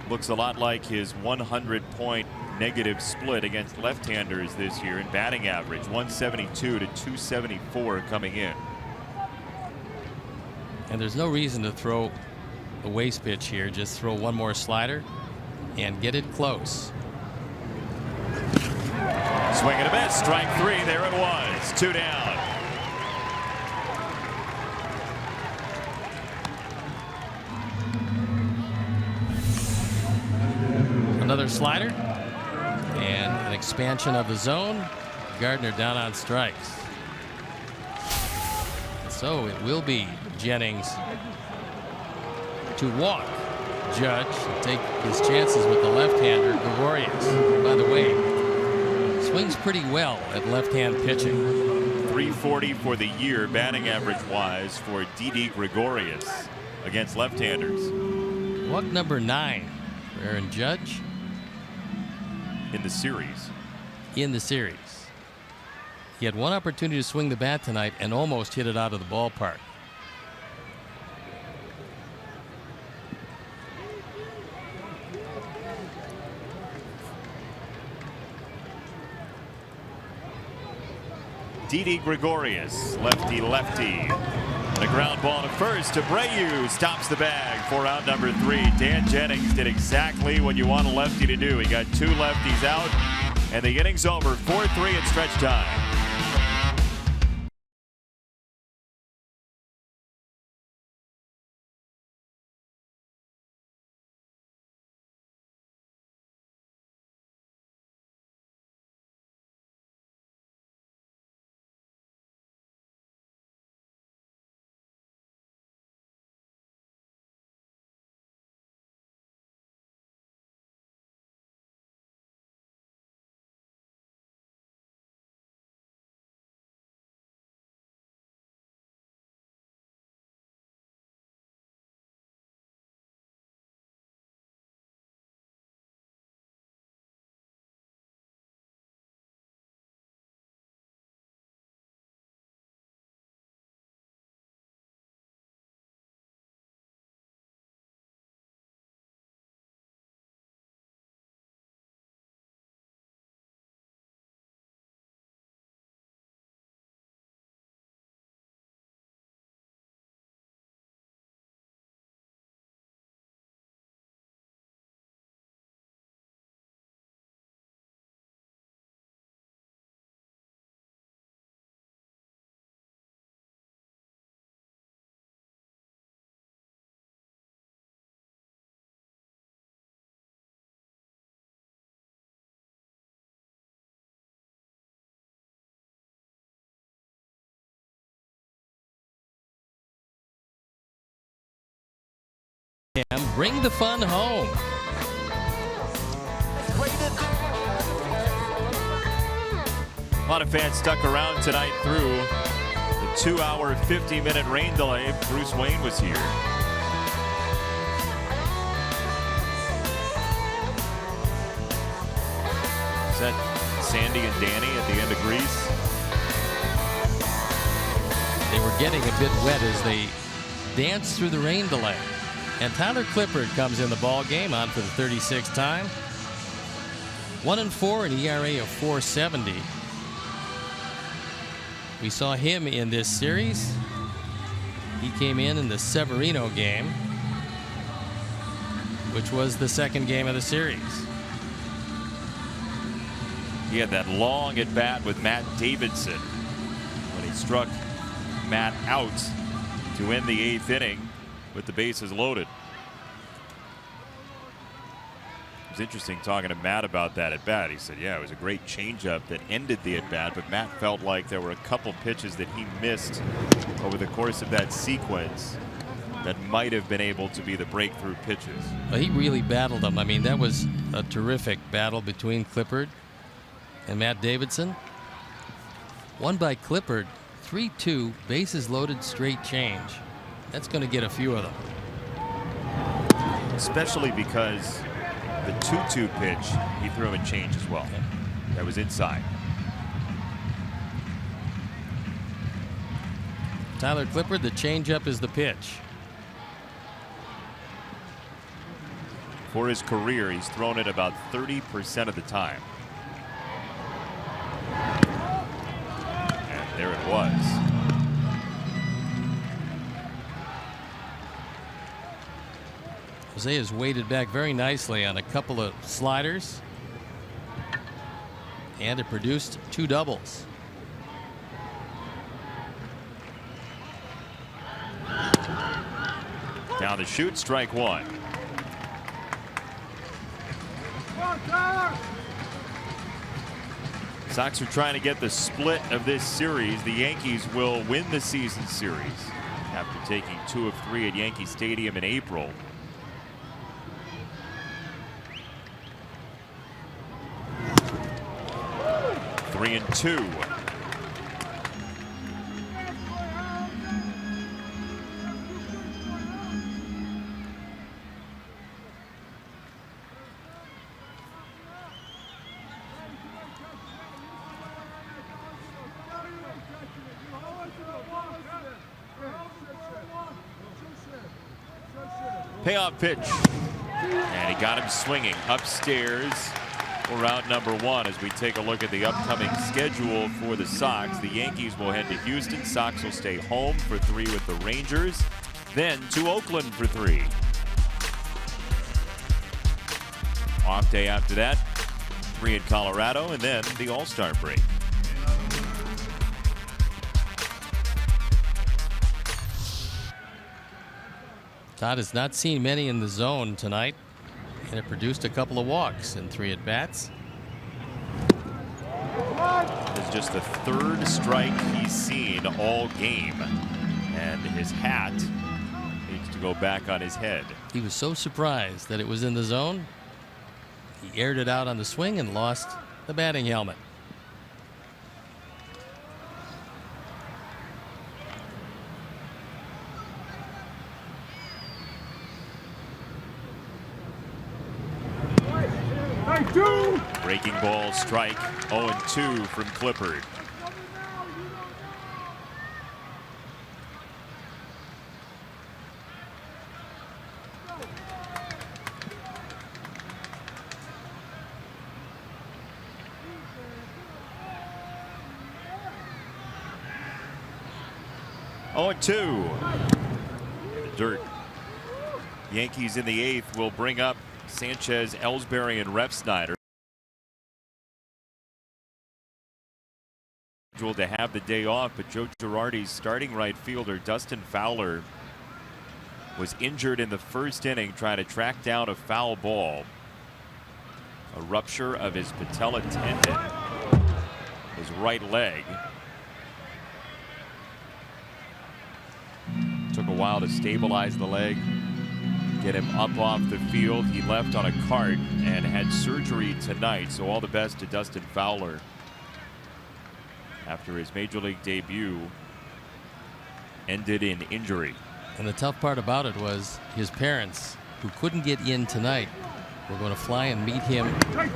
Looks a lot like his 100-point negative split against left-handers this year in batting average. 172 to 274 coming in. And there's no reason to throw a waste pitch here. Just throw 1 more slider and get it close. Swing and a miss. Strike 3. There it was. 2 down. Another slider and an expansion of the zone. Gardner down on strikes. So it will be Jennings to walk Judge and take his chances with the left-hander Gregorius. By the way, swings pretty well at left-hand pitching. 340 for the year batting average wise for Didi Gregorius against left-handers. Walk number 9 for Aaron Judge. in the series. In the series. He had one opportunity to swing the bat tonight and almost hit it out of the ballpark. Didi Gregorius, lefty. And a ground ball to first. Abreu stops the bag for out number 3. Dan Jennings did exactly what you want a lefty to do. He got 2 lefties out, and the inning's over. 4-3 at stretch time. Bring the fun home. A lot of fans stuck around tonight through the 2-hour, 50-minute rain delay. Bruce Wayne was here. Is that Sandy and Danny at the end of Greece? They were getting a bit wet as they danced through the rain delay. And Tyler Clippard comes in the ball game on for the 36th time. 1-4, an ERA of 4.70. We saw him in this series. He came in the Severino game, which was the second game of the series. He had that long at bat with Matt Davidson when he struck Matt out to end the 8th inning with the bases loaded. It was interesting talking to Matt about that at bat. He said, yeah, it was a great changeup that ended the at bat, but Matt felt like there were a couple pitches that he missed over the course of that sequence that might have been able to be the breakthrough pitches. Well, he really battled them. I mean, that was a terrific battle between Clippard and Matt Davidson. Won by Clippard, 3-2, bases loaded, straight change. That's going to get a few of them. Especially because the 2-2 pitch, he threw him a change as well. That was inside. Tyler Clippard, the changeup is the pitch. For his career, he's thrown it about 30% of the time. And there it was. Jose has weighted back very nicely on a couple of sliders, and it produced 2 doubles. Down the chute, strike 1. Sox are trying to get the split of this series. The Yankees will win the season series after taking 2 of 3 at Yankee Stadium in April. Three and 2. Payoff pitch. And he got him swinging upstairs for round number 1 as we take a look at the upcoming schedule for the Sox. The Yankees will head to Houston. Sox will stay home for 3 with the Rangers. Then to Oakland for 3. Off day after that. 3 in Colorado, and then the All-Star break. Todd has not seen many in the zone tonight, and it produced a couple of walks in 3 at-bats. It's just the 3rd strike he's seen all game, and his hat needs to go back on his head. He was so surprised that it was in the zone, he aired it out on the swing and lost the batting helmet. Breaking ball strike, 0-2 from Clippard. Oh, and 2. The dirt. Yankees in the 8th will bring up Sanchez, Ellsbury, and Refsnyder. To have the day off, but Joe Girardi's starting right fielder Dustin Fowler was injured in the 1st inning trying to track down a foul ball. A rupture of his patella tendon, his right leg. Took a while to stabilize the leg, get him up off the field. He left on a cart and had surgery tonight, so all the best to Dustin Fowler after his major league debut ended in injury. And the tough part about it was his parents, who couldn't get in tonight, were going to fly and meet him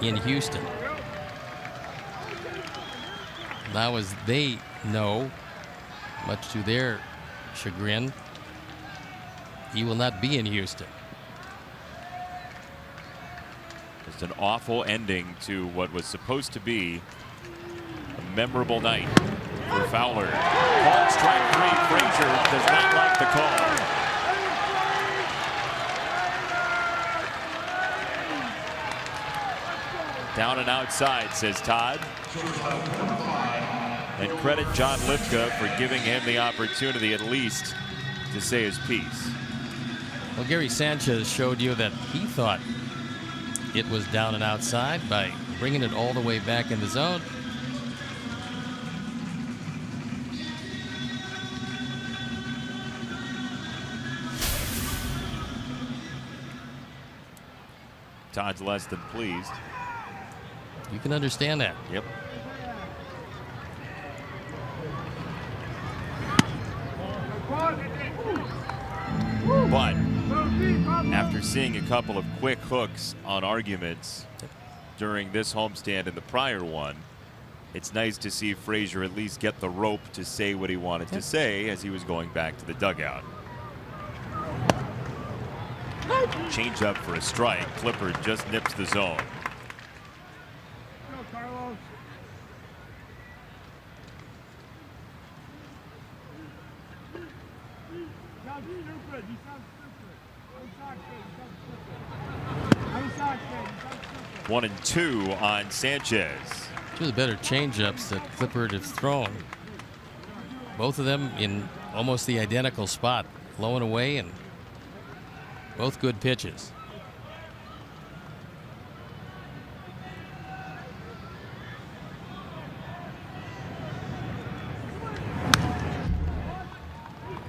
in Houston. Now, as they know, much to their chagrin, he will not be in Houston. Just an awful ending to what was supposed to be a memorable night for Fowler. Called strike 3. Frazier does not like the call. Down and outside, says Todd. And credit John Lipka for giving him the opportunity at least to say his piece. Well, Gary Sanchez showed you that he thought it was down and outside by bringing it all the way back in the zone. Todd's less than pleased. You can understand that. Yep. But after seeing a couple of quick hooks on arguments during this homestand and the prior one, it's nice to see Frazier at least get the rope to say what he wanted to say as he was going back to the dugout. Change up for a strike. Clippard just nips the zone. One and 2 on Sanchez. Two of the better changeups that Clippard has thrown. Both of them in almost the identical spot, low and away, and both good pitches.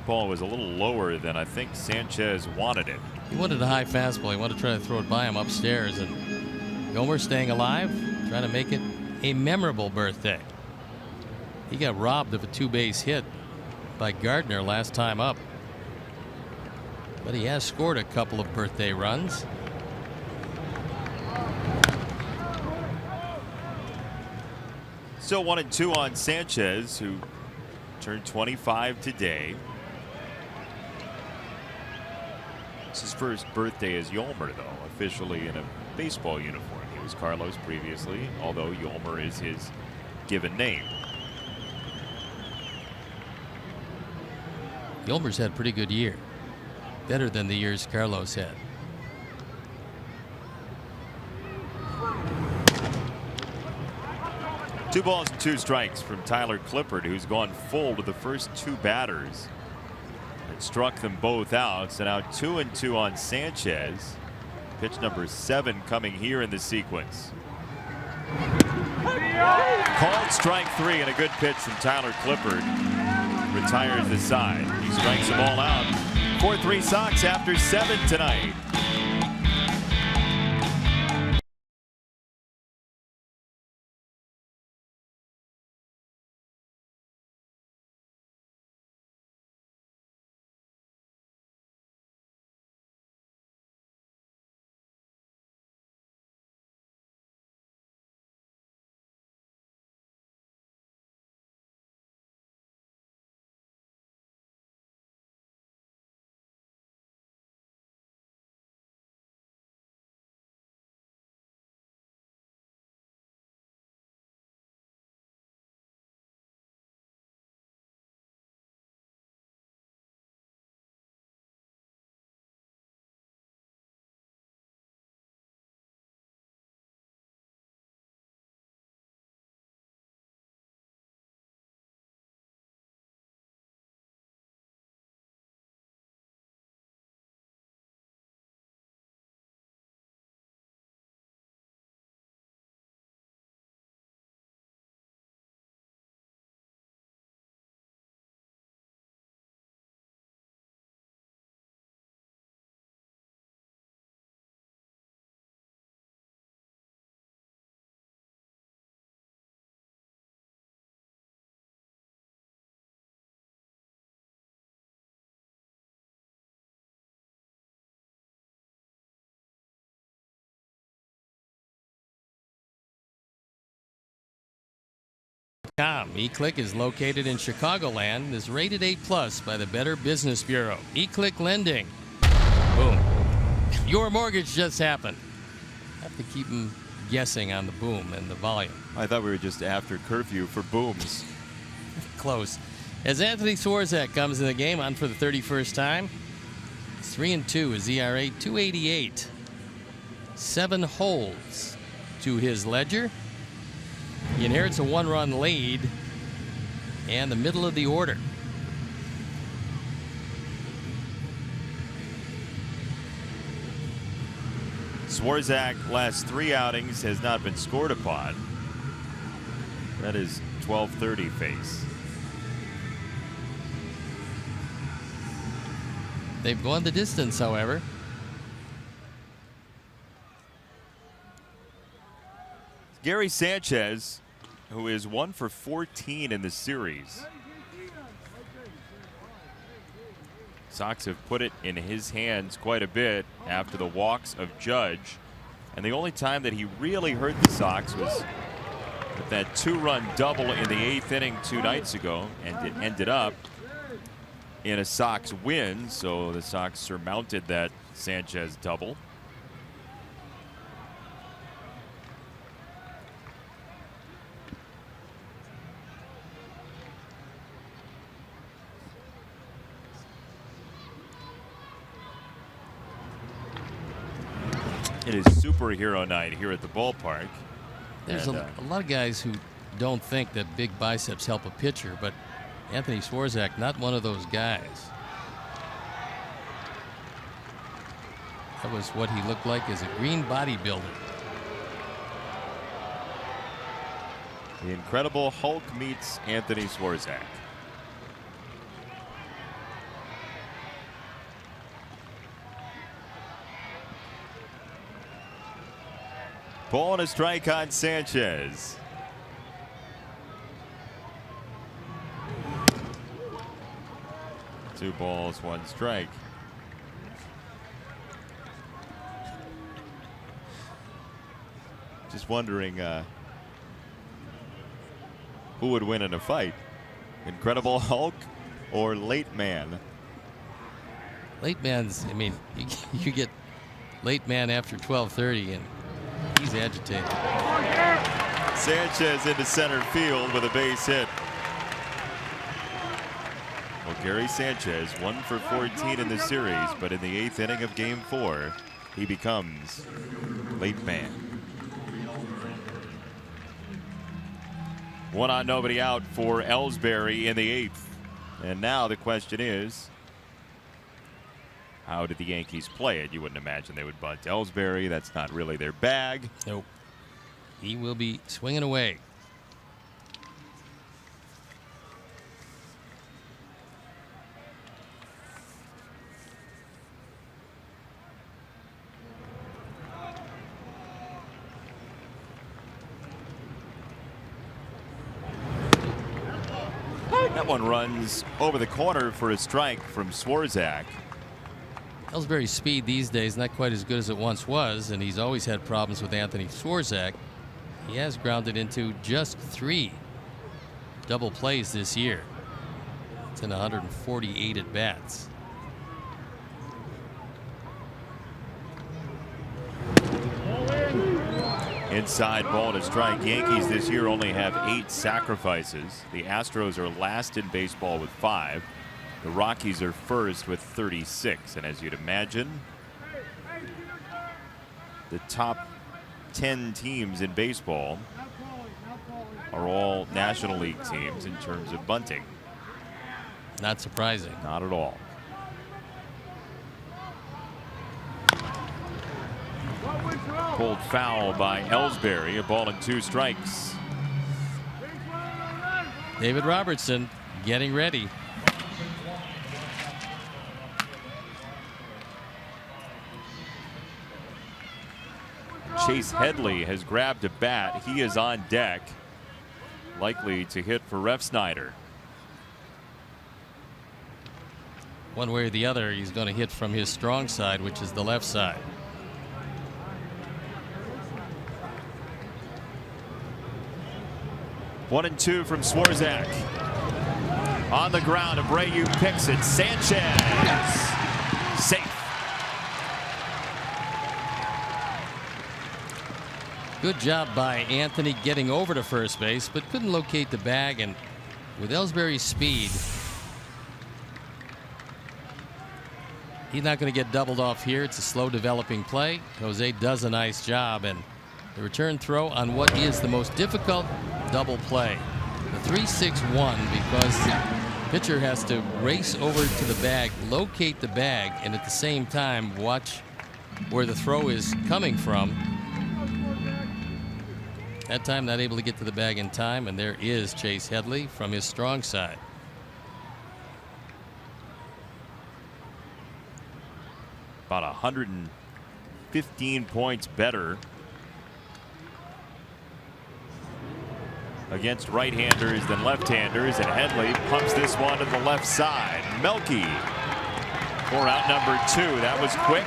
Ball was a little lower than I think Sanchez wanted it. He wanted a high fastball. He wanted to try to throw it by him upstairs, and Gomer staying alive, trying to make it a memorable birthday. He got robbed of a 2-base hit by Gardner last time up, but he has scored a couple of birthday runs. Still 1 and 2 on Sanchez, who turned 25 today. It's his first birthday as Yolmer, though, officially in a baseball uniform. He was Carlos previously, although Yolmer is his given name. Yolmer's had a pretty good year. Better than the years Carlos had. Two balls and two strikes from Tyler Clippard, who's gone full to the first two batters and struck them both out. So now 2-2 on Sanchez. Pitch number 7 coming here in the sequence. Called strike 3, and a good pitch from Tyler Clippard retires the side. He strikes them all out. 4-3 Sox after 7 tonight. eClick is located in Chicagoland and is rated A+ by the Better Business Bureau. eClick Lending. Boom. Your mortgage just happened. Have to keep them guessing on the boom and the volume. I thought we were just after curfew for booms. Close. As Anthony Swarzak comes in the game on for the 31st time, 3-2 is ERA, .288. 7 holds to his ledger. He inherits a 1-run lead and the middle of the order. Swarzak last 3 outings has not been scored upon. That is 12-30 face. They've gone the distance, however. Gary Sanchez, who is 1 for 14 in the series. Sox have put it in his hands quite a bit after the walks of Judge. And the only time that he really hurt the Sox was with that 2-run double in the 8th inning 2 nights ago, and it ended up in a Sox win. So the Sox surmounted that Sanchez double. It is superhero night here at the ballpark. There's a lot of guys who don't think that big biceps help a pitcher, but Anthony Swarzak, not one of those guys. That was what he looked like as a green bodybuilder. The Incredible Hulk meets Anthony Swarzak. Ball and a strike on Sanchez. Two balls, 1 strike. Just wondering who would win in a fight, Incredible Hulk or Late Man? Late man's, I mean, you get late man after 12:30 and he's agitated. Sanchez into center field with a base hit. Well, Gary Sanchez 1 for 14 in the series, but in the 8th inning of Game 4, he becomes late man. 1 on, nobody out for Ellsbury in the 8th. And now the question is, how did the Yankees play it? You wouldn't imagine they would bunt Ellsbury. That's not really their bag. Nope. He will be swinging away. That one runs over the corner for a strike from Swarzak. Ellsbury's speed these days not quite as good as it once was, and he's always had problems with Anthony Swarzak. He has grounded into just 3 double plays this year. It's in 148 at bats. Inside ball to strike. Yankees this year only have 8 sacrifices. The Astros are last in baseball with 5. The Rockies are first with 36. And as you'd imagine, the top 10 teams in baseball are all National League teams in terms of bunting. Not surprising. Not at all. Pulled foul by Ellsbury. A ball and 2 strikes. David Robertson getting ready. Chase Headley has grabbed a bat. He is on deck, likely to hit for Refsnyder. One way or the other, he's going to hit from his strong side, which is the left side. One and 2 from Swarzak. On the ground, Abreu picks it. Sanchez. Safe. Good job by Anthony getting over to first base, but couldn't locate the bag. And with Ellsbury's speed, he's not going to get doubled off here. It's a slow developing play. Jose does a nice job, and the return throw on what is the most difficult double play. The 3-6-1, because the pitcher has to race over to the bag, locate the bag, and at the same time watch where the throw is coming from. That time not able to get to the bag in time, and there is Chase Headley from his strong side. About 115 points better against right-handers than left-handers, and Headley pumps this one to the left side. Melky for out number 2. That was quick.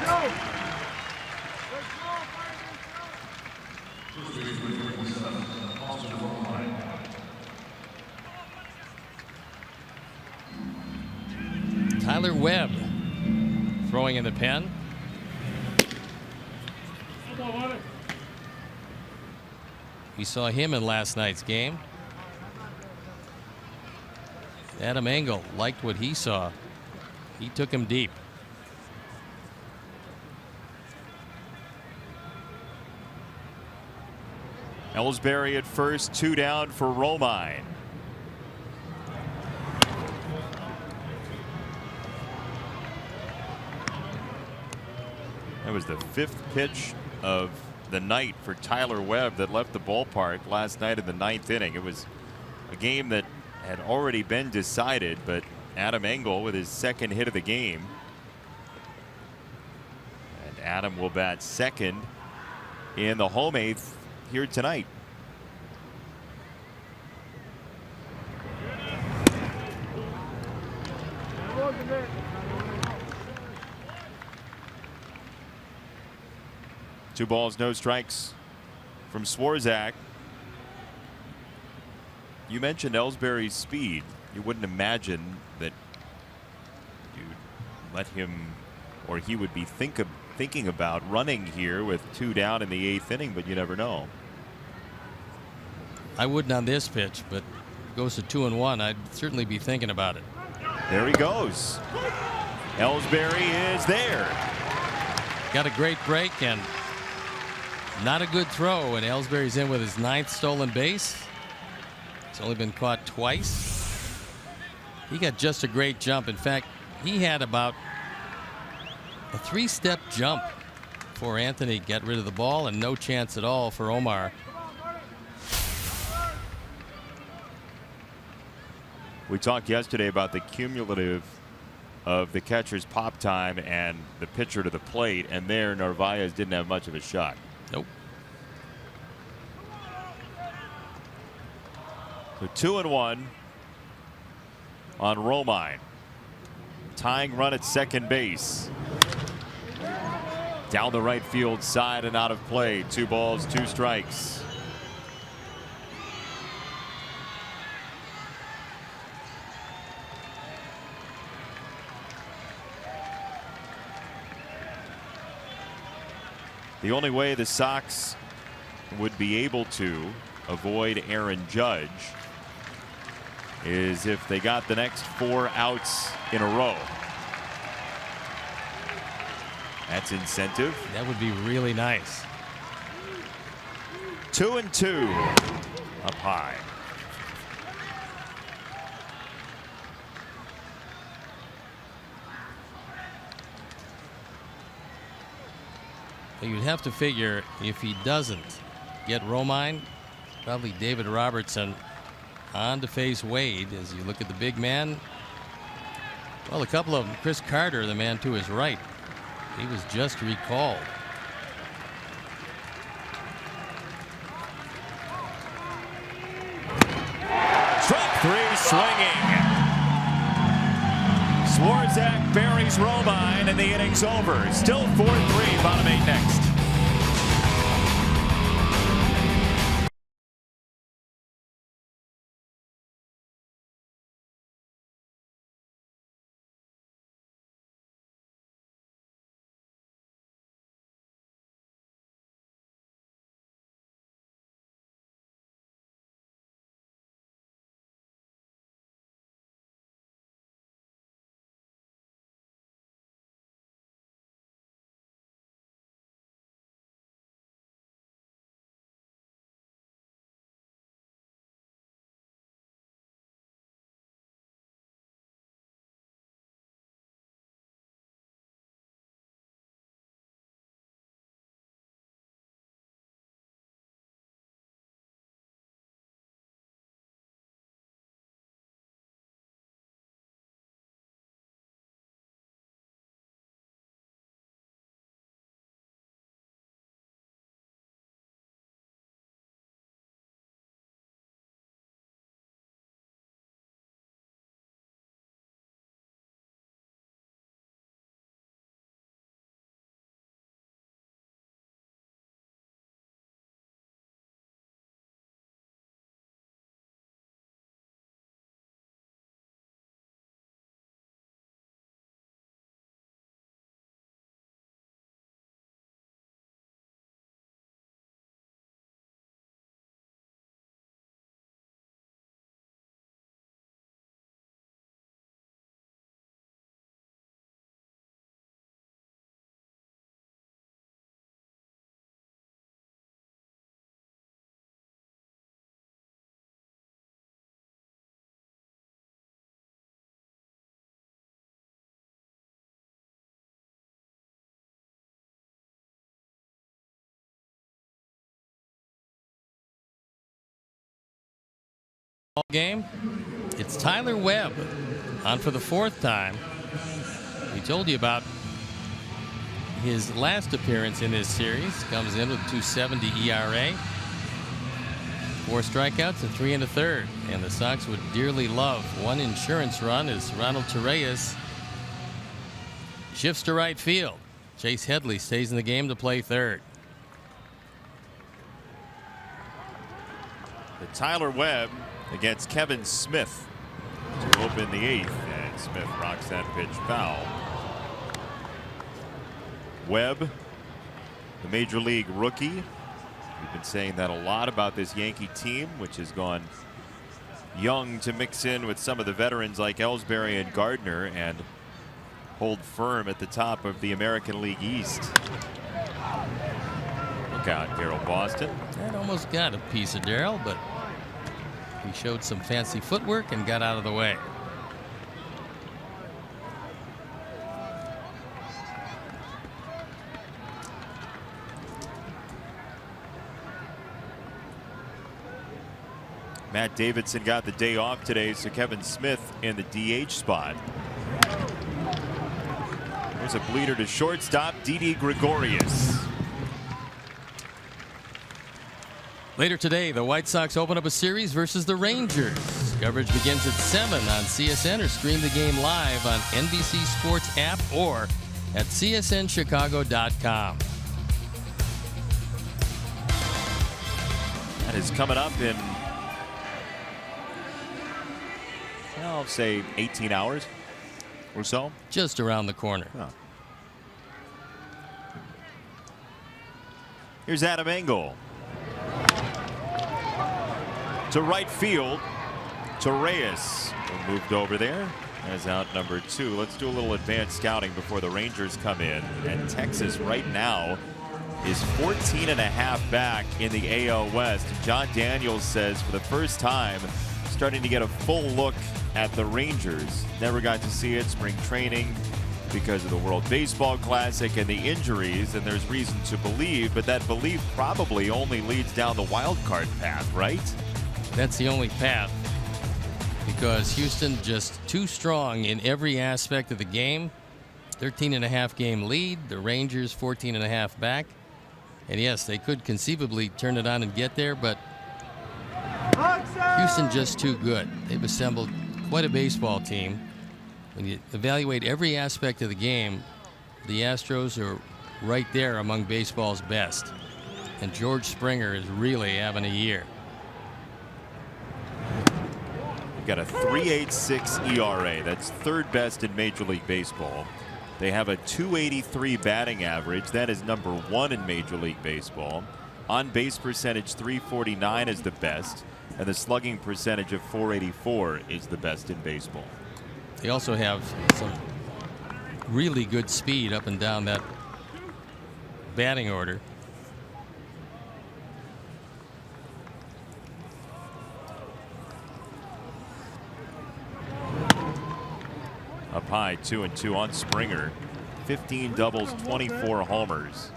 Tyler Webb throwing in the pen. We saw him in last night's game. Adam Engel liked what he saw. He took him deep. Ellsbury at first, 2 down for Romine. That was the 5th pitch of the night for Tyler Webb that left the ballpark last night in the 9th inning. It was a game that had already been decided, but Adam Engel with his 2nd hit of the game. And Adam will bat second in the home 8th here tonight. Two balls, no strikes from Swarzak. You mentioned Ellsbury's speed. You wouldn't imagine that you'd let him, or he would be thinking about running here with 2 down in the 8th inning, but you never know. I wouldn't on this pitch, but goes to 2-1. I'd certainly be thinking about it. There he goes. Ellsbury is there. Got a great break and not a good throw, and Ellsbury's in with his 9th stolen base. He's only been caught twice. He got just a great jump. In fact, he had about a 3-step jump before Anthony got rid of the ball, and no chance at all for Omar. We talked yesterday about the cumulative of the catcher's pop time and the pitcher to the plate, and there Narvaez didn't have much of a shot. Nope. So 2-1 on Romine. Tying run at second base. Down the right field side and out of play. 2 balls, 2 strikes. The only way the Sox would be able to avoid Aaron Judge is if they got the next 4 outs in a row. That's incentive. That would be really nice. 2-2 up high. You'd have to figure if he doesn't get Romine, probably David Robertson on to face Wade. As you look at the big man, well, a couple of them. Chris Carter, the man to his right, he was just recalled. Strike 3 swinging. Swarzak buries Romine and the inning's over. Still 4-3, bottom 8 next. Game. It's Tyler Webb on for the 4th time. We told you about his last appearance in this series. Comes in with a 2.70 ERA, 4 strikeouts and 3 1/3. And the Sox would dearly love one insurance run as Ronald Torreyes shifts to right field. Chase Headley stays in the game to play third. The Tyler Webb against Kevin Smith to open the 8th, and Smith rocks that pitch foul. Webb, the Major League rookie. We've been saying that a lot about this Yankee team, which has gone young to mix in with some of the veterans like Ellsbury and Gardner and hold firm at the top of the American League East. Look out, Daryl Boston. That almost got a piece of Daryl, but he showed some fancy footwork and got out of the way. Matt Davidson got the day off today, so Kevin Smith in the DH spot. There's a bleeder to shortstop, Didi Gregorius. Later today, the White Sox open up a series versus the Rangers. Coverage begins at 7 on CSN, or stream the game live on NBC Sports app or at csnchicago.com. That is coming up in, I'll say 18 hours or so. Just around the corner. Huh. Here's Adam Engel. To right field, to Reyes. Moved over there as out number 2. Let's do a little advanced scouting before the Rangers come in. And Texas right now is 14.5 back in the AL West. John Daniels says for the first time starting to get a full look at the Rangers. Never got to see it spring training because of the World Baseball Classic and the injuries, and there's reason to believe, but that belief probably only leads down the wild card path, right? That's the only path, because Houston just too strong in every aspect of the game. 13.5 game lead, the Rangers 14.5 back, and yes, they could conceivably turn it on and get there, but Houston just too good. They've assembled quite a baseball team. When you evaluate every aspect of the game, the Astros are right there among baseball's best, and George Springer is really having a year. We've got a 3.86 ERA. That's third best in Major League Baseball. They have a 283 batting average. That is number 1 in Major League Baseball. On base percentage 349 is the best, and the slugging percentage of 484 is the best in baseball. They also have some really good speed up and down that batting order. Up high, 2-2 on Springer. 15 doubles, 24 homers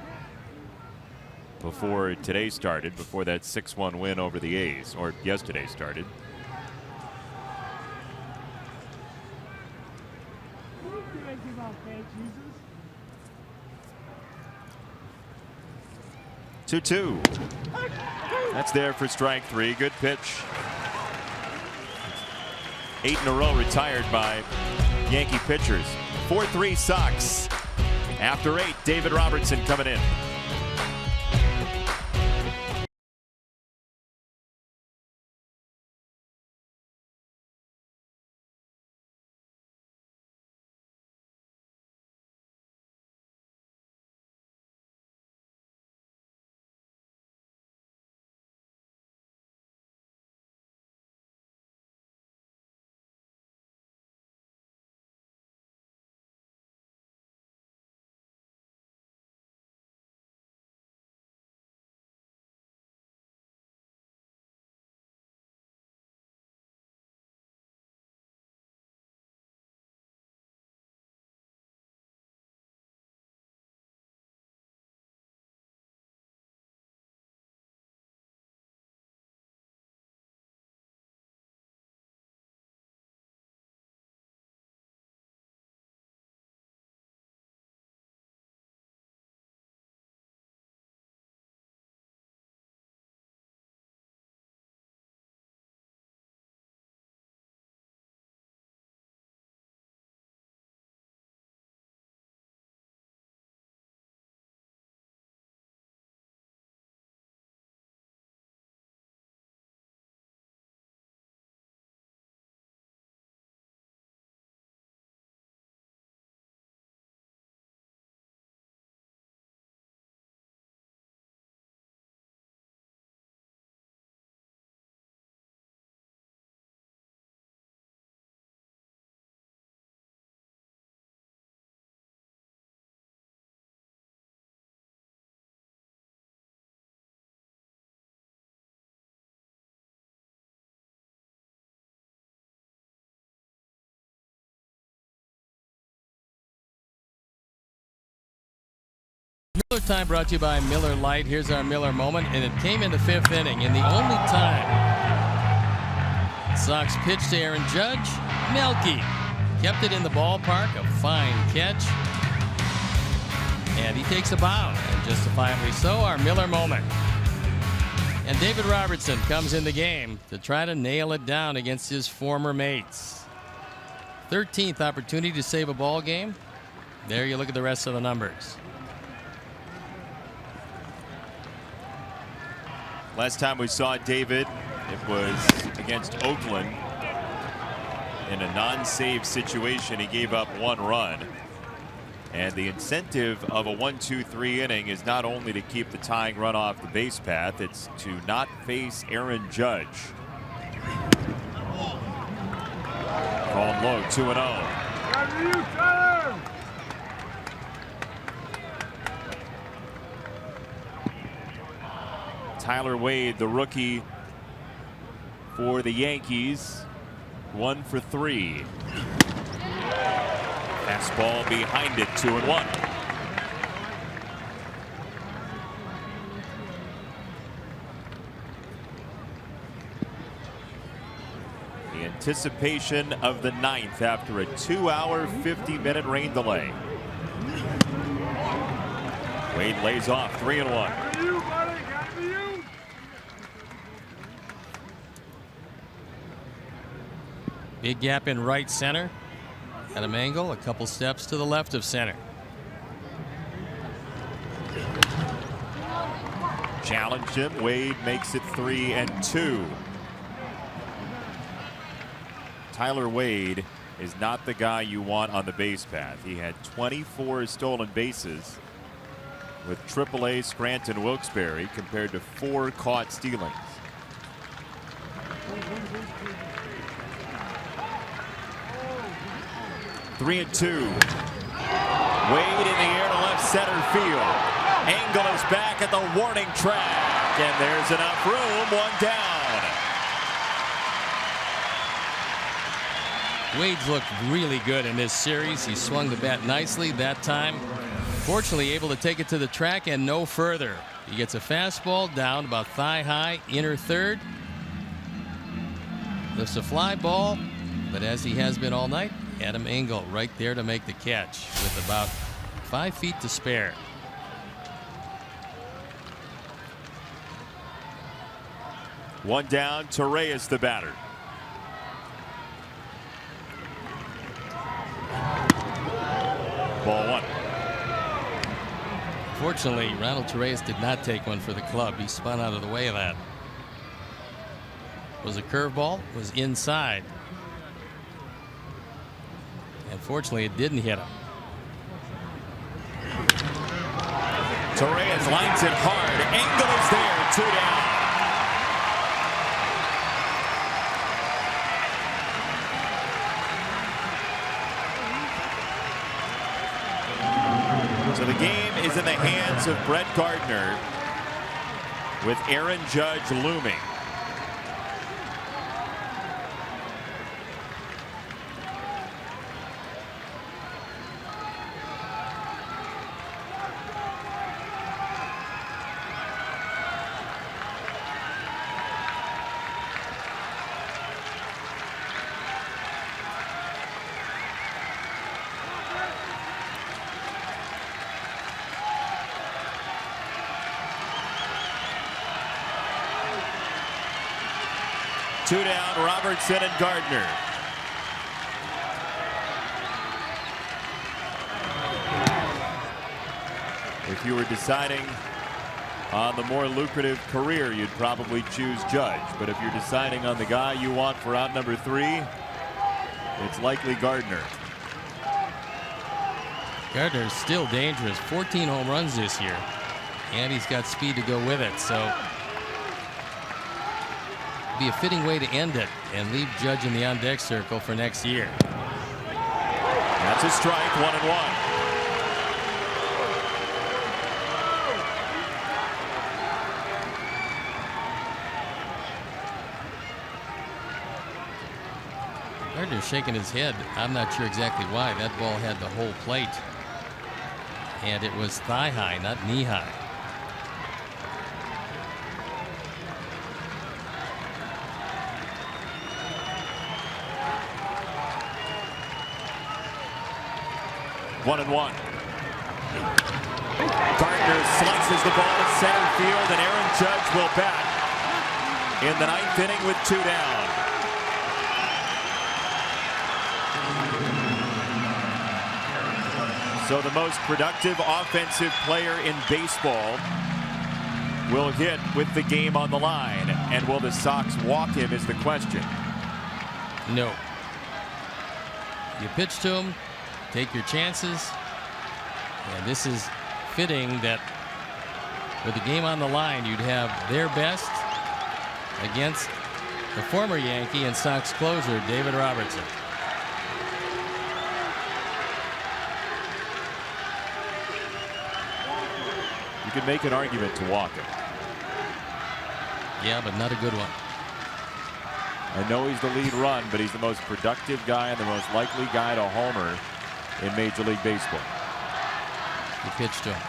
before today started, before that 6-1 win over the A's, or yesterday started. Two. That's there for strike 3. Good pitch. 8 in a row retired by Yankee pitchers. 4-3 Sox. After 8, David Robertson coming in. Miller Time brought to you by Miller Lite. Here's our Miller moment, and it came in the 5th inning. And the only time Sox pitched to Aaron Judge, Melky kept it in the ballpark. A fine catch. And he takes a bow, and justifiably so, our Miller moment. And David Robertson comes in the game to try to nail it down against his former mates. 13th opportunity to save a ball game. There you look at the rest of the numbers. Last time we saw David, it was against Oakland. In a non-save situation, he gave up 1 run. And the incentive of a 1-2-3 inning is not only to keep the tying run off the base path, it's to not face Aaron Judge. Called low, 2-0. Tyler Wade, the rookie for the Yankees, 1 for 3. Fastball behind it, 2-1. The anticipation of the 9th after a 2-hour, 50-minute rain delay. Wade lays off, 3-1. Big gap in right center. Adam Engel a couple steps to the left of center. Challenged him. Wade makes it 3-2. Tyler Wade is not the guy you want on the base path. He had 24 stolen bases with AAA Scranton Wilkes-Barre compared to 4 caught stealings. Three and 2. Wade in the air to left center field. Engel is back at the warning track, and there's enough room. 1 down. Wade's looked really good in this series. He swung the bat nicely that time. Fortunately, able to take it to the track and no further. He gets a fastball down about thigh high, inner third. Lifts a fly ball, but as he has been all night, Adam Engel right there to make the catch with about 5 feet to spare. One down, Torreyes the batter. Ball 1. Fortunately, Ronald Torreyes did not take one for the club. He spun out of the way of that. Was a curveball, was inside. Unfortunately, it didn't hit him. Torreyes lines it hard. Engel is there. 2 down. So the game is in the hands of Brett Gardner with Aaron Judge looming. Two down, Robertson and Gardner. If you were deciding on the more lucrative career, you'd probably choose Judge. But if you're deciding on the guy you want for out number 3, it's likely Gardner. Gardner is still dangerous. 14 home runs this year. And he's got speed to go with it. So be a fitting way to end it and leave Judge in the on-deck circle for next year. That's a strike, 1-1. Gardner's shaking his head. I'm not sure exactly why. That ball had the whole plate. And it was thigh high, not knee high. One and one. Gardner slices the ball to center field, and Aaron Judge will bat in the 9th inning with 2 down. So the most productive offensive player in baseball will hit with the game on the line. And will the Sox walk him is the question. No. You pitch to him, take your chances. And this is fitting that with the game on the line, you'd have their best against the former Yankee and Sox closer, David Robertson. You could make an argument to walk him. Yeah, but not a good one. I know he's the lead run, but he's the most productive guy and the most likely guy to homer in Major League Baseball. You pitch to him.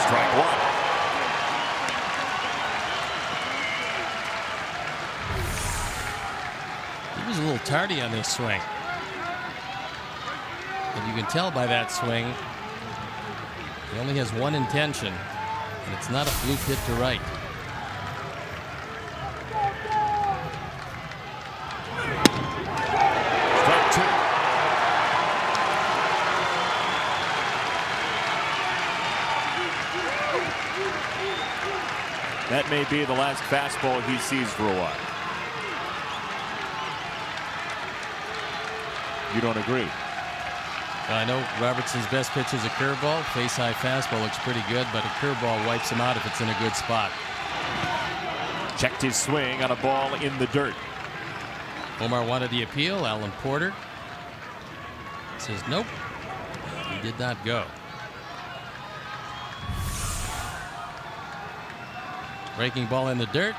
Strike one. He was a little tardy on this swing. But you can tell by that swing, he only has one intention, and it's not a bloop hit to right. Strike two. That may be the last fastball he sees for a while. You don't agree? I know Robertson's best pitch is a curveball. Face-high fastball looks pretty good, but a curveball wipes him out if it's in a good spot. Checked his swing on a ball in the dirt. Omar wanted the appeal. Alan Porter says nope. He did not go. Breaking ball in the dirt,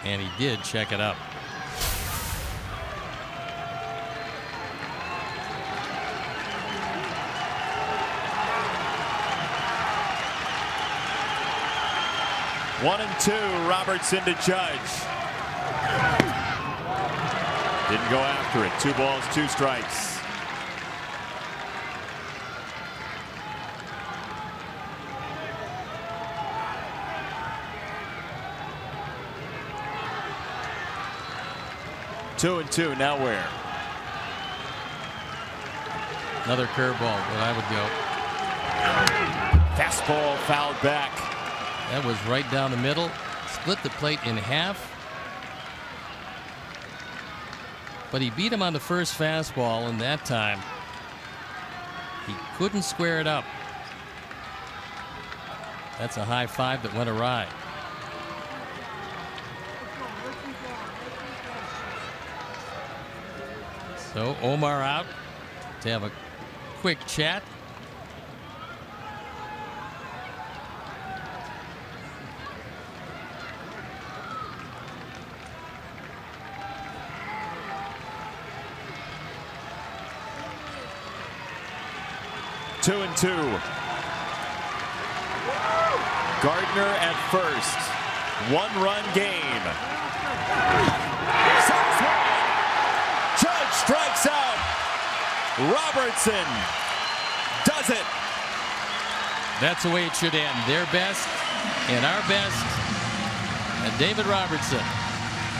and he did check it up. One and two, Robertson to Judge. Didn't go after it. 2 balls, 2 strikes. Two and two. Now where? Another curveball, but I would go. Fastball fouled back. That was right down the middle. Split the plate in half. But he beat him on the first fastball, and that time he couldn't square it up. That's a high five that went awry. So Omar out to have a quick chat. Two and two. Gardner at first. 1-run game. Sox win. Judge strikes out. Robertson does it. That's the way it should end. Their best and our best. And David Robertson.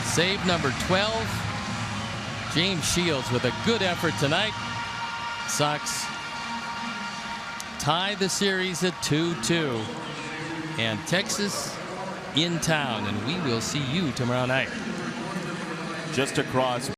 Save number 12. James Shields with a good effort tonight. Sox tie the series at 2-2. And Texas in town. And we will see you tomorrow night. Just across